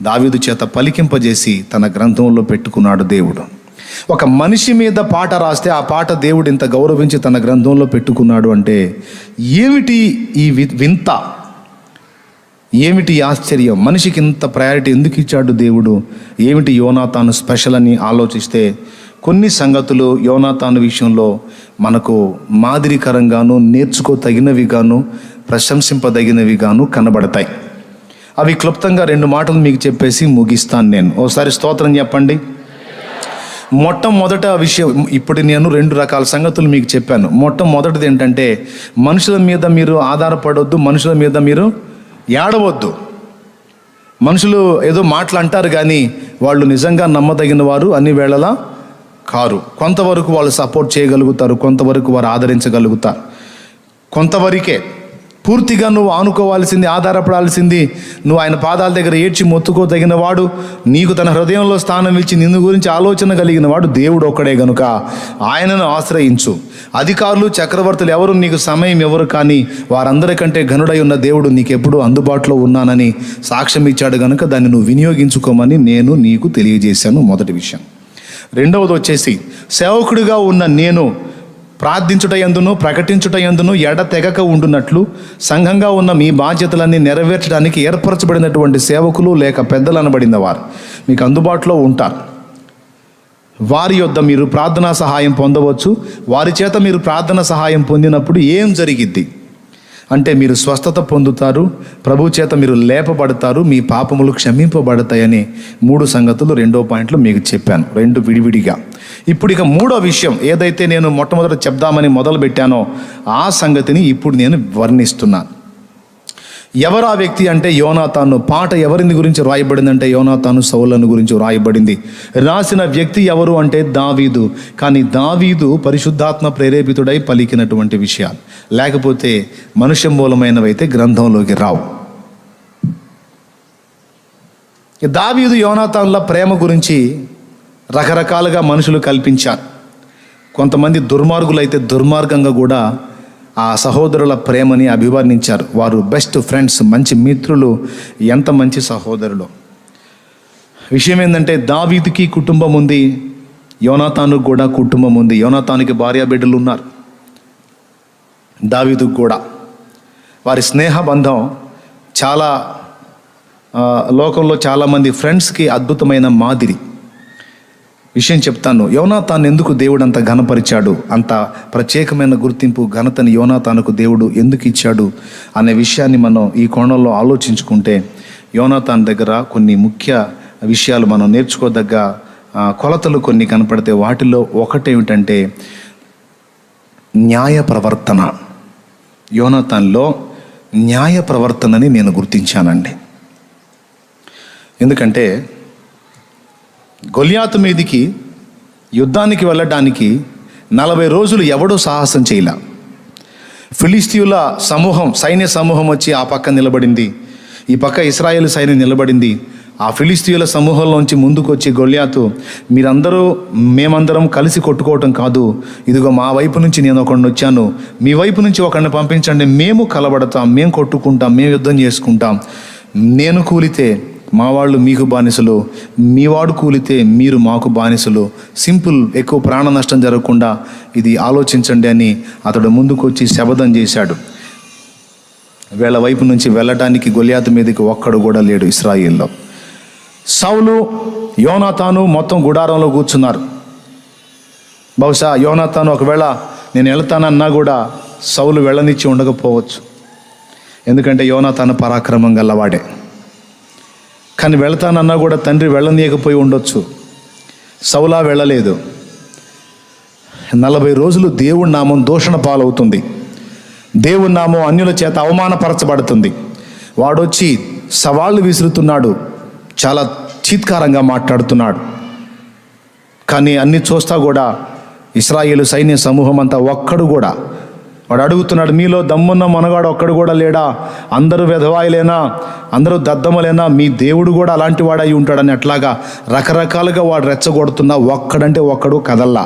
దావీదు చేత పలికింపజేసి తన గ్రంథంలో పెట్టుకున్నాడు దేవుడు. ఒక మనిషి మీద పాట రాస్తే ఆ పాట దేవుడు ఇంత గౌరవించి తన గ్రంథంలో పెట్టుకున్నాడు అంటే ఏమిటి ఈ వింత, ఏమిటి ఆశ్చర్యం? మనిషికి ఇంత ప్రయారిటీ ఎందుకు ఇచ్చాడు దేవుడు? ఏమిటి యోనాతాను స్పెషల్ అని ఆలోచిస్తే కొన్ని సంగతులు యోనాతాను విషయంలో మనకు మాదిరికరంగాను, నేర్చుకోదగినవిగాను, ప్రశంసింపదగినవిగాను కనబడతాయి. అవి క్లుప్తంగా 2 మాటలు మీకు చెప్పేసి ముగిస్తాను నేను. ఓసారి స్తోత్రం చెప్పండి. మొట్టమొదట విషయం, ఇప్పుడు నేను 2 రకాల సంగతులు మీకు చెప్పాను. మొట్టమొదటిది ఏంటంటే, మనుషుల మీద మీరు ఆధారపడవద్దు, మనుషుల మీద మీరు ఏడవద్దు. మనుషులు ఏదో మాటలు అంటారు కానీ వాళ్ళు నిజంగా నమ్మదగిన వారు అన్ని వేళలా కారు. కొంతవరకు వాళ్ళు సపోర్ట్ చేయగలుగుతారు, కొంతవరకు వారు ఆదరించగలుగుతారు, కొంతవరకే. పూర్తిగా నువ్వు ఆనుకోవాల్సింది, ఆధారపడాల్సింది, నువ్వు ఆయన పాదాల దగ్గర ఏడ్చి మొత్తుకోదగిన వాడు, నీకు తన హృదయంలో స్థానం ఇచ్చి నిన్ను గురించి ఆలోచన కలిగిన వాడు దేవుడు ఒక్కడే గనుక ఆయనను ఆశ్రయించు. అధికారులు, చక్రవర్తులు ఎవరు నీకు సమయం ఎవరు, కానీ వారందరికంటే ఘనుడై ఉన్న దేవుడు నీకెప్పుడు అందుబాటులో ఉన్నానని సాక్ష్యం ఇచ్చాడు గనుక దాన్ని నువ్వు వినియోగించుకోమని నేను నీకు తెలియజేశాను. మొదటి విషయం. రెండవది వచ్చేసి, సేవకుడిగా ఉన్న నేను ప్రార్థించుట యందును ప్రకటించుట యందును ఎడతెగక ఉండునట్లు సంఘంగా ఉన్న మీ బాధ్యతలన్నీ నెరవేర్చడానికి ఏర్పరచబడినటువంటి సేవకులు లేక పెద్దలు అనబడిన వారు మీకు అందుబాటులో ఉంటారు. వారి యొద్ద మీరు ప్రార్థనా సహాయం పొందవచ్చు. వారి చేత మీరు ప్రార్థన సహాయం పొందినప్పుడు ఏం జరిగిద్ది అంటే, మీరు స్వస్థత పొందుతారు, ప్రభు చేత మీరు లేపబడతారు, మీ పాపములు క్షమింపబడతాయని 3 సంగతులు 2వ పాయింట్లో మీకు చెప్పాను, 2 విడివిడిగా. ఇప్పుడు ఇక 3వ విషయం ఏదైతే నేను మొట్టమొదట చెప్దామని మొదలుపెట్టానో ఆ సంగతిని ఇప్పుడు నేను వర్ణిస్తున్నాను. ఎవరు ఆ వ్యక్తి అంటే యోనాతాను. పాట ఎవరిని గురించి రాయబడిందంటే యోనాతాను సౌలను గురించి రాయబడింది. రాసిన వ్యక్తి ఎవరు అంటే దావీదు. కానీ దావీదు పరిశుద్ధాత్మ ప్రేరేపితుడై పలికినటువంటి విషయాలు, లేకపోతే మనుష్య మూలమైనవైతే గ్రంథంలోకి రావు. దావీదు యోనాతానుల ప్రేమ గురించి రకరకాలుగా మనుషులు కల్పించారు. కొంతమంది దుర్మార్గులైతే దుర్మార్గంగా కూడా ఆ సహోదరుల ప్రేమని అభివర్ణించారు. వారు బెస్ట్ ఫ్రెండ్స్, మంచి మిత్రులు, ఎంత మంచి సహోదరులు. విషయం ఏంటంటే, దావీదుకి కుటుంబం ఉంది, యోనాతానుకు కూడా కుటుంబం ఉంది. యోనాతానుకి భార్య బిడ్డలు ఉన్నారు, దావీదుకు కూడా. వారి స్నేహ బంధం చాలా లోకంలో చాలామంది ఫ్రెండ్స్కి అద్భుతమైన మాదిరి. విషయం చెప్తాను. యోనాతాను ఎందుకు దేవుడు అంత ఘనపరిచాడు, అంత ప్రత్యేకమైన గుర్తింపు ఘనతని యోనాతానుకు దేవుడు ఎందుకు ఇచ్చాడు అనే విషయాన్ని మనం ఈ కోణంలో ఆలోచించుకుంటే, యోనాతాను దగ్గర కొన్ని ముఖ్య విషయాలు మనం నేర్చుకోదగ్గ కొలతలు కొన్ని కనపడితే వాటిలో ఒకటేమిటంటే న్యాయ ప్రవర్తన. యోనాతాన్లో న్యాయ ప్రవర్తనని నేను గుర్తించానండి. ఎందుకంటే గొల్యాతు మీదికి యుద్ధానికి వెళ్ళడానికి 40 రోజులు ఎవడూ సాహసం చేయలే. ఫిలిస్తీయుల సమూహం, సైన్య సమూహం వచ్చి ఆ పక్క నిలబడింది, ఈ పక్క ఇశ్రాయేలు సైన్యం నిలబడింది. ఆ ఫిలిస్తీయుల సమూహంలోంచి ముందుకు వచ్చి గొల్యాతు, మేమందరం కలిసి కొట్టుకోవటం కాదు, ఇదిగో మా వైపు నుంచి నేను ఒకడిని వచ్చాను, మీ వైపు నుంచి ఒకడిని పంపించండి, మేము కలబడతాం, మేము కొట్టుకుంటాం, మేము యుద్ధం చేసుకుంటాం. నేను కూలితే మా వాళ్ళు మీకు బానిసలు, మీ వాడు కూలితే మీరు మాకు బానిసలు. సింపుల్, ఎక్కువ ప్రాణ నష్టం జరగకుండా ఇది ఆలోచించండి అని అతడు ముందుకు వచ్చి శపథం చేశాడు. వీళ్ళ వైపు నుంచి వెళ్ళటానికి గొల్యాతు మీదకి ఒక్కడు కూడా లేడు ఇశ్రాయేల్లో. సౌలు, యోనాతాను మొత్తం గుడారంలో కూర్చున్నారు. బహుశా యోనాతాను ఒకవేళ నేను వెళ్తానన్నా కూడా సౌలు వెళ్ళనిచ్చి ఉండకపోవచ్చు. ఎందుకంటే యోనాతాను పరాక్రమం గల్లవాడే. కానీ వెళ్తానన్నా కూడా తండ్రి వెళ్ళనీయకపోయి ఉండొచ్చు. సౌలా వెళ్ళలేదు. 40 రోజులు దేవుడి నామం దూషణ పాలవుతుంది, దేవుడి నామం అన్యుల చేత అవమానపరచబడుతుంది. వాడొచ్చి సవాళ్ళు విసురుతున్నాడు, చాలా చీత్కారంగా మాట్లాడుతున్నాడు. కానీ అన్ని చూస్తా కూడా ఇశ్రాయేలు సైన్య సమూహం అంతా ఒక్కడు కూడా, వాడు అడుగుతున్నాడు, మీలో దమ్మున్న మనగాడు ఒక్కడు కూడా లేడా? అందరూ వెధవాయిలేనా? అందరూ దద్దమలేనా? మీ దేవుడు కూడా అలాంటి వాడు అయి ఉంటాడని అట్లాగా రకరకాలుగా వాడు రెచ్చగొడుతున్నా ఒక్కడంటే ఒక్కడు కదల్లా.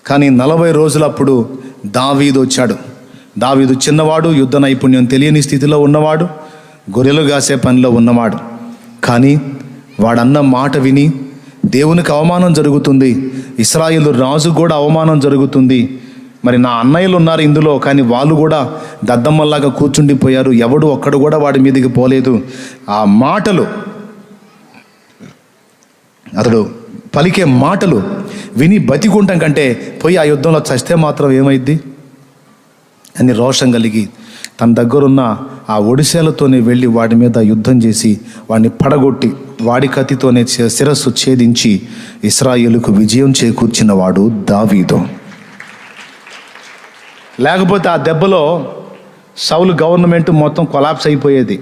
కానీ 40 రోజులప్పుడు దావీదు వచ్చాడు. దావీదు చిన్నవాడు, యుద్ధ నైపుణ్యం తెలియని స్థితిలో ఉన్నవాడు, గొర్రెలు కాసే పనిలో ఉన్నవాడు. కానీ వాడన్న మాట విని దేవునికి అవమానం జరుగుతుంది, ఇశ్రాయేలు రాజు కూడా అవమానం జరుగుతుంది. మరి నా అన్నయ్యలు ఉన్నారు ఇందులో, కానీ వాళ్ళు కూడా దద్దమ్మల్లాగా కూర్చుండిపోయారు, ఎవడు ఒక్కడు కూడా వాడి మీదకి పోలేదు. ఆ మాటలు, అతడు పలికే మాటలు విని బతికుంటాం కంటే పోయి ఆ యుద్ధంలో చస్తే మాత్రం ఏమైద్ది అని రోషం కలిగి తన దగ్గరున్న ఆ ఒడిశాలతోనే వెళ్ళి వాడి మీద యుద్ధం చేసి వాడిని పడగొట్టి వాడి కత్తితోనే శిరస్సు ఛేదించి ఇశ్రాయేలుకు విజయం చేకూర్చిన వాడు దావీదు. లేకపోతే ఆ దెబ్బలో సౌలు గవర్నమెంట్ మొత్తం కొలాప్స్ అయిపోయేది.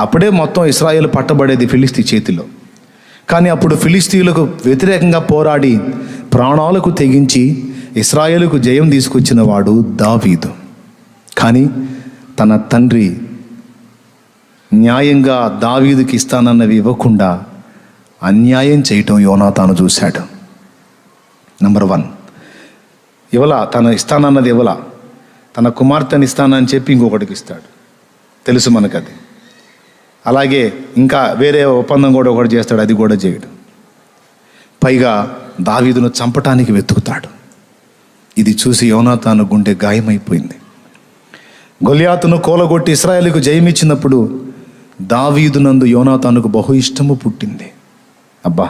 అప్పుడే మొత్తం ఇశ్రాయేలు పట్టబడేది ఫిలిస్తీ చేతిలో. కానీ అప్పుడు ఫిలిస్తీయులకు వ్యతిరేకంగా పోరాడి ప్రాణాలకు తెగించి ఇశ్రాయేలుకు జయం తీసుకొచ్చిన వాడు దావీదు. కానీ తన తండ్రి న్యాయంగా దావీదుకి ఇస్తానన్నవి ఇవ్వకుండా అన్యాయం చేయటం యోనాతాను చూశాడు. నంబర్ 1, ఇవ్వలా, తన ఇస్తానన్నది ఇవ్వలా, తన కుమార్తెని ఇస్తానని చెప్పి ఇంకొకటికి ఇస్తాడు. తెలుసు మనకు అది. అలాగే ఇంకా వేరే ఒప్పందం కూడా ఒకటి చేస్తాడు, అది కూడా చేయడు. పైగా దావీదును చంపటానికి వెతుకుతాడు. ఇది చూసి యోనాతాను గుండె గాయమైపోయింది. గొల్యాతును కూలగొట్టి ఇశ్రాయేలుకు జయమిచ్చినప్పుడు దావీదునందు యోనాతానుకు బహు ఇష్టము పుట్టింది. అబ్బా,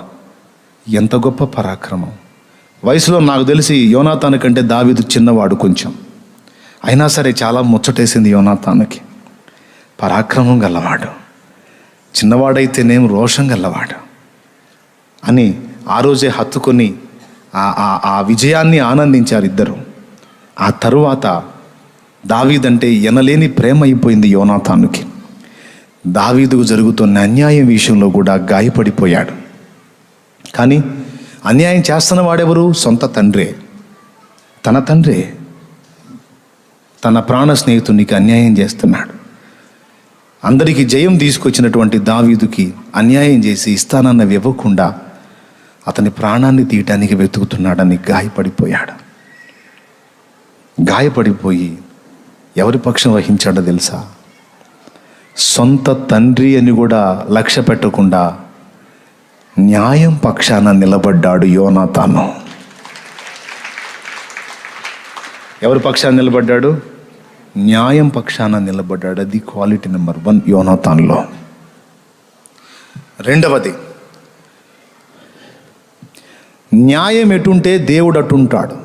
ఎంత గొప్ప పరాక్రమం! వయసులో నాకు తెలిసి యోనాతాను కంటే దావీదు చిన్నవాడు కొంచెం, అయినా సరే చాలా ముచ్చటేసింది యోనాతానుకి. పరాక్రమం గల్లవాడు, చిన్నవాడైతేనేం రోషం గల్లవాడు అని ఆ రోజే హత్తుకొని ఆ విజయాన్ని ఆనందించారు ఇద్దరు. ఆ తరువాత దావీదంటే ఎనలేని ప్రేమ అయిపోయింది యోనాతానుకి. దావీదుకు జరుగుతున్న అన్యాయం విషయంలో కూడా గాయపడిపోయాడు. కానీ అన్యాయం చేస్తున్న వాడెవరు? సొంత తండ్రే, తన తండ్రే తన ప్రాణ స్నేహితునికి అన్యాయం చేస్తున్నాడు. అందరికీ జయం తీసుకొచ్చినటువంటి దావీదుకి అన్యాయం చేసి ఇస్తానన్నవి ఇవ్వకుండా అతని ప్రాణాన్ని తీయటానికి వెతుకుతున్నాడని గాయపడిపోయాడు. గాయపడిపోయి ఎవరి పక్షం వహించాడో తెలుసా? సొంత తండ్రి అని కూడా లక్ష్య పెట్టకుండా న్యాయం పక్షాన నిలబడ్డాడు యోనాతాను. ఎవరి పక్షాన నిలబడ్డాడు? న్యాయం పక్షాన నిలబడ్డాడు. అది క్వాలిటీ నెంబర్ 1 యోనాతాన్లో. రెండవది, న్యాయం ఎటుంటే దేవుడు అటుంటాడు.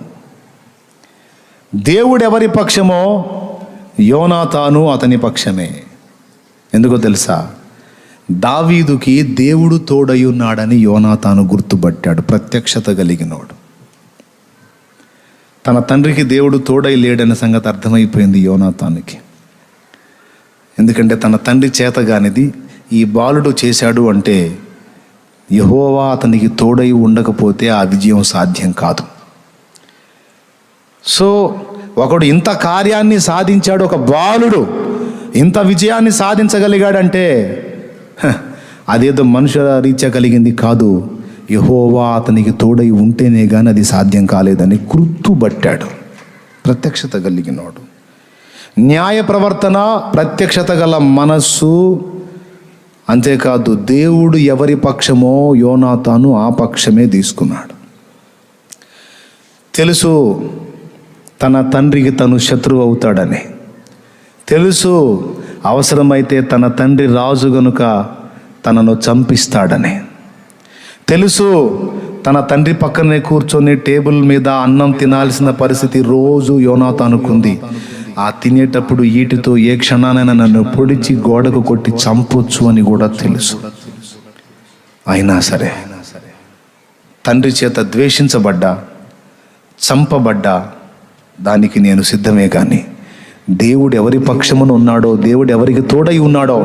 దేవుడు ఎవరి పక్షమో యోనాతాను అతని పక్షమే. ఎందుకో తెలుసా? దావీదుకి దేవుడు తోడై ఉన్నాడని యోనాతాను గుర్తుపట్టాడు, ప్రత్యక్షత కలిగినోడు. తన తండ్రికి దేవుడు తోడై లేడనే సంగతి అర్థమైపోయింది యోనాతానుకి. ఎందుకంటే తన తండ్రి చేతగానిది ఈ బాలుడు చేశాడు అంటే యెహోవా అతనికి తోడై ఉండకపోతే ఆ విజయం సాధ్యం కాదు. సో ఒకడు ఇంత కార్యాన్ని సాధించాడు, ఒక బాలుడు ఇంత విజయాన్ని సాధించగలిగాడంటే అదేదో మనుషుల రీత్యా కలిగింది కాదు, యెహోవా అతనికి తోడై ఉంటేనే కానీ అది సాధ్యం కాలేదని గుర్తుపట్టాడు. ప్రత్యక్షత కలిగినోడు, న్యాయ ప్రవర్తన, ప్రత్యక్షత గల మనస్సు. అంతేకాదు దేవుడు ఎవరి పక్షమో యోనాతాను ఆ పక్షమే తీసుకున్నాడు. తెలుసు తన తండ్రికి తను శత్రువు అవుతాడని, తెలుసు అవసరమైతే తన తండ్రి రాజు గనుక తనను చంపిస్తాడని, తెలుసు తన తండ్రి పక్కనే కూర్చొని టేబుల్ మీద అన్నం తినాల్సిన పరిస్థితి రోజు యోనాతానుకుంది. ఆ తినేటప్పుడు ఈటితో ఏ క్షణానైనా నన్ను పొడిచి గోడకు కొట్టి చంపొచ్చు అని కూడా తెలుసు. అయినా సరే తండ్రి చేత ద్వేషించబడ్డా, చంపబడ్డా దానికి నేను సిద్ధమే. కానీ దేవుడు ఎవరి పక్షమున ఉన్నాడో, దేవుడు ఎవరికి తోడై ఉన్నాడో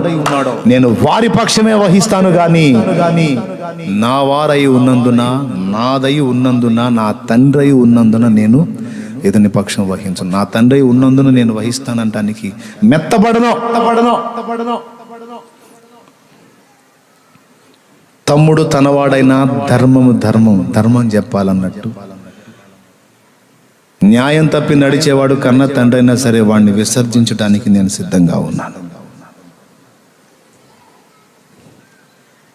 నేను వారి పక్షమే వహిస్తాను. కానీ నా వారై ఉన్నందున, నాదై ఉన్నందున, నా తండ్రి ఉన్నందున నేను ఇతని పక్షం వహించను. నా తండ్రి ఉన్నందున నేను వహిస్తానంటానికి మెత్తబడను. తమ్ముడు తనవాడైనా ధర్మం చెప్పాలన్నట్టు, న్యాయం తప్పి నడిచేవాడు కన్న తండ్రి అయినా సరే వాడిని విసర్జించడానికి నేను సిద్ధంగా ఉన్నాను.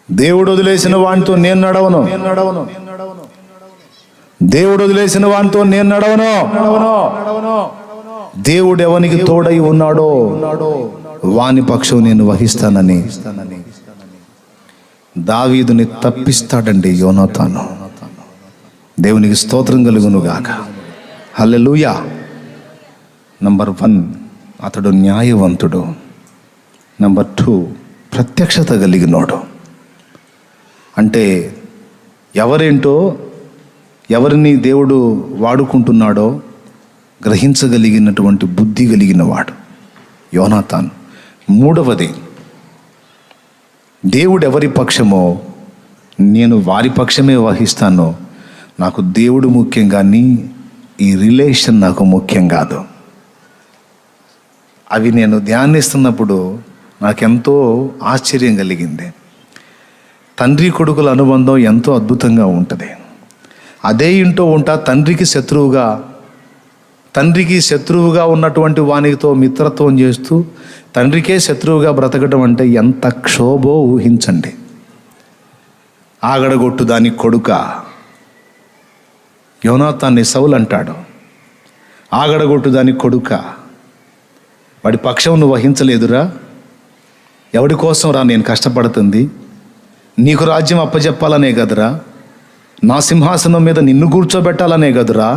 దేవుడు వదిలేసిన వాడితో నేను నడవను. దేవుడు వదిలేసిన వాడితో నేను నడవను. దేవుడు ఎవనికి తోడై ఉన్నాడో వాని పక్షం నేను వహిస్తానని దావీదుని తప్పిస్తాడండి యోనాతాను. దేవునికి స్తోత్రం కలుగును గాక. హల్లెలూయా. నంబర్ 1 అతడు న్యాయవంతుడు. నంబర్ 2 ప్రత్యక్షత కలిగినోడు. అంటే ఎవరేంటో, ఎవరిని దేవుడు వాడుకుంటున్నాడో గ్రహించగలిగినటువంటి బుద్ధి కలిగిన వాడు యోనాతాను. 3వది, దేవుడు ఎవరి పక్షమో నేను వారి పక్షమే వహిస్తాను. నాకు దేవుడు ముఖ్యం కానీ ఈ రిలేషన్ నాకు ముఖ్యం కాదు. అవి నేను ధ్యానిస్తున్నప్పుడు నాకెంతో ఆశ్చర్యం కలిగింది. తండ్రి కొడుకుల అనుబంధం ఎంతో అద్భుతంగా ఉంటుంది. అదే ఇంటో ఉంటా తండ్రికి శత్రువుగా ఉన్నటువంటి వానితో మిత్రత్వం చేస్తూ తండ్రికే శత్రువుగా బ్రతకడం అంటే ఎంత క్షోభో ఊహించండి. ఆగడగొట్టు దాని కొడుక, యోనాతాన్ని సౌలు అంటాడు. ఆగడగొట్టు దాని కొడుక, వాడి పక్షం నువ్వు వహించలేదురా? ఎవడి కోసం రా నేను కష్టపడుతుంది? నీకు రాజ్యం అప్పచెప్పాలనే కదరా, నా సింహాసనం మీద నిన్ను కూర్చోబెట్టాలనే కదరా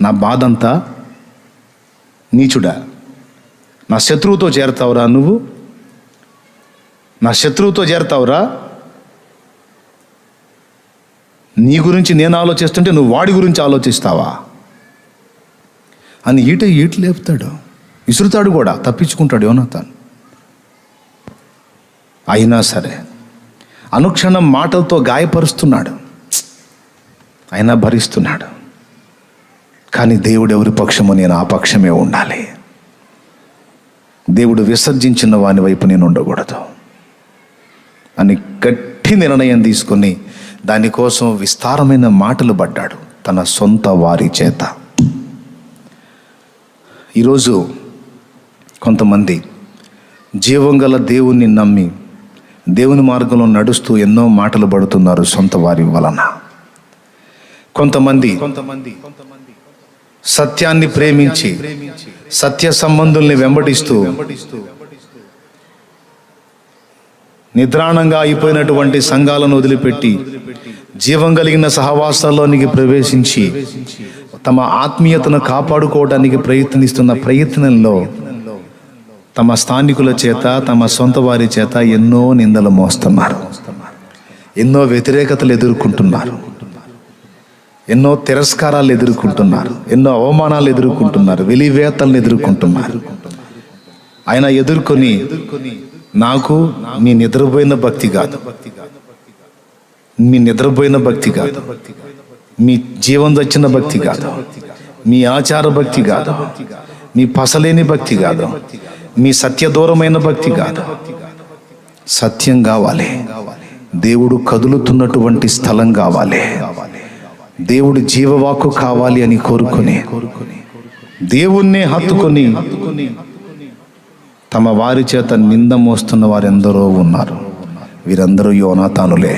నా బాధంతా. నీచుడా, నా శత్రువుతో చేరతావురా? నువ్వు నా శత్రువుతో చేరతావురా? నీ గురించి నేను ఆలోచిస్తుంటే నువ్వు వాడి గురించి ఆలోచిస్తావా అని ఈట లేపుతాడు, విసురుతాడు కూడా, తప్పించుకుంటాడు యోనాతాను. అయినా సరే అనుక్షణం మాటలతో గాయపరుస్తున్నాడు, అయినా భరిస్తున్నాడు. కానీ దేవుడు ఎవరి పక్షమో నేను ఆ పక్షమే ఉండాలి. దేవుడు విసర్జించిన వాని వైపు నేను ఉండకూడదు అని గట్టి నిర్ణయం తీసుకొని దానికోసం విస్తారమైన మాటలు పడ్డాడు తన సొంత వారి చేత. ఈరోజు కొంతమంది జీవం గల దేవుణ్ణి నమ్మి దేవుని మార్గంలో నడుస్తూ ఎన్నో మాటలు పడుతున్నారు సొంత వారి వలన. కొంతమంది సత్యాన్ని ప్రేమించి సత్య సంబంధుల్ని వెంబడిస్తూ నిద్రాణంగా అయిపోయినటువంటి సంఘాలను వదిలిపెట్టి జీవం కలిగిన సహవాసాల్లోనికి ప్రవేశించి తమ ఆత్మీయతను కాపాడుకోవడానికి ప్రయత్నిస్తున్న ప్రయత్నంలో తమ స్థానికుల చేత, తమ సొంత వారి చేత ఎన్నో నిందలు మోస్తున్నారు, ఎన్నో వ్యతిరేకతలు ఎదుర్కొంటున్నారు, ఎన్నో తిరస్కారాలు ఎదుర్కొంటున్నారు, ఎన్నో అవమానాలు ఎదుర్కొంటున్నారు, వెలివేతలను ఎదుర్కొంటున్నారు. ఆయన ఎదుర్కొని, నాకు మీ నిద్రపోయిన భక్తి కాదు, మీ నిద్రపోయిన భక్తి కాదు, మీ జీవం వచ్చిన భక్తి కాదు, మీ ఆచార భక్తి కాదు, మీ పసలేని భక్తి కాదు, మీ సత్యదూరమైన భక్తి కాదు. సత్యం కావాలి, దేవుడు కదులుతున్నటువంటి స్థలం కావాలి, దేవుడు జీవవాక్కు కావాలి అని కోరుకొని దేవుణ్ణే హత్తుకొని తమ వారి చేత నింద మోస్తున్న వారెందరో ఉన్నారు. వీరందరూ యోనాతానులే,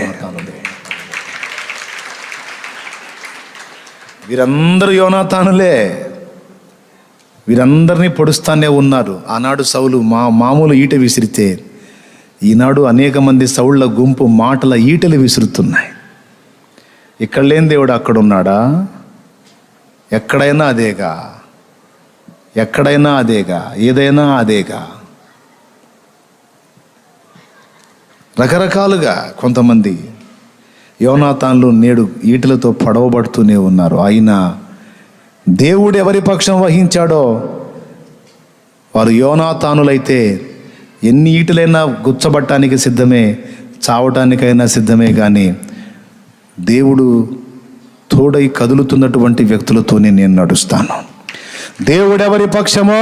వీరందరూ యోనాతానులే. వీరందరినీ పొడుస్తానే ఉన్నారు. ఆనాడు సౌలు మామూలు ఈట విసిరితే, ఈనాడు అనేక మంది సౌళ్ళ గుంపు మాటల ఈటలు విసురుతున్నాయి. ఇక్కడ లేని దేవుడు అక్కడ ఉన్నాడా? ఎక్కడైనా అదేగా, ఎక్కడైనా అదేగా, ఏదైనా అదేగా. రకరకాలుగా కొంతమంది యోనాతాన్లు నేడు ఈటలతో పడవబడుతూనే ఉన్నారు. అయినా దేవుడు ఎవరి పక్షం వహించాడో వారు యోనాతానులైతే ఎన్ని ఈటలైనా గుచ్చబట్టానికి సిద్ధమే, చావటానికైనా సిద్ధమే. కానీ దేవుడు తోడై కదులుతున్నటువంటి వ్యక్తులతోనే నేను నడుస్తాను. దేవుడెవరి పక్షమో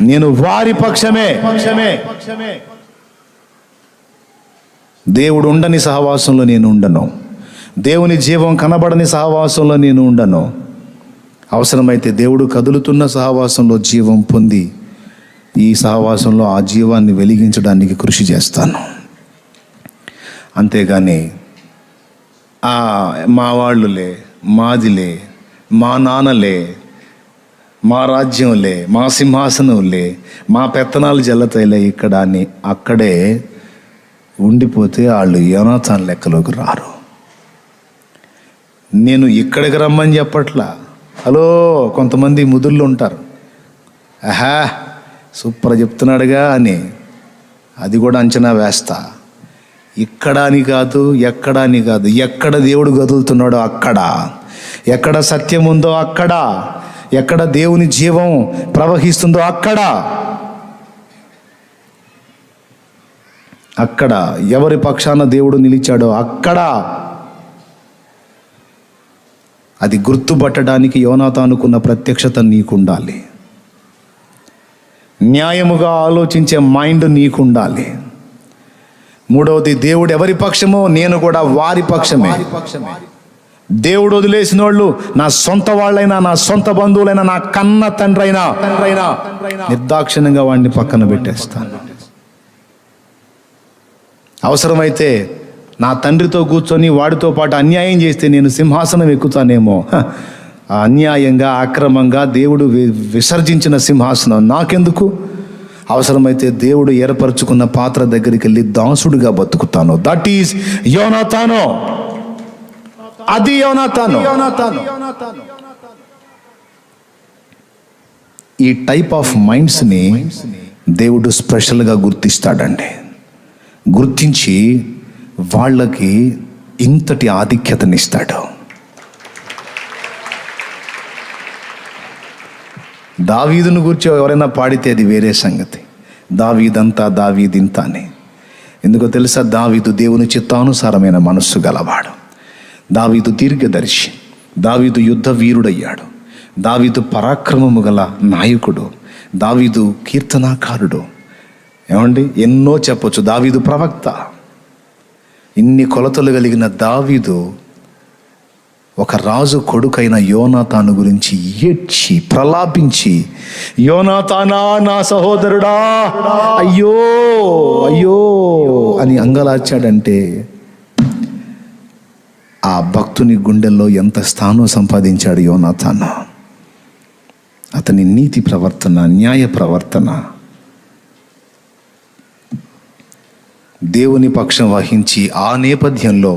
నేను వారి పక్షమే. దేవుడు ఉండని సహవాసంలో నేను ఉండను, దేవుని జీవం కనబడని సహవాసంలో నేను ఉండను. అవసరమైతే దేవుడు కదులుతున్న సహవాసంలో జీవం పొంది ఈ సహవాసంలో ఆ జీవాన్ని వెలిగించడానికి కృషి చేస్తాను. అంతేగాని మా వాళ్ళులే, మాదిలే, మా నాన్నలే, మా రాజ్యంలే, మా సింహాసనంలే, మా పెత్తనాలు జల్లతాయిలే ఇక్కడ అని అక్కడే ఉండిపోతే వాళ్ళు యోనాతాన్ లెక్కలోకి రారు. నేను ఇక్కడికి రమ్మని చెప్పట్లా. హలో, కొంతమంది ముదుళ్ళు ఉంటారు, ఆహా సూపర్ చెప్తున్నాడుగా అని అది కూడా అంచనా వేస్తా. ఇక్కడ అని కాదు, ఎక్కడ అని కాదు, ఎక్కడ దేవుడు కదులుతున్నాడో అక్కడ, ఎక్కడ సత్యం ఉందో అక్కడ, ఎక్కడ దేవుని జీవం ప్రవహిస్తుందో అక్కడ, అక్కడ ఎవరి పక్షాన దేవుడు నిలిచాడో అక్కడ. అది గుర్తుపట్టడానికి యోనాతానుకున్న ప్రత్యక్షత నీకుండాలి, న్యాయముగా ఆలోచించే మైండ్ నీకుండాలి. మూడవది, దేవుడు ఎవరి పక్షమో నేను కూడా వారి పక్షమే. దేవుడు వదిలేసిన వాళ్ళు నా సొంత వాళ్ళైనా, నా సొంత బంధువులైనా, నా కన్న తండ్రైనా నిర్దాక్షిణ్యంగా వాడిని పక్కన పెట్టేస్తాను. అవసరమైతే నా తండ్రితో కూర్చొని వాడితో పాటు అన్యాయం చేస్తే నేను సింహాసనం ఎక్కుతానేమో. అన్యాయంగా, అక్రమంగా దేవుడు విసర్జించిన సింహాసనం నాకెందుకు? అవసరమైతే దేవుడు ఏర్పరచుకున్న పాత్ర దగ్గరికి వెళ్ళి దాసుడిగా బతుకుతాను. దట్ ఈస్ యోనాతాను. అది యోనాతాను. ఈ టైప్ ఆఫ్ మైండ్స్ని దేవుడు స్పెషల్గా గుర్తిస్తాడండి. గుర్తించి వాళ్ళకి ఇంతటి ఆధిక్యతనిస్తాడు. దావీదును గురించి ఎవరైనా పాడితే అది వేరే సంగతి. దావీదంతా దావీదింత అని. ఎందుకో తెలుసా? దావీదు దేవుని చిత్తానుసారమైన మనస్సు గలవాడు. దావీదు దీర్ఘదర్శి. దావీదు యుద్ధ వీరుడయ్యాడు. దావీదు పరాక్రమము గల నాయకుడు. దావీదు కీర్తనాకారుడు. ఏమండి, ఎన్నో చెప్పొచ్చు. దావీదు ప్రవక్త. ఇన్ని కొలతలు కలిగిన దావీదు ఒక రాజు కొడుకైన యోనాతాను గురించి ఏడ్చి ప్రలాపించి, యోనాతానా నా సహోదరుడా, అయ్యో అయ్యో అని అంగలార్చాడంటే ఆ భక్తుని గుండెల్లో ఎంత స్థానం సంపాదించాడు యోనాతాను. అతని నీతి ప్రవర్తన, న్యాయ ప్రవర్తన, దేవుని పక్షం వహించి ఆ నేపథ్యంలో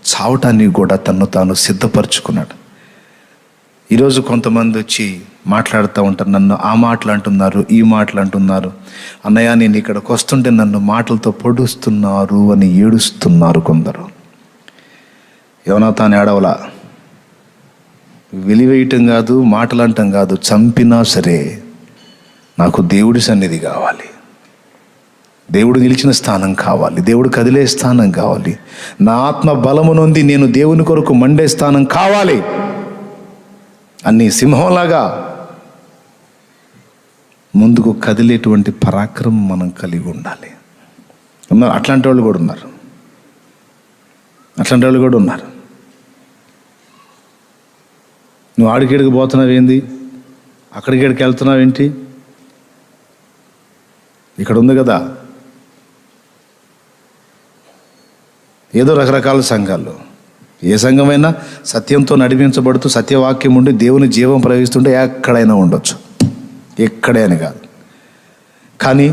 చావటానికి కూడా తన్ను తాను సిద్ధపరచుకున్నాడు. ఈరోజు కొంతమంది వచ్చి మాట్లాడుతూ ఉంటారు, నన్ను ఆ మాటలు అంటున్నారు, ఈ మాటలు అంటున్నారు, అన్నయ్య నేను ఇక్కడికి వస్తుంటే నన్ను మాటలతో పొడుస్తున్నారు అని ఏడుస్తున్నారు కొందరు. యోనాతాను ఏడవలా, వెలివేయటం కాదు, మాటలు అంటం కాదు, చంపినా సరే నాకు దేవుడి సన్నిధి కావాలి, దేవుడు నిలిచిన స్థానం కావాలి, దేవుడు కదిలే స్థానం కావాలి, నా ఆత్మ బలము నొంది నేను దేవుని కొరకు మండే స్థానం కావాలి అన్ని సింహంలాగా ముందుకు కదిలేటువంటి పరాక్రమం మనం కలిగి ఉండాలి. ఉన్నారు అట్లాంటి వాళ్ళు కూడా ఉన్నారు, అట్లాంటి వాళ్ళు కూడా ఉన్నారు. నువ్వు ఆడికేడికి పోతున్నావు ఏంది, అక్కడికేడికి వెళ్తున్నావు ఏంటి, ఇక్కడ ఉంది కదా ఏదో రకరకాల సంఘాలు, ఏ సంఘమైనా సత్యంతో నడిపించబడుతూ సత్యవాక్యం ఉండి దేవుని జీవం ప్రవహిస్తుంటే ఎక్కడైనా ఉండొచ్చు, ఎక్కడైనా కాదు. కానీ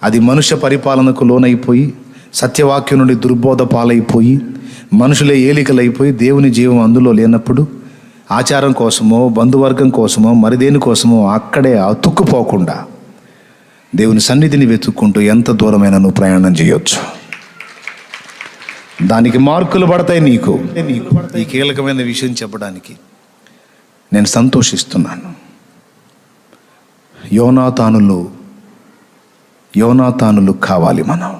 అది మనుష్య పరిపాలనకు లోనైపోయి సత్యవాక్యం నుండి దుర్బోధ పాలైపోయి మనుషులే ఏలికలైపోయి దేవుని జీవం అందులో లేనప్పుడు ఆచారం కోసమో బంధువర్గం కోసమో మరి దేని కోసమో అక్కడే అతుక్కుపోకుండా దేవుని సన్నిధిని వెతుక్కుంటూ ఎంత దూరమైనా నువ్వు ప్రయాణం చేయొచ్చు. దానికి మార్కులు పడతాయి నీకు. ఈ కీలకమైన విషయం చెప్పడానికి నేను సంతోషిస్తున్నాను. యోనాతానులు కావాలి. మనం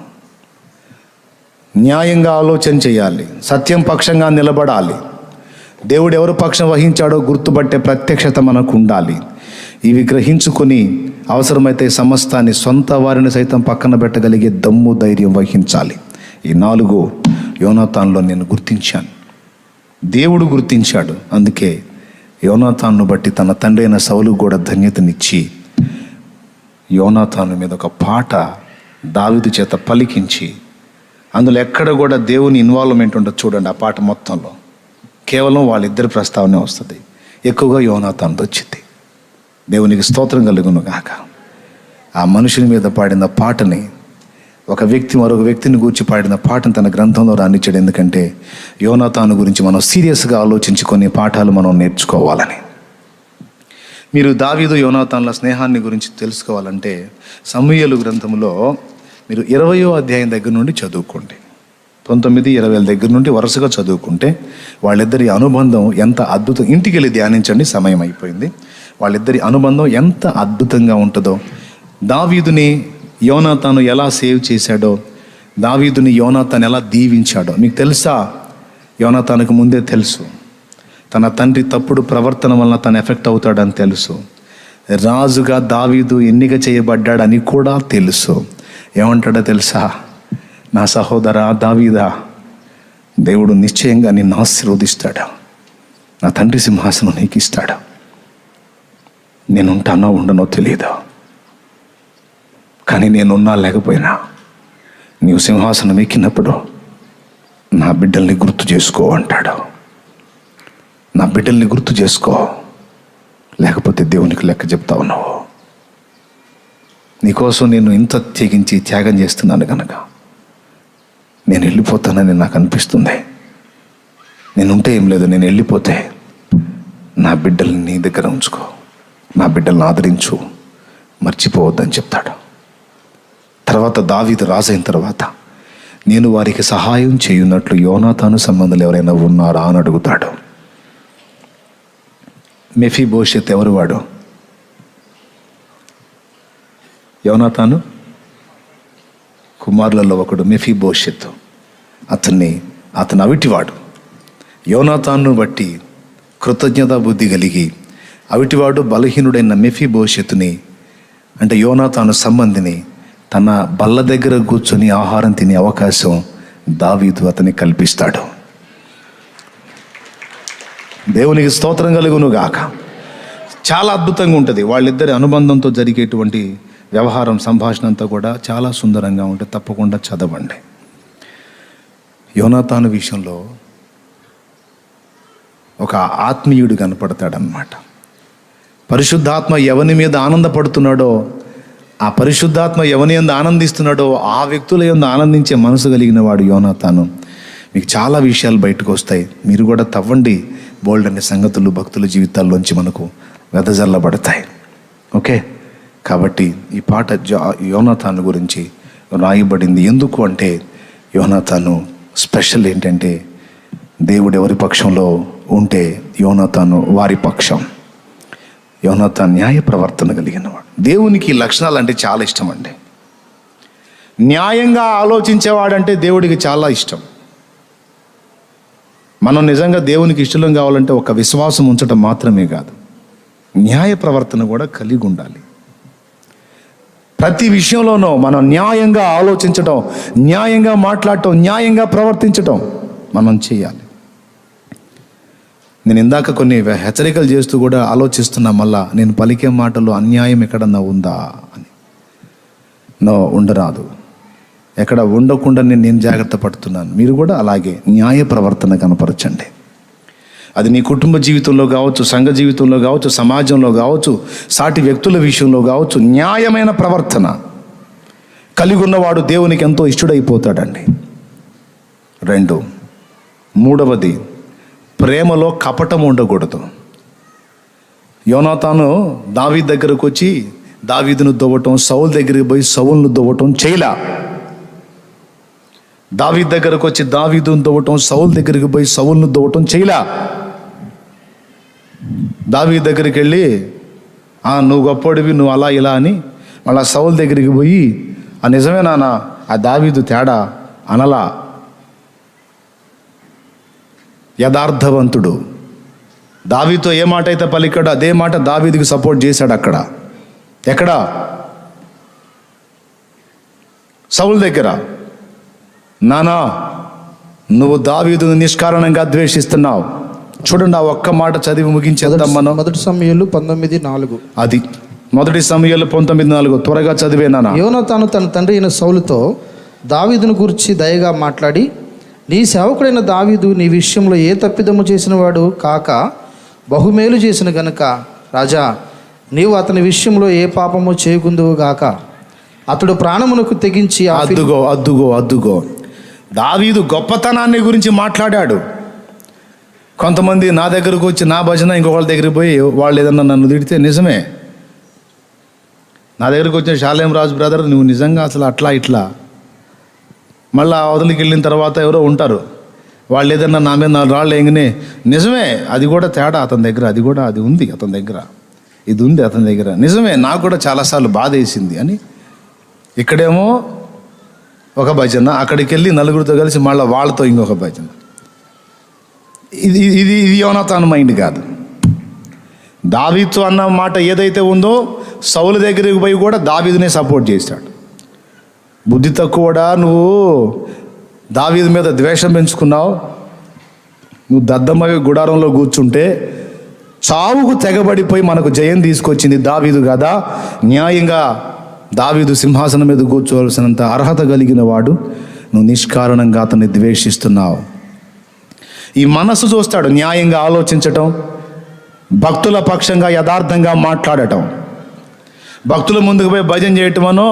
న్యాయంగా ఆలోచన చేయాలి, సత్యం పక్షంగా నిలబడాలి, దేవుడు ఎవరు పక్షం వహించాడో గుర్తుపట్టే ప్రత్యక్షత మనకు ఉండాలి. ఇవి గ్రహించుకొని అవసరమైతే సమస్తాన్ని సొంత వారిని సైతం పక్కన పెట్టగలిగే దమ్ము ధైర్యం వహించాలి. ఈ 4 యోనాతానులో నేను గుర్తించాను, దేవుడు గుర్తించాడు. అందుకే యోనాతాను బట్టి తన తండ్రి అయిన సౌలు కూడా ధన్యతనిచ్చి యోనాతాను మీద ఒక పాట దావీదు చేత పలికించి, అందులో ఎక్కడ కూడా దేవుని ఇన్వాల్వ్మెంట్ ఉండదు. చూడండి ఆ పాట మొత్తంలో కేవలం వాళ్ళిద్దరి ప్రస్తావనే వస్తుంది, ఎక్కువగా యోనాతానుది వచ్చింది. దేవునికి స్తోత్రం కలుగును గాక. ఆ మనుషుని మీద పాడిన పాటని ఒక వ్యక్తి మరొక వ్యక్తిని గూర్చి పాడిన పాటను తన గ్రంథంలో రానిచ్చాడు. ఎందుకంటే యోనాతాను గురించి మనం సీరియస్గా ఆలోచించుకొని పాఠాలు మనం నేర్చుకోవాలని. మీరు దావీదు యోనాతానుల స్నేహాన్ని గురించి తెలుసుకోవాలంటే సమూయేలు గ్రంథంలో మీరు 20వ అధ్యాయం దగ్గర నుండి చదువుకోండి. 19, 20 దగ్గర నుండి వరుసగా చదువుకుంటే వాళ్ళిద్దరి అనుబంధం ఎంత అద్భుతం. ఇంటికి వెళ్ళి ధ్యానించండి, సమయం అయిపోయింది. వాళ్ళిద్దరి అనుబంధం ఎంత అద్భుతంగా ఉంటుందో, దావీదుని యోనాతాను ఎలా సేవ్ చేశాడో, దావీదుని యోనాతాను ఎలా దీవించాడో మీకు తెలుసా? యోనాతానుకు ముందే తెలుసు తన తండ్రి తప్పుడు ప్రవర్తన వలన తను ఎఫెక్ట్ అవుతాడని తెలుసు. రాజుగా దావీదు ఎన్నిక చేయబడ్డాడని కూడా తెలుసు. ఏమంటాడో తెలుసా? నా సహోదరా దావీదా, దేవుడు నిశ్చయంగా నిన్ను ఆశీర్వదిస్తాడు, నా తండ్రి సింహాసనం నీకు ఇస్తాడు. నేను ఉంటానో ఉండనో తెలియదు, కానీ నేనున్నా లేకపోయినా నీవు సింహాసనం ఎక్కినప్పుడు నా బిడ్డల్ని గుర్తు చేసుకో అంటాడు. నా బిడ్డల్ని గుర్తు చేసుకో, లేకపోతే దేవునికి లెక్క చెప్తావు. నువ్వు నీకోసం నేను ఇంత తెగించి త్యాగం చేస్తున్నాను కనుక నేను వెళ్ళిపోతానని నాకు అనిపిస్తుంది. నేనుంటే ఏం లేదు, నేను వెళ్ళిపోతే నా బిడ్డల్ని నీ దగ్గర ఉంచుకో, నా బిడ్డల్ని ఆదరించు, మర్చిపోవద్దని చెప్తాడు. తర్వాత దావీదు రాజైన తర్వాత నేను వారికి సహాయం చేయున్నట్లు యోనాతాను సంబంధాలు ఎవరైనా ఉన్నారా అని అడుగుతాడు. మెఫీబోషెత్ ఎవరు? వాడు యోనాతాను కుమారులలో ఒకడు మెఫీబోషెత్. అతను అవిటివాడు. యోనాతాను బట్టి కృతజ్ఞతా బుద్ధి కలిగి అవిటివాడు బలహీనుడైన మెఫీబోషెతుని, అంటే యోనాతాను సంబంధిని, తన బల్ల దగ్గర కూర్చొని ఆహారం తినే అవకాశం దావీదు అతనికి కల్పిస్తాడు. దేవునికి స్తోత్రం కలుగును గాక. చాలా అద్భుతంగా ఉంటుంది వాళ్ళిద్దరి అనుబంధంతో జరిగేటువంటి వ్యవహారం, సంభాషణ అంతా కూడా చాలా సుందరంగా ఉంటుంది. తప్పకుండా చదవండి. యోనాతాను విషయంలో ఒక ఆత్మీయుడు కనపడతాడనమాట. పరిశుద్ధాత్మ ఎవని మీద ఆనందపడుతున్నాడో, ఆ పరిశుద్ధాత్మ ఎవని యందు ఆనందిస్తున్నాడో ఆ వ్యక్తుల యందు ఆనందించే మనసు కలిగిన వాడు యోనాతాను. మీకు చాలా విషయాలు బయటకు వస్తాయి, మీరు కూడా తవ్వండి, బోల్డ్ అనే సంగతులు భక్తుల జీవితాల్లోంచి మనకు వెదజల్లబడతాయి. ఓకే, కాబట్టి ఈ పాట యోనాతాను గురించి రాయబడింది. ఎందుకు అంటే యోనాతాను స్పెషల్ ఏంటంటే దేవుడు ఎవరి పక్షంలో ఉంటే యోనాతాను వారి పక్షం. యోనాతాను న్యాయ ప్రవర్తన కలిగినవాడు. దేవునికి ఈ లక్షణాలు అంటే చాలా ఇష్టం అండి. న్యాయంగా ఆలోచించేవాడంటే దేవుడికి చాలా ఇష్టం. మనం నిజంగా దేవునికి ఇష్టం కావాలంటే ఒక విశ్వాసం ఉంచడం మాత్రమే కాదు, న్యాయ ప్రవర్తన కూడా కలిగి ఉండాలి. ప్రతి విషయంలోనూ మనం న్యాయంగా ఆలోచించడం, న్యాయంగా మాట్లాడటం, న్యాయంగా ప్రవర్తించటం మనం చేయాలి. నేను ఇందాక కొన్ని హెచ్చరికలు చేస్తూ కూడా ఆలోచిస్తున్నా, మళ్ళా నేను పలికే మాటల్లో అన్యాయం ఎక్కడన్నా ఉందా అని. ఉండరాదు. ఎక్కడ ఉండకుండా నేను జాగ్రత్త పడుతున్నాను. మీరు కూడా అలాగే న్యాయ ప్రవర్తన కనపరచండి. అది నీ కుటుంబ జీవితంలో కావచ్చు, సంఘ జీవితంలో కావచ్చు, సమాజంలో కావచ్చు, సాటి వ్యక్తుల విషయంలో కావచ్చు, న్యాయమైన ప్రవర్తన కలిగి ఉన్నవాడు దేవునికి ఎంతో ఇష్టడైపోతాడండి. 2, మూడవది ప్రేమలో కపటం ఉండకూడదు. యోనాతాను దావీదు దగ్గరకు వచ్చి దావీదును దొవ్వటం, సౌలు దగ్గరికి పోయి సౌలును దొవ్వటం చేయలా. దావీదు దగ్గరకు వచ్చి దావీదును దొవ్వటం, సౌలు దగ్గరికి పోయి సౌలును దొవ్వటం చేయలా. దావీదు దగ్గరికి వెళ్ళి నువ్వు గొప్పోడివి, నువ్వు అలా ఇలా అని మళ్ళా సౌలు దగ్గరికి పోయి నిజమే నాన్న ఆ దావీదు తేడా అనలా. యథార్థవంతుడు. దావీదుతో ఏ మాట అయితే పలికాడో అదే మాట దావీదుకి సపోర్ట్ చేశాడు. అక్కడ ఎక్కడ? సౌలు దగ్గర. నానా నువ్వు దావీదును నిష్కారణంగా ద్వేషిస్తున్నావు. చూడండి, ఆ ఒక్క మాట చదివి ముగించేద్దాం మనం. 1 సమూయేలు 19:4. అది 1 సమూయేలు 19:4 త్వరగా చదివేనా. యోనాతాను తన తండ్రి అయిన సౌలుతో దావీదును గురించి దయగా మాట్లాడి, నీ సేవకుడైన దావీదు నీ విషయంలో ఏ తప్పిదము చేసిన వాడు కాక బహుమేలు చేసిన గనుక రాజా నీవు అతని విషయంలో ఏ పాపము చేయకుందువు గాక. అతడు ప్రాణమునకు తెగించి అద్దుగో దావీదు గొప్పతనాన్ని గురించి మాట్లాడాడు. కొంతమంది నా దగ్గరకు వచ్చి నా భజన ఇంకొకళ్ళ దగ్గరికి పోయి వాళ్ళు ఏదన్నా నన్ను తిడితే నిజమే. నా దగ్గరకు వచ్చిన షాలేం రాజు బ్రదర్ నువ్వు నిజంగా అసలు అట్లా ఇట్లా, మళ్ళీ అవతలికి వెళ్ళిన తర్వాత ఎవరో ఉంటారు వాళ్ళు ఏదన్నా నా మీద 4 రాళ్ళు వేయగానే నిజమే, అది కూడా తేడా అతని దగ్గర, అది ఉంది అతని దగ్గర, ఇది ఉంది అతని దగ్గర, నిజమే నాకు కూడా చాలాసార్లు బాధ వేసింది అని. ఇక్కడేమో ఒక భజన, అక్కడికి వెళ్ళి నలుగురితో కలిసి మళ్ళీ వాళ్ళతో ఇంకొక భజన. ఇది ఇది ఇది యోనాతాను మైండ్ కాదు. దావీదు అన్న మాట ఏదైతే ఉందో సౌలు దగ్గరికి పోయి కూడా దావీదునే సపోర్ట్ చేశాడు. బుద్ధి తక్కువడా, నువ్వు దావీదు మీద ద్వేషం పెంచుకున్నావు, నువ్వు దద్దమ్మవి గుడారంలో కూర్చుంటే చావుకు తెగబడిపోయి మనకు జయం తీసుకొచ్చింది దావీదు కదా. న్యాయంగా దావీదు సింహాసనం మీద కూర్చోవలసినంత అర్హత కలిగిన వాడు, నువ్వు నిష్కారణంగా అతన్ని ద్వేషిస్తున్నావు. ఈ మనస్సు చూస్తాడు, న్యాయంగా ఆలోచించటం, భక్తుల పక్షంగా యథార్థంగా మాట్లాడటం. భక్తుల ముందుకు పోయి భజన చేయటమనో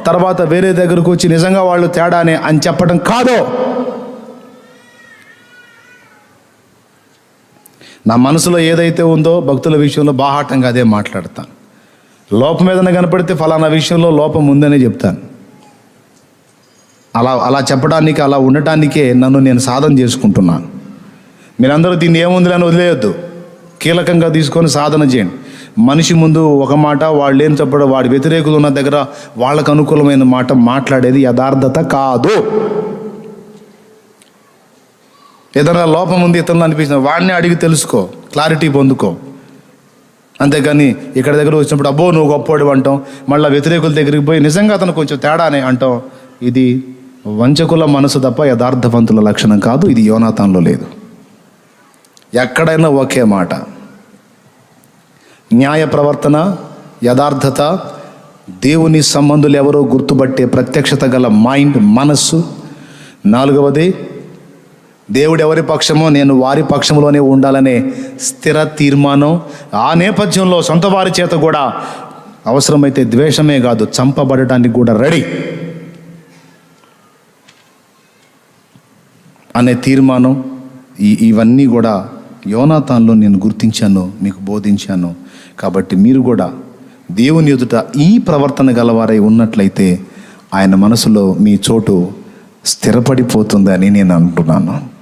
తర్వాత వేరే దగ్గరకు వచ్చి నిజంగా వాళ్ళు తేడానే అని చెప్పడం కాదు. నా మనసులో ఏదైతే ఉందో భక్తుల విషయంలో బాహాటంగా అదే మాట్లాడతాను. లోపం ఏదైనా కనపడితే ఫలానా విషయంలో లోపం ఉందనే చెప్తాను. అలా చెప్పడానికి, అలా ఉండటానికే నన్ను నేను సాధన చేసుకుంటున్నాను. మీరందరూ దీన్ని ఏముంది అని వదిలేయొద్దు, కీలకంగా తీసుకొని సాధన చేయండి. మనిషి ముందు ఒక మాట, వాళ్ళు ఏం చెప్పడం, వాడి వ్యతిరేకులు ఉన్న దగ్గర వాళ్ళకు అనుకూలమైన మాట మాట్లాడేది యథార్థత కాదు. ఏదైనా లోపం ఉంది ఇతరులు అనిపించిన వాడిని అడిగి తెలుసుకో, క్లారిటీ పొందుకో. అంతేగాని ఇక్కడ దగ్గర వచ్చినప్పుడు అబ్బో నువ్వు గొప్పవాడు అంటాం, మళ్ళీ వ్యతిరేకుల దగ్గరికి పోయి నిజంగా అతను కొంచెం తేడానే అంటాం. ఇది వంచకుల మనసు తప్ప యథార్థవంతుల లక్షణం కాదు. ఇది యోనాతాన్లో లేదు. ఎక్కడైనా ఒకే మాట, న్యాయ ప్రవర్తన, యథార్థత, దేవుని సంబంధులు ఎవరో గుర్తుపట్టే ప్రత్యక్షత గల మైండ్, మనస్సు. 4వది దేవుడు ఎవరి పక్షమో నేను వారి పక్షంలోనే ఉండాలనే స్థిర తీర్మానం. ఆ నేపథ్యంలో సొంత వారి చేత కూడా అవసరమైతే ద్వేషమే కాదు చంపబడటానికి కూడా రెడీ అనే తీర్మానం. ఇవన్నీ కూడా యోనాతాన్లో నేను గుర్తించాను, మీకు బోధించాను. కాబట్టి మీరు కూడా దేవుని ఎదుట ఈ ప్రవర్తన గలవారై ఉన్నట్లయితే ఆయన మనసులో మీ చోటు స్థిరపడిపోతుందని నేను అంటున్నాను.